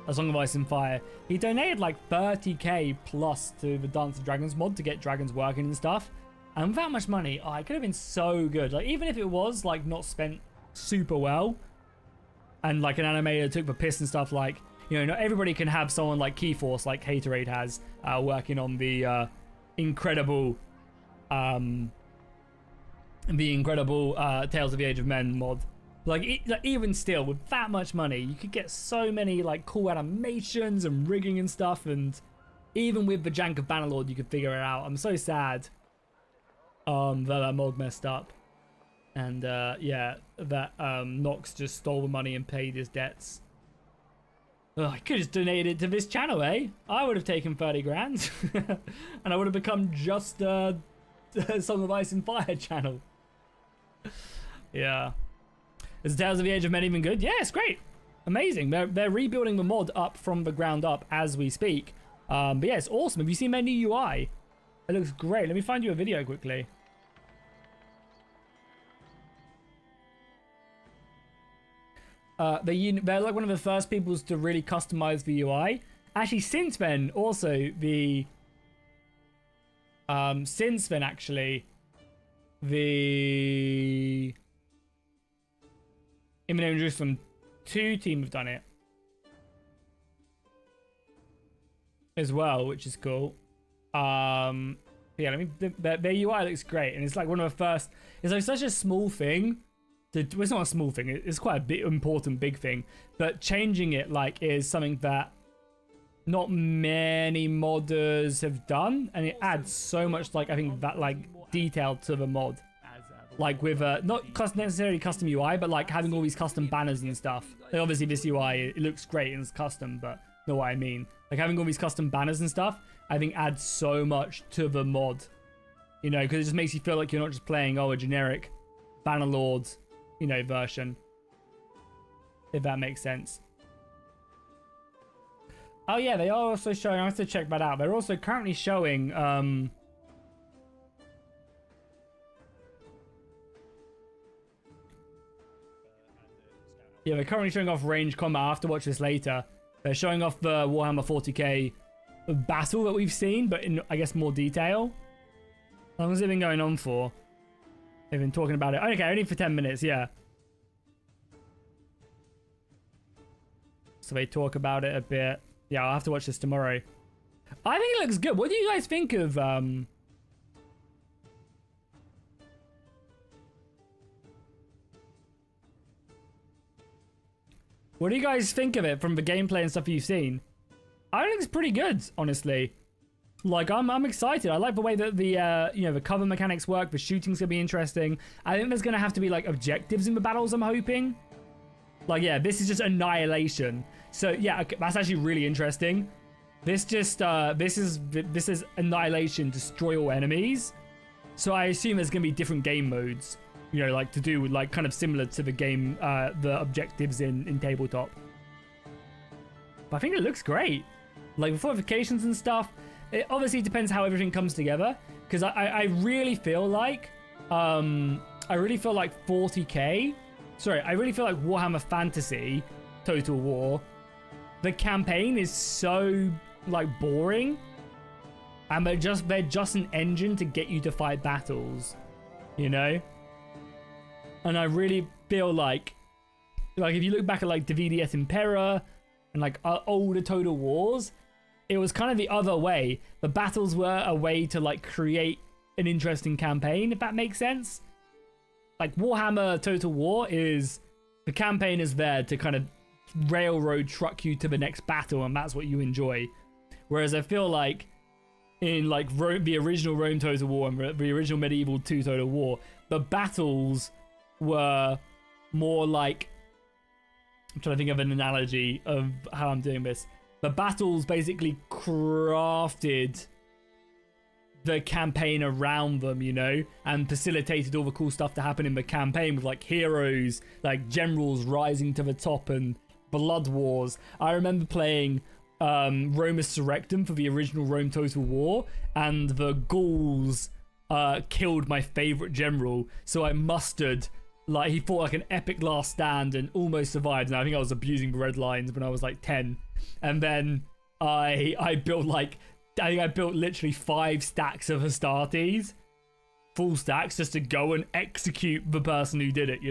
A Song of Ice and Fire, he donated, like, 30k plus to the Dance of Dragons mod to get dragons working and stuff. And with that much money, oh, it could have been so good. Like, even if it was, like, not spent super well, and, like, an animator took the piss and stuff, like... You know, not everybody can have someone like Keyforce, like Haterade has, working on the incredible the incredible Tales of the Age of Men mod. Like even still, with that much money, you could get so many like cool animations and rigging and stuff, and even with the jank of Bannerlord, you could figure it out. I'm so sad that mod messed up, and yeah, that Nox just stole the money and paid his debts. Ugh, I could just donate it to this channel, eh? I would have taken 30 grand, and I would have become just a Song of Ice and Fire channel. Yeah. Is Tales of the Age of Men even good? Yeah, it's great. Amazing. They're rebuilding the mod up from the ground up as we speak. But yeah, it's awesome. Have you seen their new UI? It looks great. Let me find you a video quickly. They're like one of the first people to really customize the UI. Actually, since then, also the... since then, actually, the... Imminent Jerusalem 2 team have done it as well, which is cool. Yeah, their UI looks great, and it's like one of the first. It's like such a small thing. Well, it's not a small thing. It's quite a big, important, big thing. But changing it like is something that not many modders have done, and it adds so much like I think that like detail to the mod. Like with not necessarily custom UI, but like having all these custom banners and stuff. Like obviously this UI, it looks great and it's custom, but know what I mean. Like having all these custom banners and stuff, I think adds so much to the mod. You know, because it just makes you feel like you're not just playing, a generic Bannerlord, version. If that makes sense. Oh yeah, they are also showing, I have to check that out. They're also currently showing, yeah, they're currently showing off range combat. I have to watch this later. They're showing off the Warhammer 40k battle that we've seen, but in, I guess, more detail. How long has it been going on for? They've been talking about it. Okay, only for 10 minutes, yeah. So they talk about it a bit. Yeah, I'll have to watch this tomorrow. I think it looks good. What do you guys think of... What do you guys think of it from the gameplay and stuff you've seen? I think it's pretty good, honestly. Like, I'm excited. I like the way that the, the cover mechanics work. The shooting's gonna be interesting. I think there's gonna have to be, like, objectives in the battles, I'm hoping. Like, yeah, this is just annihilation. So, yeah, okay, that's actually really interesting. This just, this is annihilation, destroy all enemies. So I assume there's gonna be different game modes. Like to do with like kind of similar to the game, the objectives in tabletop. But I think it looks great. Like the fortifications and stuff. It obviously depends how everything comes together. Because I really feel like, 40k. Sorry, I really feel like Warhammer Fantasy Total War. The campaign is so like boring, and they're just an engine to get you to fight battles. And I really feel like if you look back at like Dividia et Impera and like older Total Wars, it was kind of the other way. The battles were a way to like create an interesting campaign, if that makes sense. Like Warhammer Total War the campaign is there to kind of railroad truck you to the next battle, and that's what you enjoy. Whereas I feel like in like the original Rome Total War and the original Medieval 2 Total War, the battles were more like, I'm trying to think of an analogy of how I'm doing this. The battles basically crafted the campaign around them, and facilitated all the cool stuff to happen in the campaign with like heroes, like generals rising to the top and blood wars. I remember playing Romus Surrectum for the original Rome Total War, and the Gauls killed my favorite general, so I mustered. Like, he fought like an epic last stand and almost survived. And I think I was abusing the red lines when I was like 10. And then I built I built literally 5 stacks of Astartes. Full stacks, just to go and execute the person who did it,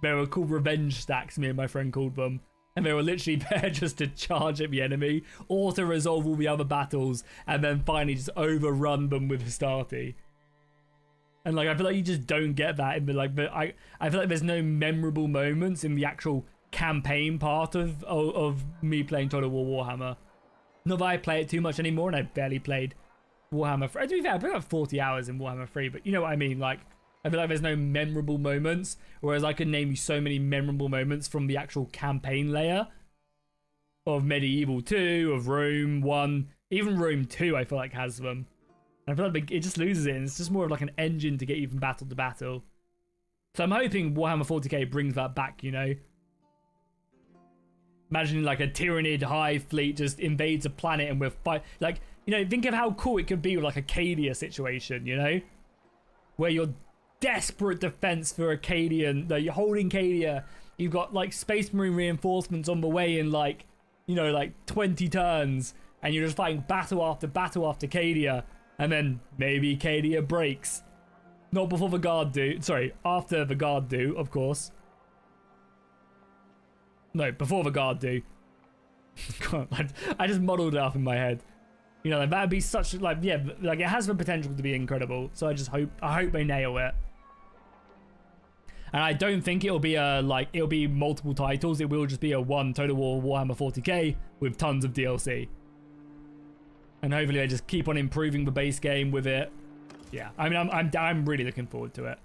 They were called revenge stacks, me and my friend called them. And they were literally there just to charge at the enemy, or to resolve all the other battles, and then finally just overrun them with Hastati. And like I feel like you just don't get that in the like. But I feel like there's no memorable moments in the actual campaign part of me playing Total War Warhammer. Not that I play it too much anymore, and I barely played Warhammer 3. To be fair, I played about 40 hours in Warhammer 3, but you know what I mean. Like I feel like there's no memorable moments, whereas I could name you so many memorable moments from the actual campaign layer of Medieval 2, of Rome 1, even Rome 2. I feel like has them. I feel like it just loses it, and it's just more of like an engine to get you from battle to battle. So I'm hoping Warhammer 40k brings that back, you know? Imagine like a Tyrannid Hive fleet just invades a planet and we're like, you know, think of how cool it could be with like a Cadia situation, you know? Where you're desperate defense for Acadian, you're holding Cadia, you've got like Space Marine reinforcements on the way in like, you know, like 20 turns, and you're just fighting battle after Cadia. And then maybe Cadia breaks. Not before the guard do. Sorry, after the guard do, of course. No, before the guard do. God, I just modeled it up in my head. You know, like, that'd be such like, yeah, like it has the potential to be incredible. So I hope they nail it. And I don't think it'll be it'll be multiple titles. It will just be a one Total War Warhammer 40k with tons of DLC. And hopefully they just keep on improving the base game with it. Yeah, I mean, I'm really looking forward to it.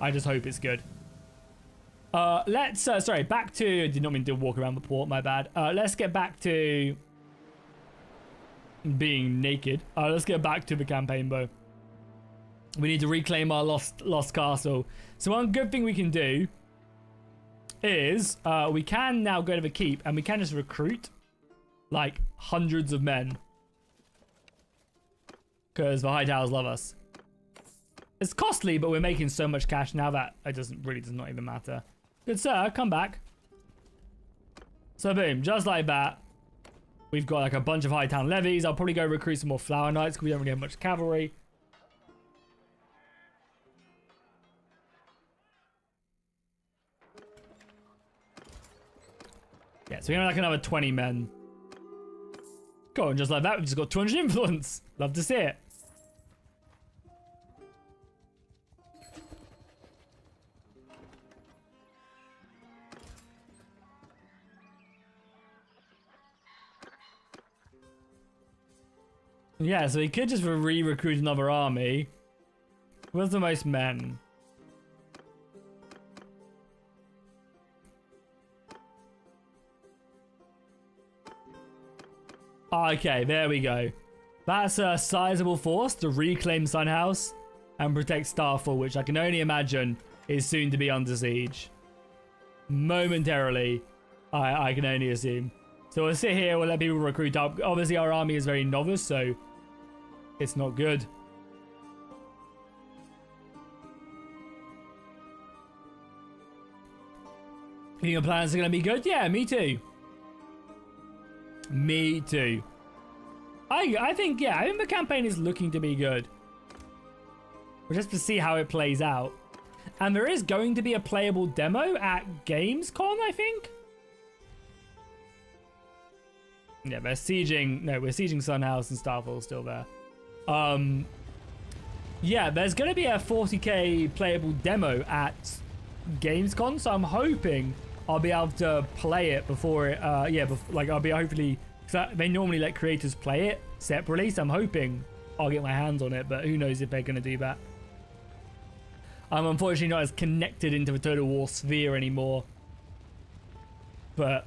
I just hope it's good. Let's, sorry, back to, did not mean to walk around the port, my bad. Let's get back to being naked. Let's get back to the campaign, though. We need to reclaim our lost castle. So one good thing we can do is we can now go to the keep and we can just recruit like hundreds of men. Because the high towers love us. It's costly, but we're making so much cash now that it does not even matter. Good sir, come back. So boom, just like that. We've got like a bunch of high town levies. I'll probably go recruit some more flower knights because we don't really have much cavalry. Yeah, so we have like another 20 men. Go on, just like that, we've just got 200 influence. Love to see it. Yeah, so he could just re-recruit another army. Where's the most men? Okay, there we go. That's a sizable force to reclaim Sunhouse and protect Starfall, which I can only imagine is soon to be under siege. Momentarily, I can only assume. So we'll sit here, we'll let people recruit up. Obviously, our army is very novice, so it's not good. You think your plans are going to be good? Yeah, me too. Me too. I think, yeah, I think the campaign is looking to be good. We'll just to see how it plays out. And there is going to be a playable demo at Gamescom, I think. Yeah, they're sieging. No, we're sieging Sunhouse and Starfall still there. Yeah, there's going to be a 40k playable demo at Gamescom, so I'm hoping I'll be able to play it before it. Like I'll be hopefully. Cause they normally let creators play it separately, so I'm hoping I'll get my hands on it. But who knows if they're going to do that? I'm unfortunately not as connected into the Total War sphere anymore. But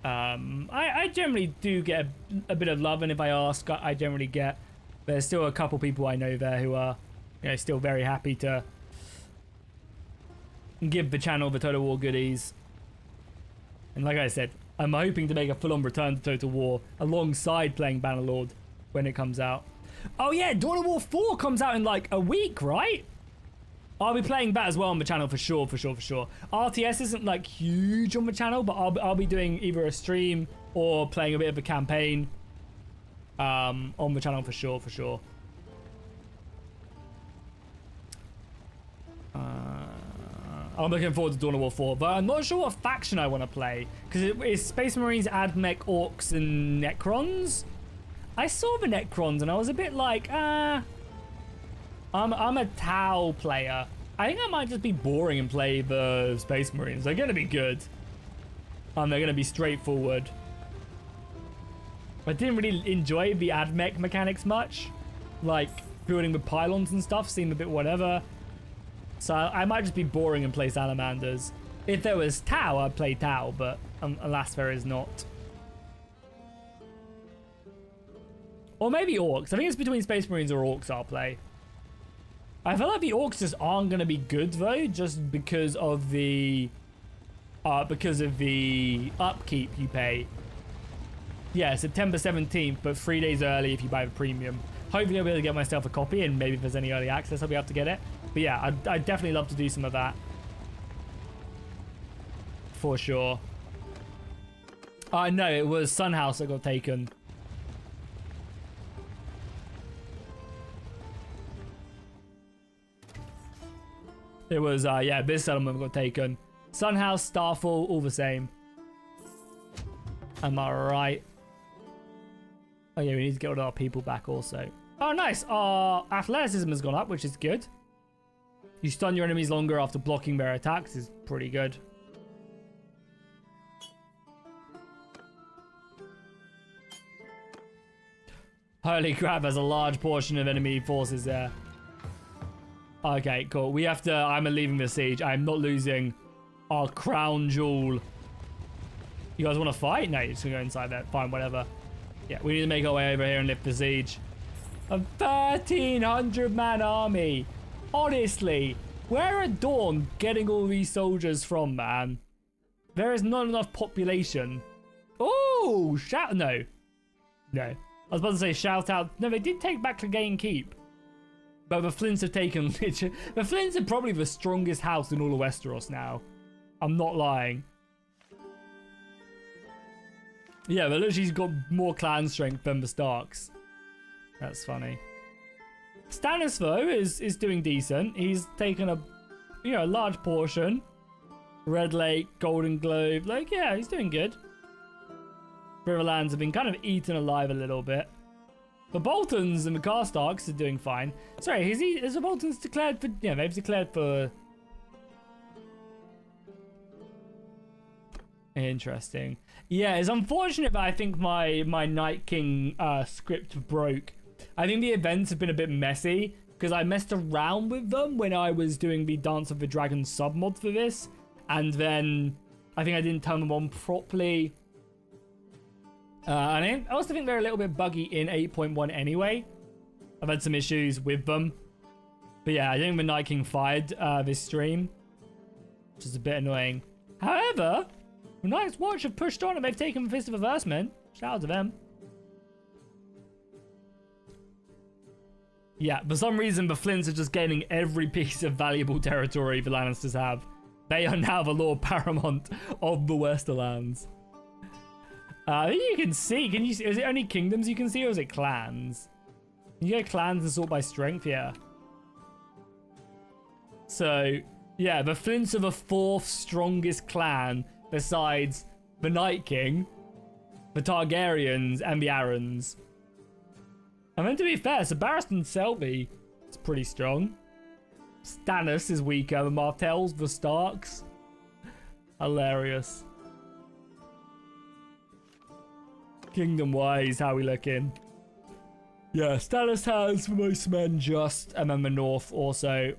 I generally do get a bit of love, and if I ask, I generally get. There's still a couple people I know there who are, you know, still very happy to give the channel the Total War goodies. And like I said, I'm hoping to make a full-on return to Total War alongside playing Bannerlord when it comes out. Oh yeah, Dawn of War 4 comes out in like a week, right? I'll be playing that as well on the channel for sure. RTS isn't like huge on the channel, but I'll be doing either a stream or playing a bit of a campaign on the channel for sure. I'm looking forward to Dawn of War 4, but I'm not sure what faction I want to play. Because it's Space Marines, Admech, Orcs, and Necrons. I saw the Necrons and I was a bit like, I'm a Tau player. I think I might just be boring and play the Space Marines. They're gonna be good. They're gonna be straightforward. I didn't really enjoy the AdMech mechanics much. Like, building with pylons and stuff seemed a bit whatever. So I might just be boring and play Salamanders. If there was Tau, I'd play Tau, but alas, there is not. Or maybe Orcs. I think it's between Space Marines or Orcs I'll play. I feel like the Orcs just aren't going to be good, though, just because of the upkeep you pay. Yeah, September 17th, but 3 days early if you buy the premium. Hopefully I'll be able to get myself a copy, and maybe if there's any early access, I'll be able to get it. But yeah, I'd definitely love to do some of that. For sure. No, it was Sunhouse that got taken. It was, yeah, this settlement got taken. Sunhouse, Starfall, all the same. Am I right? Oh yeah, we need to get all our people back also. Oh nice, our athleticism has gone up, which is good. You stun your enemies longer after blocking their attacks is pretty good. Holy crap, there's a large portion of enemy forces there. Okay, cool. We have to... I'm leaving the siege. I'm not losing our crown jewel. You guys want to fight? No, you're just going to go inside there. Fine, whatever. Yeah, we need to make our way over here and lift the siege. A 1,300-man army. Honestly, where are Dawn getting all these soldiers from, man? There is not enough population. Oh, shout... No. No. I was about to say shout out. No, they did take back Clegane Keep. But the Flints have taken... The Flints are probably the strongest house in all of Westeros now. I'm not lying. Yeah, but literally, she's got more clan strength than the Starks. That's funny. Stannis, though, is doing decent. He's taken a large portion. Red Lake, Golden Globe. Like, yeah, he's doing good. Riverlands have been kind of eaten alive a little bit. The Boltons and the Karstarks are doing fine. Sorry, is the Boltons declared for... Yeah, they've declared for... Interesting. Yeah, it's unfortunate that I think my Night King script broke. I think the events have been a bit messy because I messed around with them when I was doing the Dance of the Dragon submod for this. And then I think I didn't turn them on properly. And I also think they're a little bit buggy in 8.1 anyway. I've had some issues with them. But yeah, I think the Night King fired this stream, which is a bit annoying. However, the Night's Watch have pushed on and they've taken the Fist of Aversemen. Shout out to them. Yeah, for some reason, the Flints are just gaining every piece of valuable territory the Lannisters have. They are now the Lord Paramount of the Westerlands. I think you can see. Can you see? Is it only kingdoms you can see, or is it clans? You get clans and sort by strength, yeah. So, yeah, the Flints are the fourth strongest clan besides the Night King, the Targaryens, and the Arryns. And then to be fair, so Barristan Selby is pretty strong. Stannis is weaker. The Martells, the Starks. Hilarious. Kingdom-wise, how we looking? Yeah, Stannis has the most men just, and then the North also.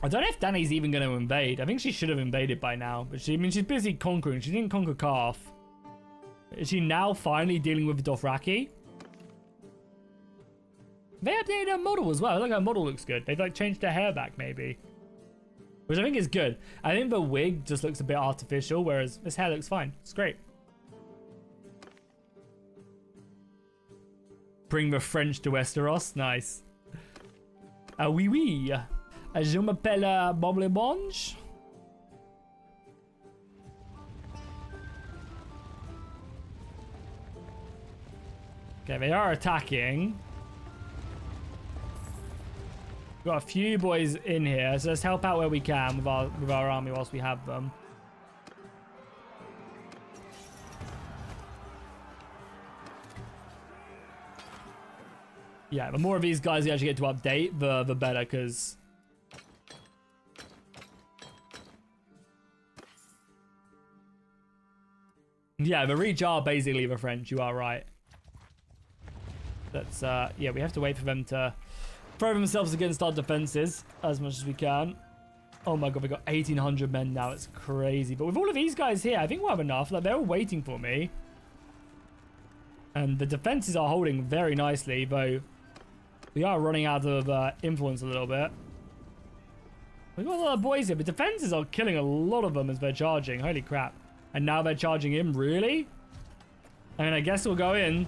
I don't know if Dany's even going to invade. I think she should have invaded by now, but she's busy conquering. She didn't conquer Karth. Is she now finally dealing with the Dothraki? They updated her model as well. Look, her model looks good. They've like changed her hair back maybe, which I think is good. I think the wig just looks a bit artificial, whereas this hair looks fine. It's great. Bring the French to Westeros. Nice. Ah oui oui. Je m'appelle Bob Le Bonge. Okay, they are attacking. We've got a few boys in here, so let's help out where we can with our army whilst we have them. Yeah, the more of these guys we actually get to update, the better, because... Yeah, the Reach are basically the French, you are right. That's, yeah, we have to wait for them to throw themselves against our defenses as much as we can. Oh my god, we got 1,800 men now, it's crazy. But with all of these guys here, I think we'll have enough. Like, they're all waiting for me. And the defenses are holding very nicely, though we are running out of influence a little bit. We've got a lot of boys here, but defenses are killing a lot of them as they're charging. Holy crap. And now they're charging in, really? I mean, I guess we'll go in.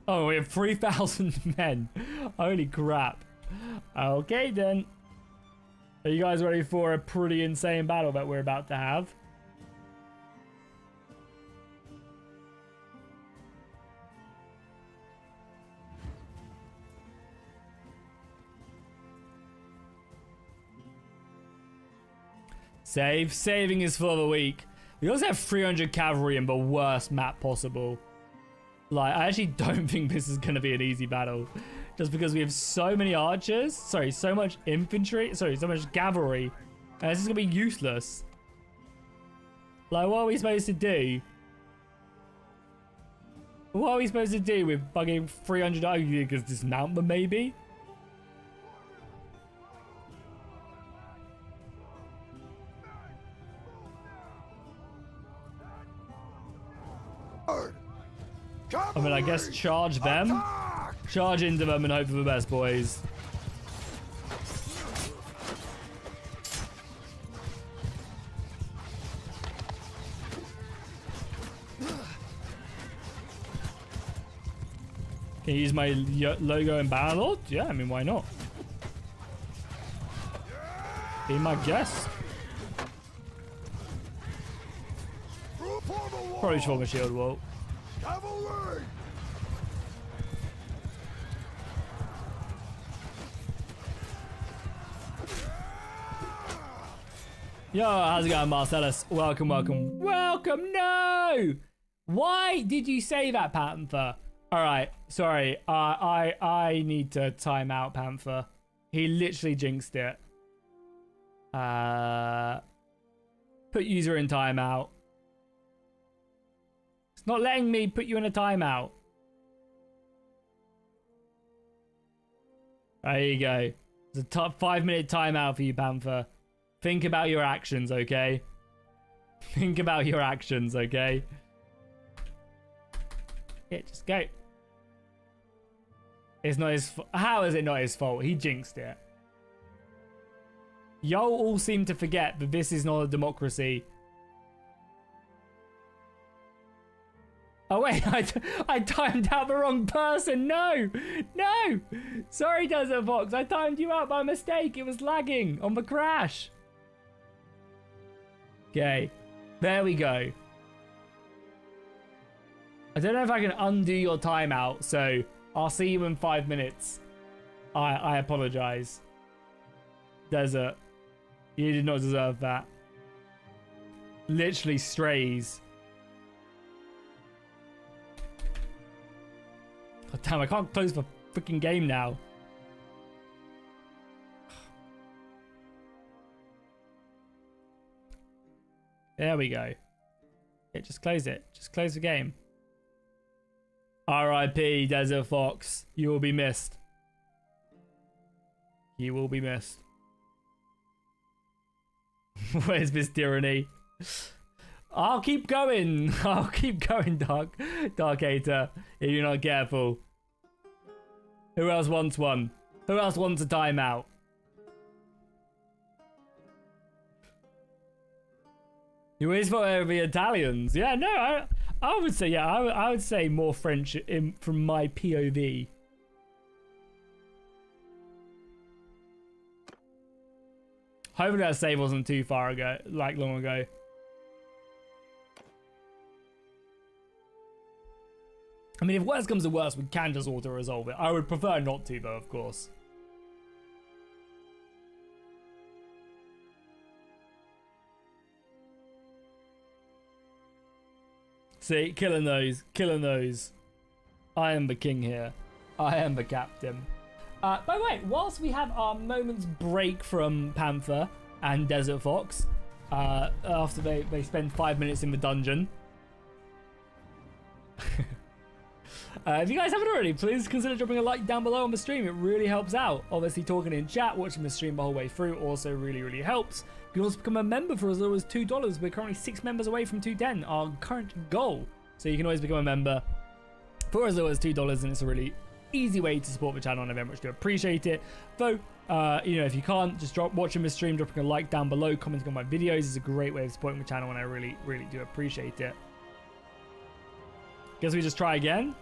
Oh, we have 3,000 men. Holy crap. Okay, then. Are you guys ready for a pretty insane battle that we're about to have? Saving is for the weak. We also have 300 cavalry in the worst map possible. Like, I actually don't think this is going to be an easy battle. Just because we have so many archers. Sorry, so much infantry. Sorry, so much cavalry. And this is going to be useless. Like, what are we supposed to do? What are we supposed to do with bugging 300? Oh, you could dismount them, maybe? I mean, I guess charge them. Attack! Charge into them and hope for the best, boys. Can you use my logo in Bannerlord? Yeah, I mean, why not? Be my guest. Probably should form a shield wall. Cavalry! Yo, how's it going, Marcellus? Welcome, welcome, welcome. No! Why did you say that, Panther? All right, sorry. I need to time out Panther. He literally jinxed it. Put user in timeout. It's not letting me put you in a timeout. There you go. It's a 5-minute timeout for you, Panther. Think about your actions, okay? Think about your actions, okay? Yeah, just go. It's not his fault. How is it not his fault? He jinxed it. Y'all all seem to forget that this is not a democracy. Oh wait, I timed out the wrong person. No, no. Sorry, Desert Fox. I timed you out by mistake. It was lagging on the crash. Okay, there we go. I don't know if I can undo your timeout, so I'll see you in 5 minutes. I apologize. Desert, you did not deserve that. Literally strays. God damn, I can't close the freaking game now. There we go. Yeah, just close it. Just close the game. R.I.P. Desert Fox. You will be missed. You will be missed. Where's this tyranny? I'll keep going. I'll keep going, Dark Hater, if you're not careful. Who else wants one? Who else wants a timeout? You always thought they were the Italians. Yeah, no, I would say, yeah, I would say more French from my POV. Hopefully that save wasn't too far ago, like long ago. I mean, if worse comes to worse, we can just auto-resolve it. I would prefer not to, though, of course. See, killing those, killing those. I am the king here. I am the captain. By the way, whilst we have our moment's break from Panther and Desert Fox, after they spend 5 minutes in the dungeon. If you guys haven't already, please consider dropping a like down below on the stream. It really helps out. Obviously, talking in chat, watching the stream the whole way through also really, really helps. You can also become a member for as low as $2. We're currently 6 members away from 210, our current goal. So you can always become a member for as low as $2, and it's a really easy way to support the channel, and I very much do appreciate it. Though, you know, if you can't, just watching the stream, dropping a like down below, commenting on my videos is a great way of supporting the channel, and I really, really do appreciate it. Guess we just try again.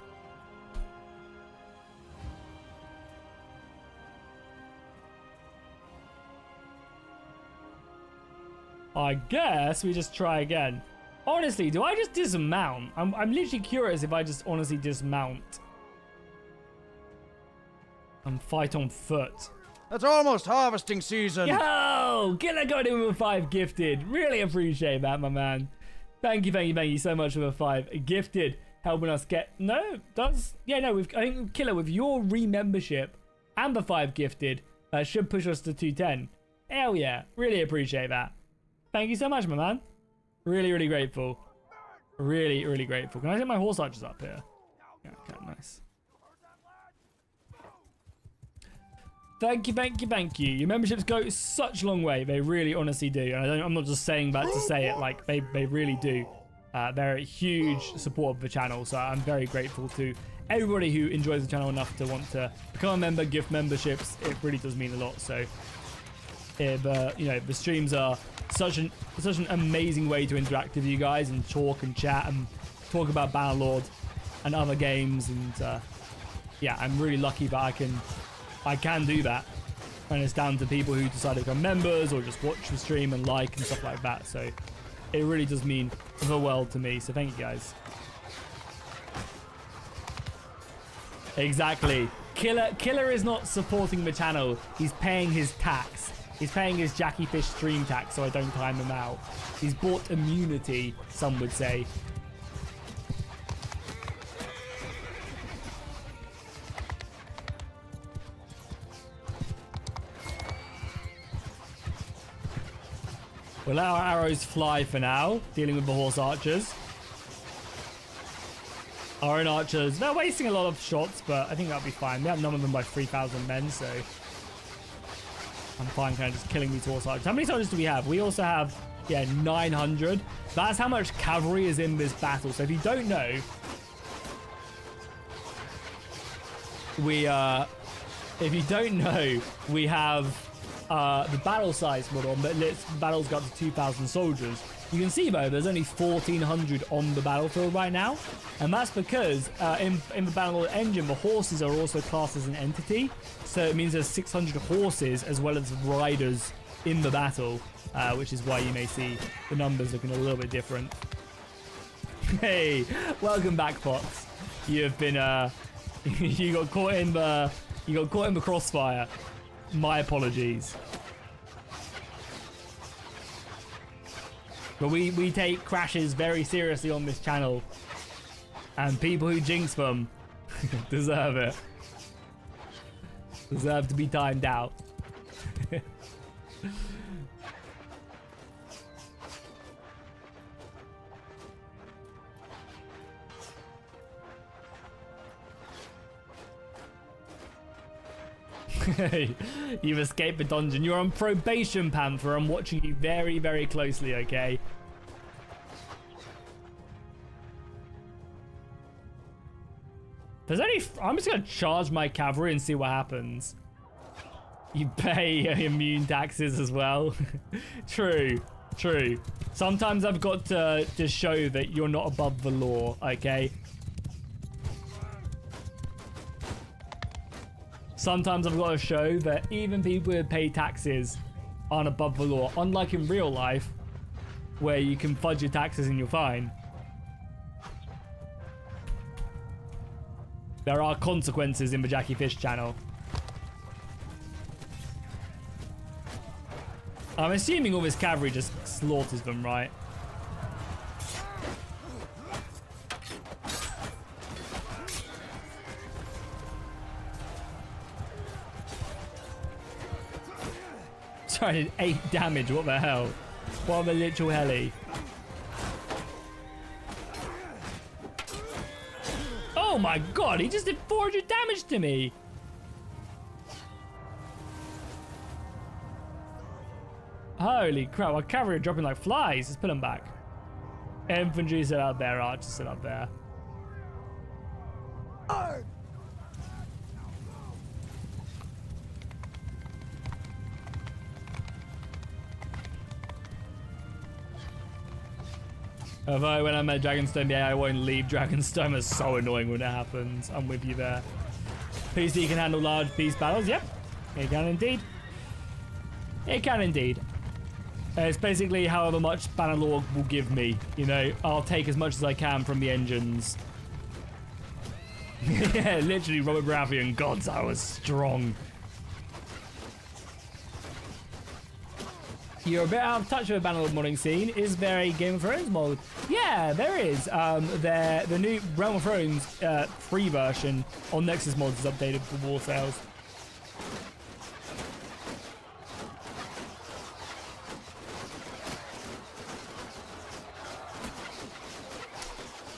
I guess we just try again. Honestly, do I just dismount? I'm literally curious if I just honestly dismount and fight on foot. It's almost harvesting season. Yo! Killer got in with 5 gifted. Really appreciate that, my man. Thank you so much for the 5 gifted. Helping us get... No, does... Yeah, no, I think Killer, with your re-membership and the 5 gifted, should push us to 210. Hell yeah. Really appreciate that. Thank you so much, my man. Really, really grateful. Really, really grateful. Can I get my horse archers up here? Yeah, okay, nice. Thank you. Your memberships go such a long way. They really honestly do. And I'm not just saying that to say it. Like, they really do. They're a huge support of the channel. So I'm very grateful to everybody who enjoys the channel enough to want to become a member, gift memberships. It really does mean a lot. So, you know, the streams are such an amazing way to interact with you guys and talk and chat and talk about Bannerlord and other games. And yeah, I'm really lucky that I can do that, and it's down to people who decide to become members or just watch the stream and like and stuff like that. So it really does mean the world to me. So thank you guys. Exactly. Killer is not supporting the channel. He's paying his tax. He's paying his Jackie Fish stream tax, so I don't time him out. He's bought immunity, some would say. We'll let our arrows fly for now, dealing with the horse archers. Our own archers, they're wasting a lot of shots, but I think that'll be fine. We have none of them by 3,000 men, so I'm fine kind of just killing these horse archers. How many soldiers do we have? We also have, yeah, 900. That's how much cavalry is in this battle. So if you don't know, we have the battle size model that lets battles go up to 2,000 soldiers. You can see though, there's only 1,400 on the battlefield right now, and that's because in the Bannerlord engine, the horses are also classed as an entity. So it means there's 600 horses as well as riders in the battle, which is why you may see the numbers looking a little bit different. Hey, welcome back, Fox. You have been you got caught in the crossfire. My apologies. But we take crashes very seriously on this channel, and people who jinx them deserve it. Deserve to be timed out. You've escaped the dungeon. You're on probation, Panther. I'm watching you very, very closely, okay? There's only... I'm just going to charge my cavalry and see what happens. You pay immune taxes as well. True. True. Sometimes I've got to show that you're not above the law, okay? Sometimes I've got to show that even people who pay taxes aren't above the law. Unlike in real life, where you can fudge your taxes and you're fine. There are consequences in the Jackie Fish channel. I'm assuming all this cavalry just slaughters them, right? I did 8 damage. What the hell? What the literal heli? Oh my god, he just did 400 damage to me. Holy crap, our cavalry are dropping like flies. Let's put them back. Infantry sit up there, archers sit up there. Although when I'm at Dragonstone, yeah, I won't leave Dragonstone. It's so annoying when it happens. I'm with you there. PC can handle large beast battles. Yep, it can indeed. It can indeed. It's basically however much Bannerlord will give me. You know, I'll take as much as I can from the engines. Yeah, literally Robert Baratheon. Gods, I was strong. You're a bit out of touch with the Bannerlord modding scene. Is there a Game of Thrones mod? Yeah, there is. The new Realm of Thrones free version on Nexus mods is updated for war sales.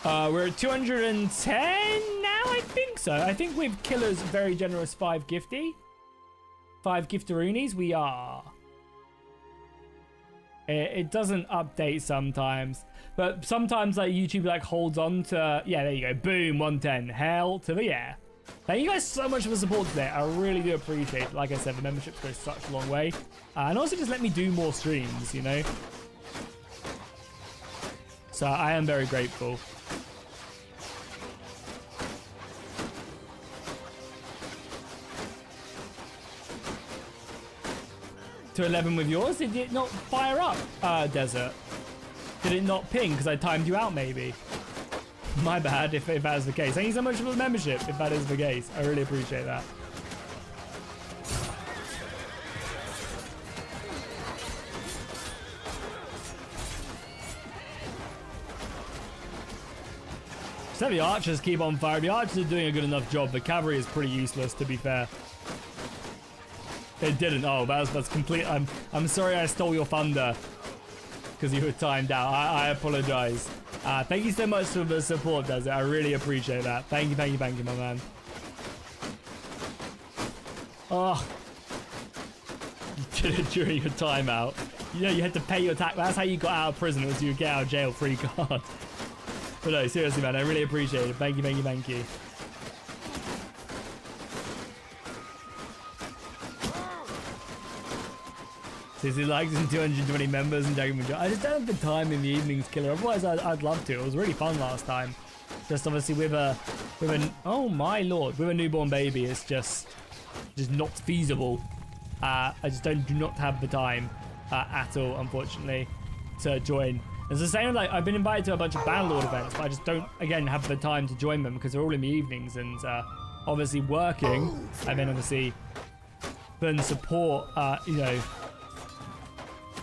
We're at 210 now, I think so. I think with Killer's very generous 5 gifty. 5 giftaroonies, we are. It doesn't update sometimes, but sometimes like YouTube like holds on to, yeah, there you go, boom, 110, hell to the yeah. Thank you guys so much for the support today. I really do appreciate it. Like I said, the memberships go such a long way, and also just let me do more streams, you know. So I am very grateful. To 11 with yours, did it not fire up, Desert? Did it not ping because I timed you out maybe? My bad if that is the case. Thank you so much for the membership if that is the case. I really appreciate that. So the archers keep on fire. The archers are doing a good enough job. The cavalry is pretty useless, to be fair. It didn't. Oh, that's complete. I'm sorry I stole your thunder because you were timed out. I apologize. Thank you so much for the support, Desert. I really appreciate that. Thank you, my man. Oh, you did it during your timeout. You know, you had to pay your tax. That's how you got out of prison. It was you get out of jail free card. But no, seriously, man, I really appreciate it. Thank you. He likes 220 members and Dragon Major. I just don't have the time in the evenings, Killer. Otherwise, I'd love to. It was really fun last time. Just obviously with an oh my lord, with a newborn baby, it's just not feasible. I just do not have the time at all, unfortunately, to join. It's the same. Like I've been invited to a bunch of Bannerlord events, but I just don't again have the time to join them because they're all in the evenings and obviously working, and then obviously then support. You know.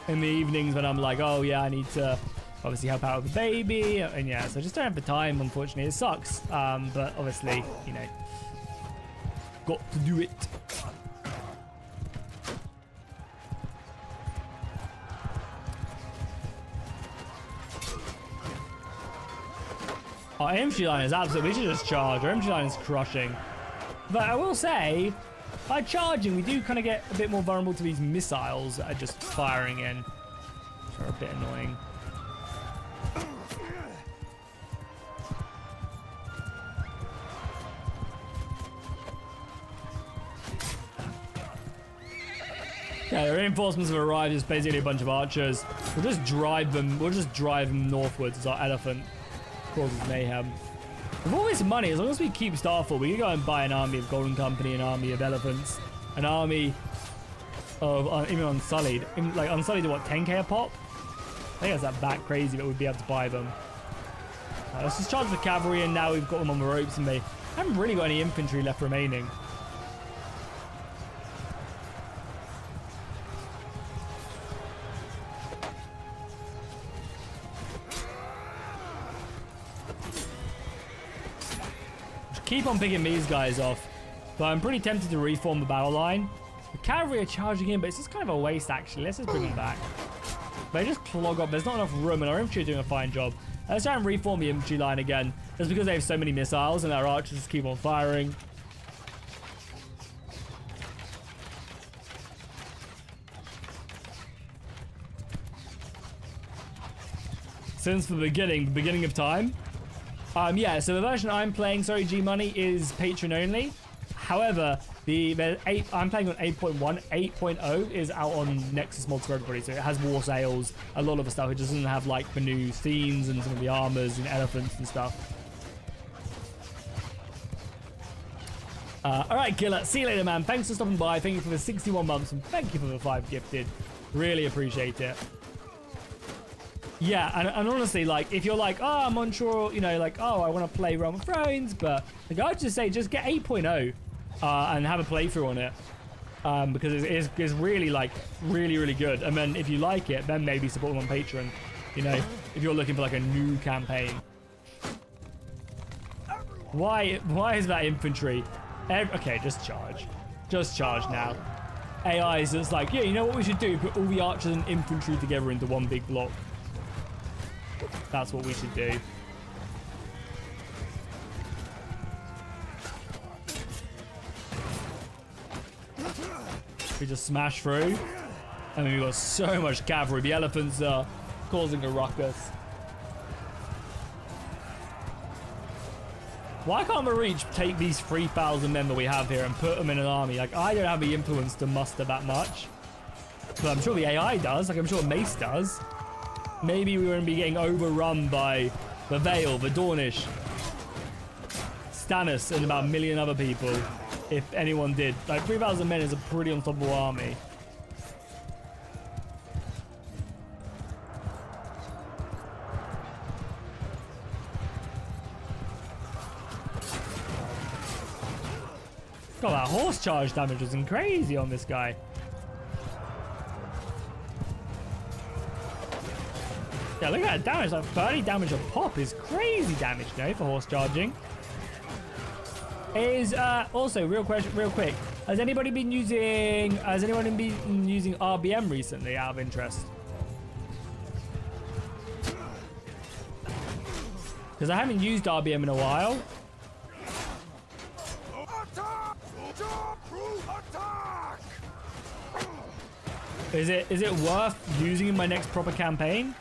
In the evenings when I'm like, oh yeah, I need to obviously help out with the baby, and yeah, so I just don't have the time, unfortunately. It sucks, but obviously, you know, got to do it. Our infantry line is absolutely, we should just charge. Our infantry line is crushing. But I will say, by charging, we do kind of get a bit more vulnerable to these missiles that are just firing in, which are a bit annoying. Yeah, the reinforcements have arrived. It's basically a bunch of archers. We'll just drive them northwards as our elephant causes mayhem. With all this money, as long as we keep Starfall, we can go and buy an army of Golden Company, an army of elephants, an army of even Unsullied. Like Unsullied are what, 10k a pop? I think that's that crazy, but we'd be able to buy them. Let's just charge the cavalry, and now we've got them on the ropes, and they haven't really got any infantry left remaining. Keep on picking these guys off, but I'm pretty tempted to reform the battle line cavalry are charging in, but it's just kind of a waste, actually. Let's just bring them back. They just clog up. There's not enough room, and our infantry are doing a fine job. Let's try and reform the infantry line again. Just because they have so many missiles, and our archers just keep on firing. Since the beginning of time. Yeah, so the version I'm playing, sorry, G-Money, is Patreon only. However, I'm playing on 8.1. 8.0 is out on Nexus mods for everybody, so it has war sails, a lot of the stuff. It doesn't have like the new themes and some of the armors and elephants and stuff. All right, Killer. See you later, man. Thanks for stopping by. Thank you for the 61 months, and thank you for the 5 gifted. Really appreciate it. Yeah, and honestly, like, if you're like, oh, I'm unsure, you know, like, oh, I want to play Realm of Thrones, but like, I'd just say just get 8.0 and have a playthrough on it, because it's really, like, really good. And then if you like it, then maybe support them on Patreon, you know, if you're looking for, like, a new campaign. Why is that infantry? Okay, just charge. Just charge now. AI is just like, yeah, you know what we should do? Put all the archers and infantry together into one big block. That's what we should do. We just smash through. I mean, we've got so much cavalry. The elephants are causing a ruckus. Why can't the Reach take these 3,000 men that we have here and put them in an army? Like, I don't have the influence to muster that much. But I'm sure the AI does. Like, I'm sure Mace does. Maybe we wouldn't be getting overrun by the Vale, the Dornish, Stannis, and about a million other people, if anyone did. Like, 3,000 men is a pretty unstoppable army. God, that horse charge damage was crazy on this guy. Yeah, look at that damage. Like 30 damage a pop is crazy damage, no, for horse charging. Is also real quick. Has anyone been using RBM recently, out of interest? Because I haven't used RBM in a while. Is it worth using in my next proper campaign?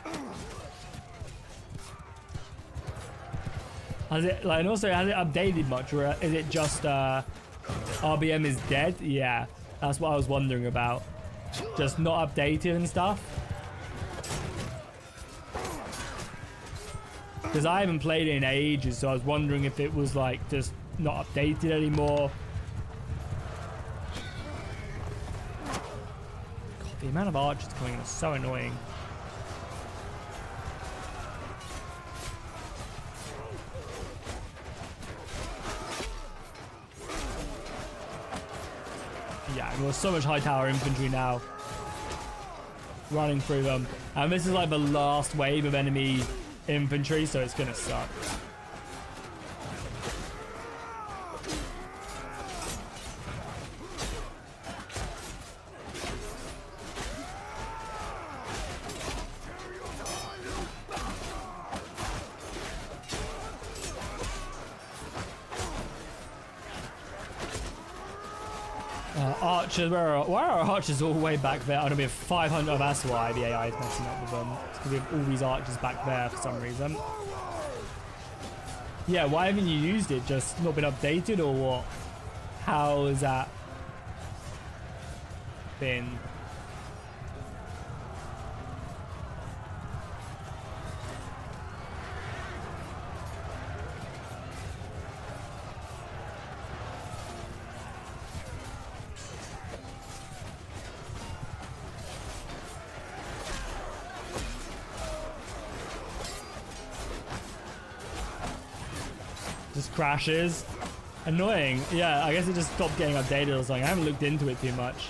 Has it, like, and also, has it updated much, or is it just RBM is dead? Yeah, that's what I was wondering about. Just not updated and stuff. Because I haven't played it in ages, so I was wondering if it was like just not updated anymore. God, the amount of archers coming in is so annoying. Yeah, there's so much high tower infantry now running through them, and this is like the last wave of enemy infantry, so it's gonna suck. Archers, where are our archers all the way back there? I don't know, 500. Oh, that's why the AI is messing up with them. It's because we have all these archers back there for some reason. Yeah, why haven't you used it? Just not been updated, or what? How has that been? Just crashes. Annoying. Yeah, I guess it just stopped getting updated or something. I haven't looked into it too much.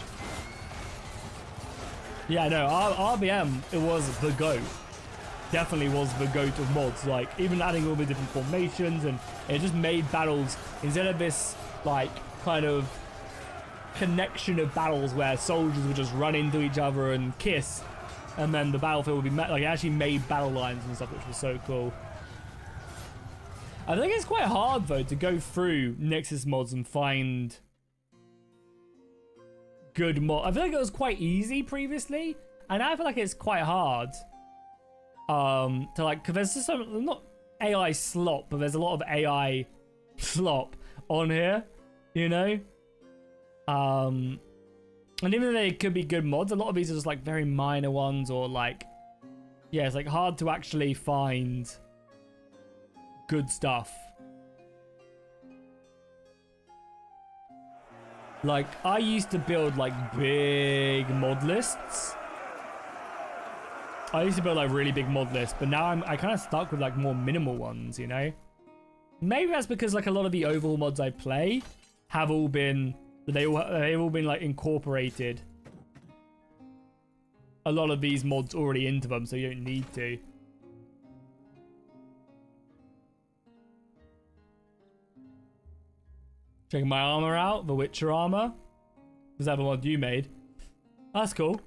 Yeah, no, RBM, it was the GOAT. Definitely was the GOAT of mods. Like, even adding all the different formations, and it just made battles, instead of this, like, kind of connection of battles where soldiers would just run into each other and kiss, and then the battlefield would be like it actually made battle lines and stuff, which was so cool. I think it's quite hard though to go through Nexus mods and find good mod. I feel like it was quite easy previously, and I feel like it's quite hard to like, because there's just some, not AI slop, but there's a lot of AI slop on here, you know. And even though they could be good mods, a lot of these are just like very minor ones, or like, yeah, it's like hard to actually find good stuff. Like, I used to build like big mod lists. I used to build like really big mod lists, but now I kind of stuck with like more minimal ones, you know? Maybe that's because like a lot of the overall mods I play have all been, they've all been like incorporated a lot of these mods already into them, so you don't need to. Checking my armor out, the Witcher armor. Was that the mod you made? That's cool.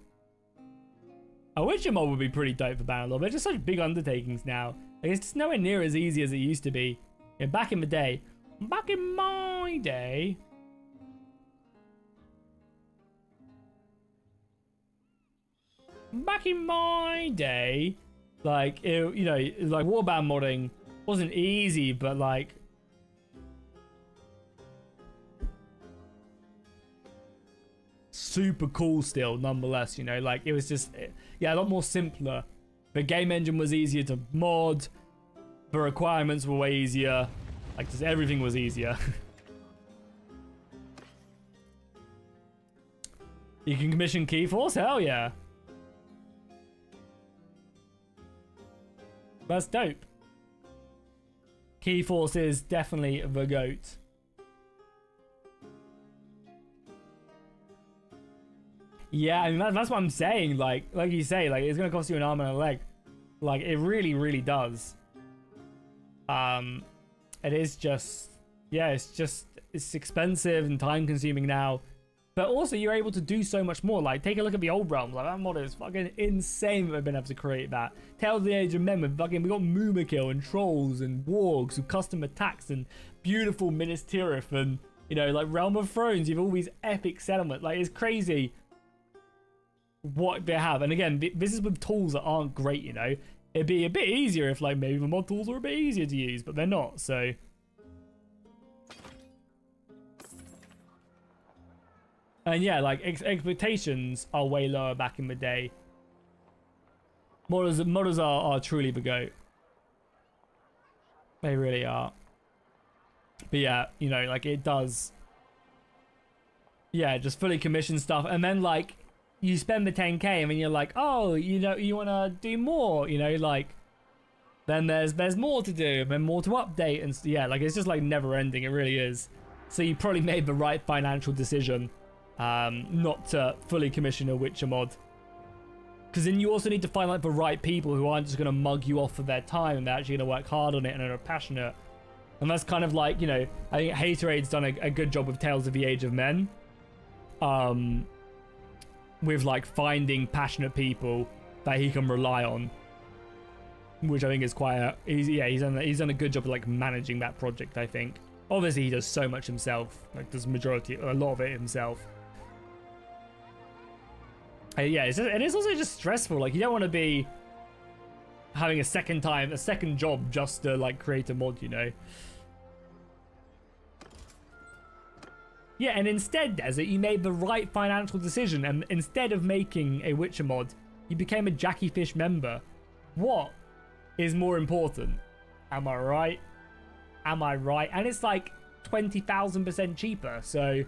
A Witcher mod would be pretty dope for Bannerlord. They're just such big undertakings now. Like, it's just nowhere near as easy as it used to be. Yeah, back in the day. Back in my day. Back in my day, like, it, you know, like warband modding wasn't easy, but like, super cool still nonetheless, you know. Like, it was just, yeah, a lot more simpler. The game engine was easier to mod, the requirements were way easier, like just everything was easier. You can commission Keyforce? Hell yeah. That's dope. Keyforce is definitely the GOAT. Yeah, I mean, that's what I'm saying. Like you say, like, it's gonna cost you an arm and a leg. Like, it really, really does. It is just, yeah, it's expensive and time consuming now. But also, you're able to do so much more. Like, take a look at the old realms. Like, that mod is fucking insane that they've been able to create that. Tales of the Age of Men with fucking, we got Moomakill and trolls and wargs with custom attacks and beautiful Minas Tirith and, you know, like Realm of Thrones. You have all these epic settlements. Like, it's crazy what they have. And again, this is with tools that aren't great, you know. It'd be a bit easier if, like, maybe the mod tools were a bit easier to use, but they're not, so. And yeah, like, expectations are way lower back in the day. Modders are truly the GOAT. They really are. But yeah, you know, like, it does. Yeah, just fully commission stuff. And then, like, you spend the 10k and then you're like, oh, you know, you want to do more, you know, like, then there's more to do and then more to update. And yeah, like, it's just like never ending. It really is. So you probably made the right financial decision. Not to fully commission a Witcher mod, because then you also need to find like the right people who aren't just going to mug you off for their time and they're actually going to work hard on it and are passionate. And that's kind of like, you know, I think Haterade's done a good job with Tales of the Age of Men, with like finding passionate people that he can rely on, which I think is quite he's done a good job of like managing that project. I think obviously he does so much himself, like does a lot of it himself. Yeah, and it's also just stressful. Like, you don't want to be having a second job just to like create a mod, you know. Yeah, and instead, Desert, you made the right financial decision, and instead of making a Witcher mod, you became a Jackie Fish member. What is more important? Am I right? Am I right? And it's like 20,000% cheaper, so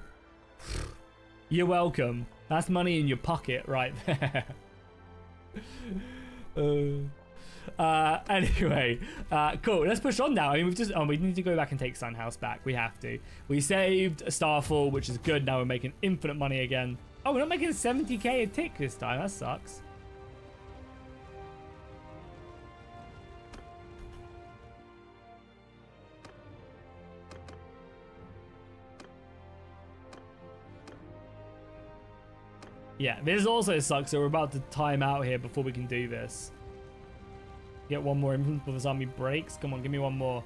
you're welcome. That's money in your pocket right there. Anyway, cool. Let's push on now. I mean, we need to go back and take Sunhouse back. We have to. We saved Starfall, which is good. Now we're making infinite money again. Oh, we're not making 70k a tick this time. That sucks. Yeah, this also sucks, so we're about to time out here before we can do this. Get one more influence before this army breaks. Come on, give me one more.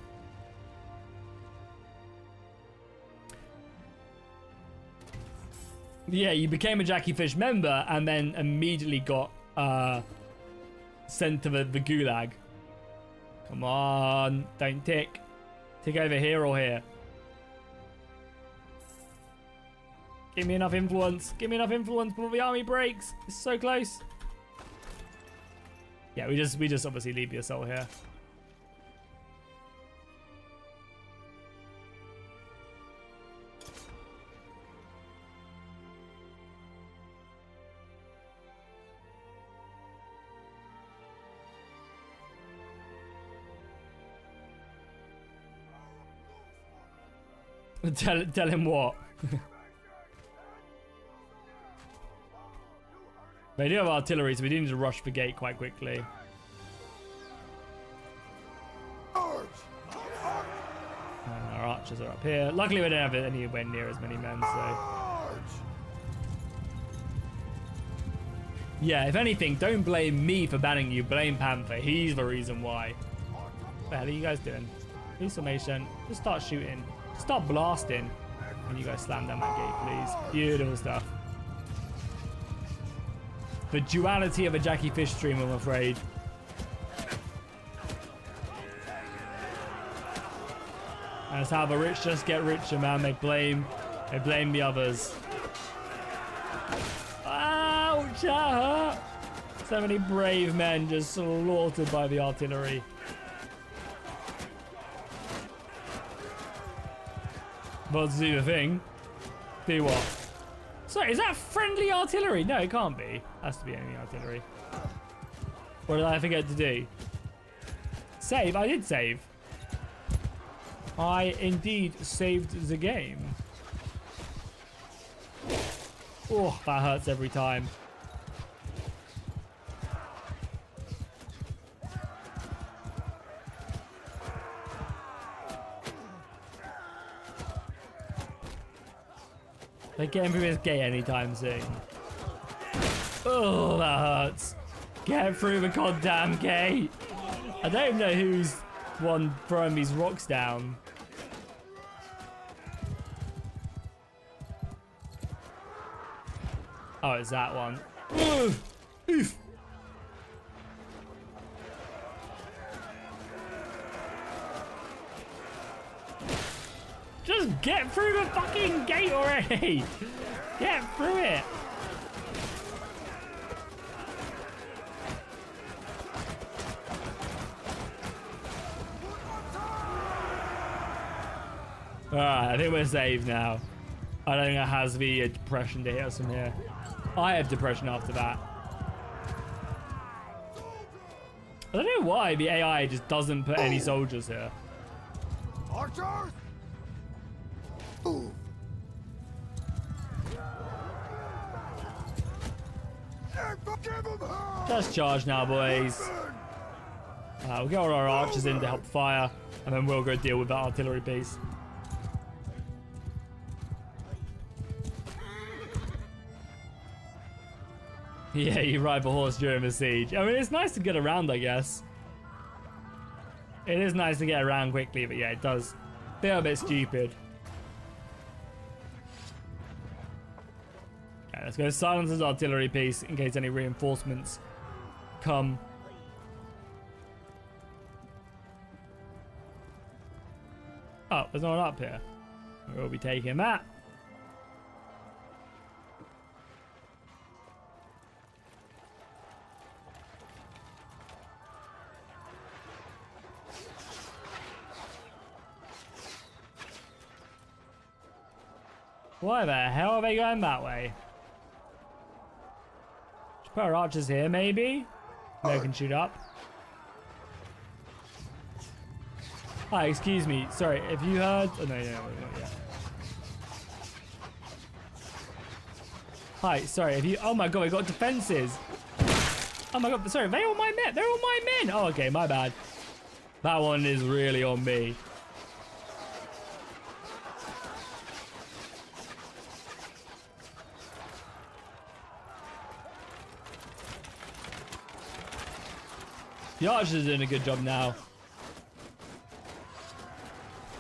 Yeah, you became a Jackie Fish member and then immediately got sent to the gulag. Come on, don't tick. Tick over here or here. Give me enough influence. Give me enough influence before the army breaks. It's so close. Yeah, we just obviously leave the assault here. Tell him what? They do have artillery, so we do need to rush the gate quite quickly. Charge! And our archers are up here. Luckily, we don't have anywhere near as many men, so... Charge! Yeah, if anything, don't blame me for banning you. Blame Panther. He's the reason why. What the hell are you guys doing? Do summation. Just start shooting. Start blasting. And you guys slam down that gate, please. Beautiful stuff. The duality of a Jackie Fish stream, I'm afraid. And it's how the rich just get richer, man. They blame the others. Ouch, that hurt. So many brave men just slaughtered by the artillery. About to do the thing. Do what? Sorry, is that friendly artillery? No, it can't be. Has to be enemy artillery. What did I forget to do? Save? I did save. I indeed saved the game. Oh, that hurts every time. They're getting through this gate anytime soon. Oh, that hurts. Get through the goddamn gate. I don't even know who's one throwing these rocks down. Oh, it's that one. Oof. Oof. Just get through the fucking gate already! Get through it! Alright, I think we're saved now. I don't think it has the depression to hit us from here. I have depression after that. I don't know why the AI just doesn't put any soldiers here. Archers! Just charge now, boys. We'll get all our archers in to help fire, and then we'll go deal with that artillery piece. Yeah, you ride the horse during the siege. I mean, it's nice to get around, I guess. It is nice to get around quickly, but yeah, it does feel a bit stupid. Okay, let's go silence his artillery piece in case any reinforcements come. Oh, there's no one up here. We'll be taking that. Why the hell are they going that way? Should put our archers here, maybe? They can shoot up. Hi, excuse me. Sorry, have you heard? Oh, no, not yet. Hi, sorry, have you? Oh my god, we got defenses. Oh my god, sorry, they're all my men. They're all my men. Oh, okay, my bad. That one is really on me. The archers are doing a good job now.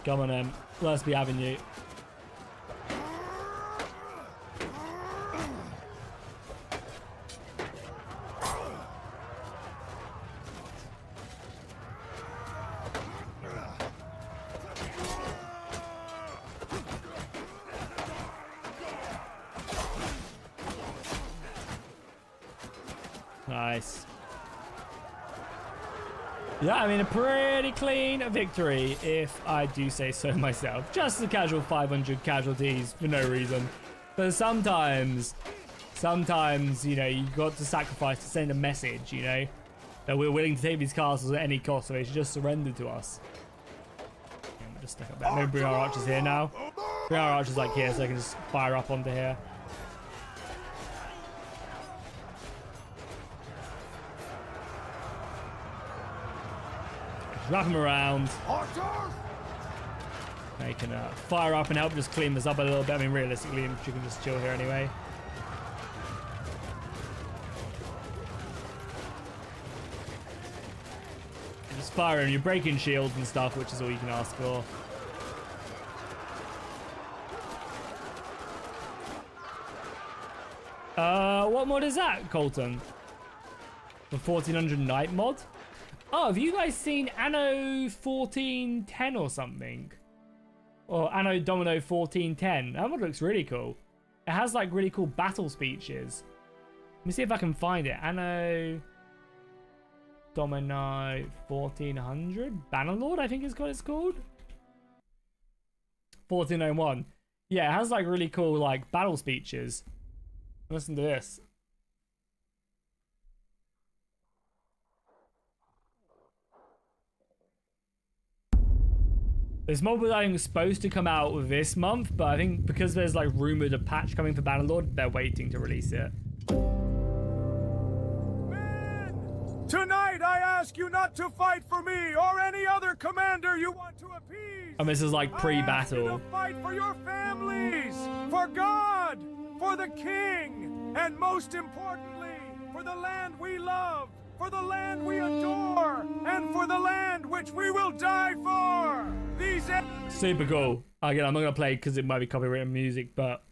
Come on, let's be having you. Nice. Yeah, I mean, a pretty clean victory, if I do say so myself. Just a casual 500 casualties for no reason. But sometimes, you know, you got to sacrifice to send a message, you know, that we're willing to take these castles at any cost, so they should just surrender to us. Yeah, we'll just stick up there. Maybe bring our archers here now. Bring our archers like here, so they can just fire up onto here. Wrap them around. They can fire up and help just clean this up a little bit. I mean, realistically, you can just chill here anyway. Just fire and you're breaking shields and stuff, which is all you can ask for. What mod is that, Colton? The 1400 Night mod? Oh, have you guys seen Anno 1410 or something? Or Anno Domino 1410? That one looks really cool. It has like really cool battle speeches. Let me see if I can find it. Anno Domino 1400? Bannerlord, I think is what it's called. 1401. Yeah, it has like really cool like battle speeches. Listen to this. This mod was, I think, supposed to come out this month, but I think because there's like rumored a patch coming for Bannerlord, they're waiting to release it. Men! Tonight I ask you not to fight for me or any other commander you want to appease. And this is like pre-battle. I ask you to fight for your families, for God, for the king, and most importantly, for the land we love, for the land we adore, and for the land which we will die for. These super cool. Again, I'm not gonna play because it might be copyrighted music, but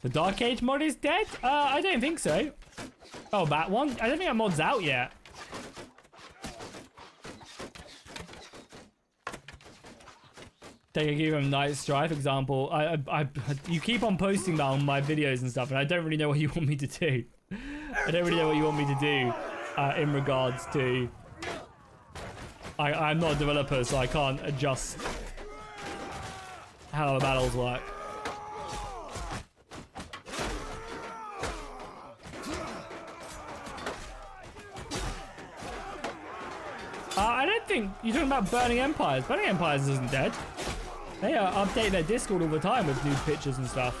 the Dark Age mod is dead? I don't think so. Oh, that one? I don't think that mod's out yet. Take a game of Night Strife example. You keep on posting that on my videos and stuff, and I don't really know what you want me to do. I don't really know what you want me to do in regards to. I'm not a developer, so I can't adjust how the battles work. I don't think you're talking about Burning Empires. Burning Empires isn't dead. They update their Discord all the time with new pictures and stuff.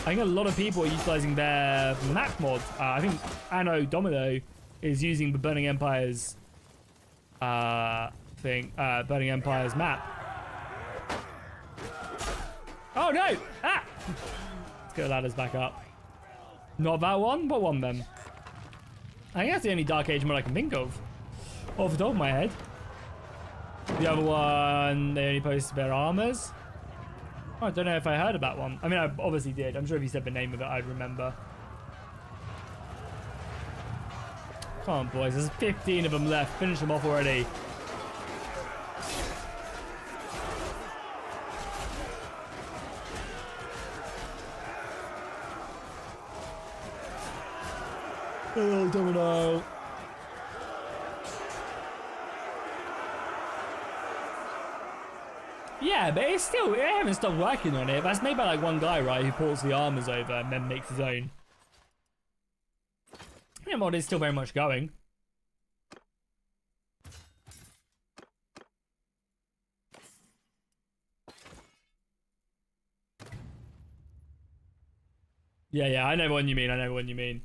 I think a lot of people are utilizing their map mod. I think Anno Domino is using the Burning Empires Burning Empires map. Oh no! Ah! Let's get the ladders back up. Not that one? What one then? I think that's the only Dark Age mod I can think of. Off the top of my head. The other one, they only posted their armors. Oh, I don't know if I heard about one. I mean, I obviously did. I'm sure if you said the name of it, I'd remember. Come on, boys. There's 15 of them left. Finish them off already. Oh, Domino. Yeah, but it's still, they haven't stopped working on it. That's made by like one guy, right, who ports the armors over and then makes his own. Yeah, mod is still very much going. Yeah, I know what you mean.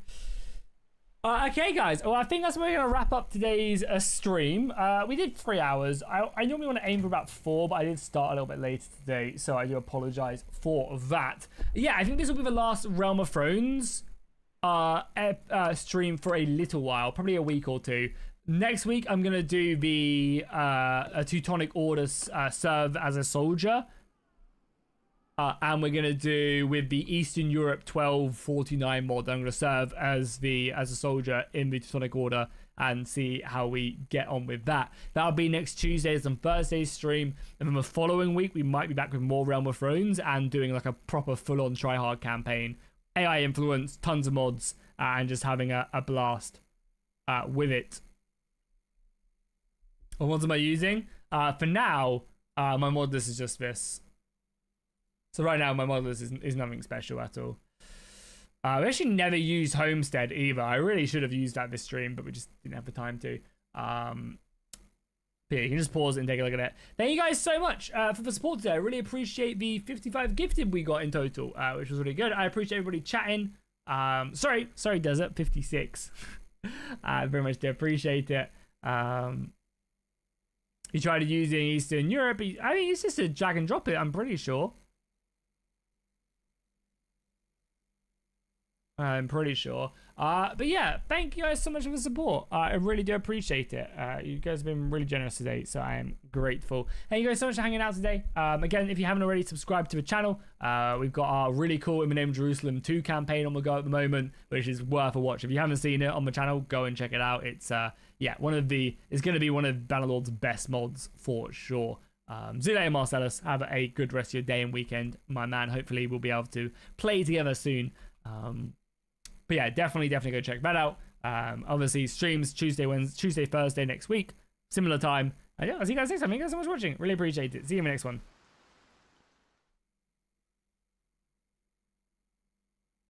Okay, guys. Well, I think that's where we're going to wrap up today's stream. We did 3 hours. I normally want to aim for about 4, but I did start a little bit later today, so I do apologize for that. Yeah, I think this will be the last Realm of Thrones stream for a little while, probably a week or two. Next week, I'm going to do the a Teutonic Order serve as a soldier. And we're going to do with the Eastern Europe 1249 mod. I'm going to serve as a soldier in the Teutonic Order and see how we get on with that. That'll be next Tuesday's and Thursday's stream. And then the following week, we might be back with more Realm of Thrones and doing like a proper full-on try-hard campaign. AI influence, tons of mods, and just having a blast with it. What mods am I using? For now, my mod list is just this. So right now, my mod list is nothing special at all. We actually never used Homestead either. I really should have used that this stream, but we just didn't have the time to. But yeah, you can just pause it and take a look at it. Thank you guys so much for the support today. I really appreciate the 55 gifted we got in total, which was really good. I appreciate everybody chatting. Sorry, Desert, 56. I very much do appreciate it. You tried using Eastern Europe. I mean, it's just a drag and drop it, I'm pretty sure. I'm pretty sure. But yeah, thank you guys so much for the support. I really do appreciate it. You guys have been really generous today, so I am grateful. Thank you guys so much for hanging out today. Again, if you haven't already subscribed to the channel, we've got our really cool In the Name of Jerusalem 2 campaign on the go at the moment, which is worth a watch. If you haven't seen it on the channel, go and check it out. It's yeah, it's going to be one of Bannerlord's best mods for sure. See you later, Marcellus. Have a good rest of your day and weekend, my man. Hopefully we'll be able to play together soon. But yeah, definitely go check that out. Obviously, streams Tuesday, Thursday next week. Similar time. And yeah, I'll see you guys next time. Thank you guys so much for watching. Really appreciate it. See you in the next one.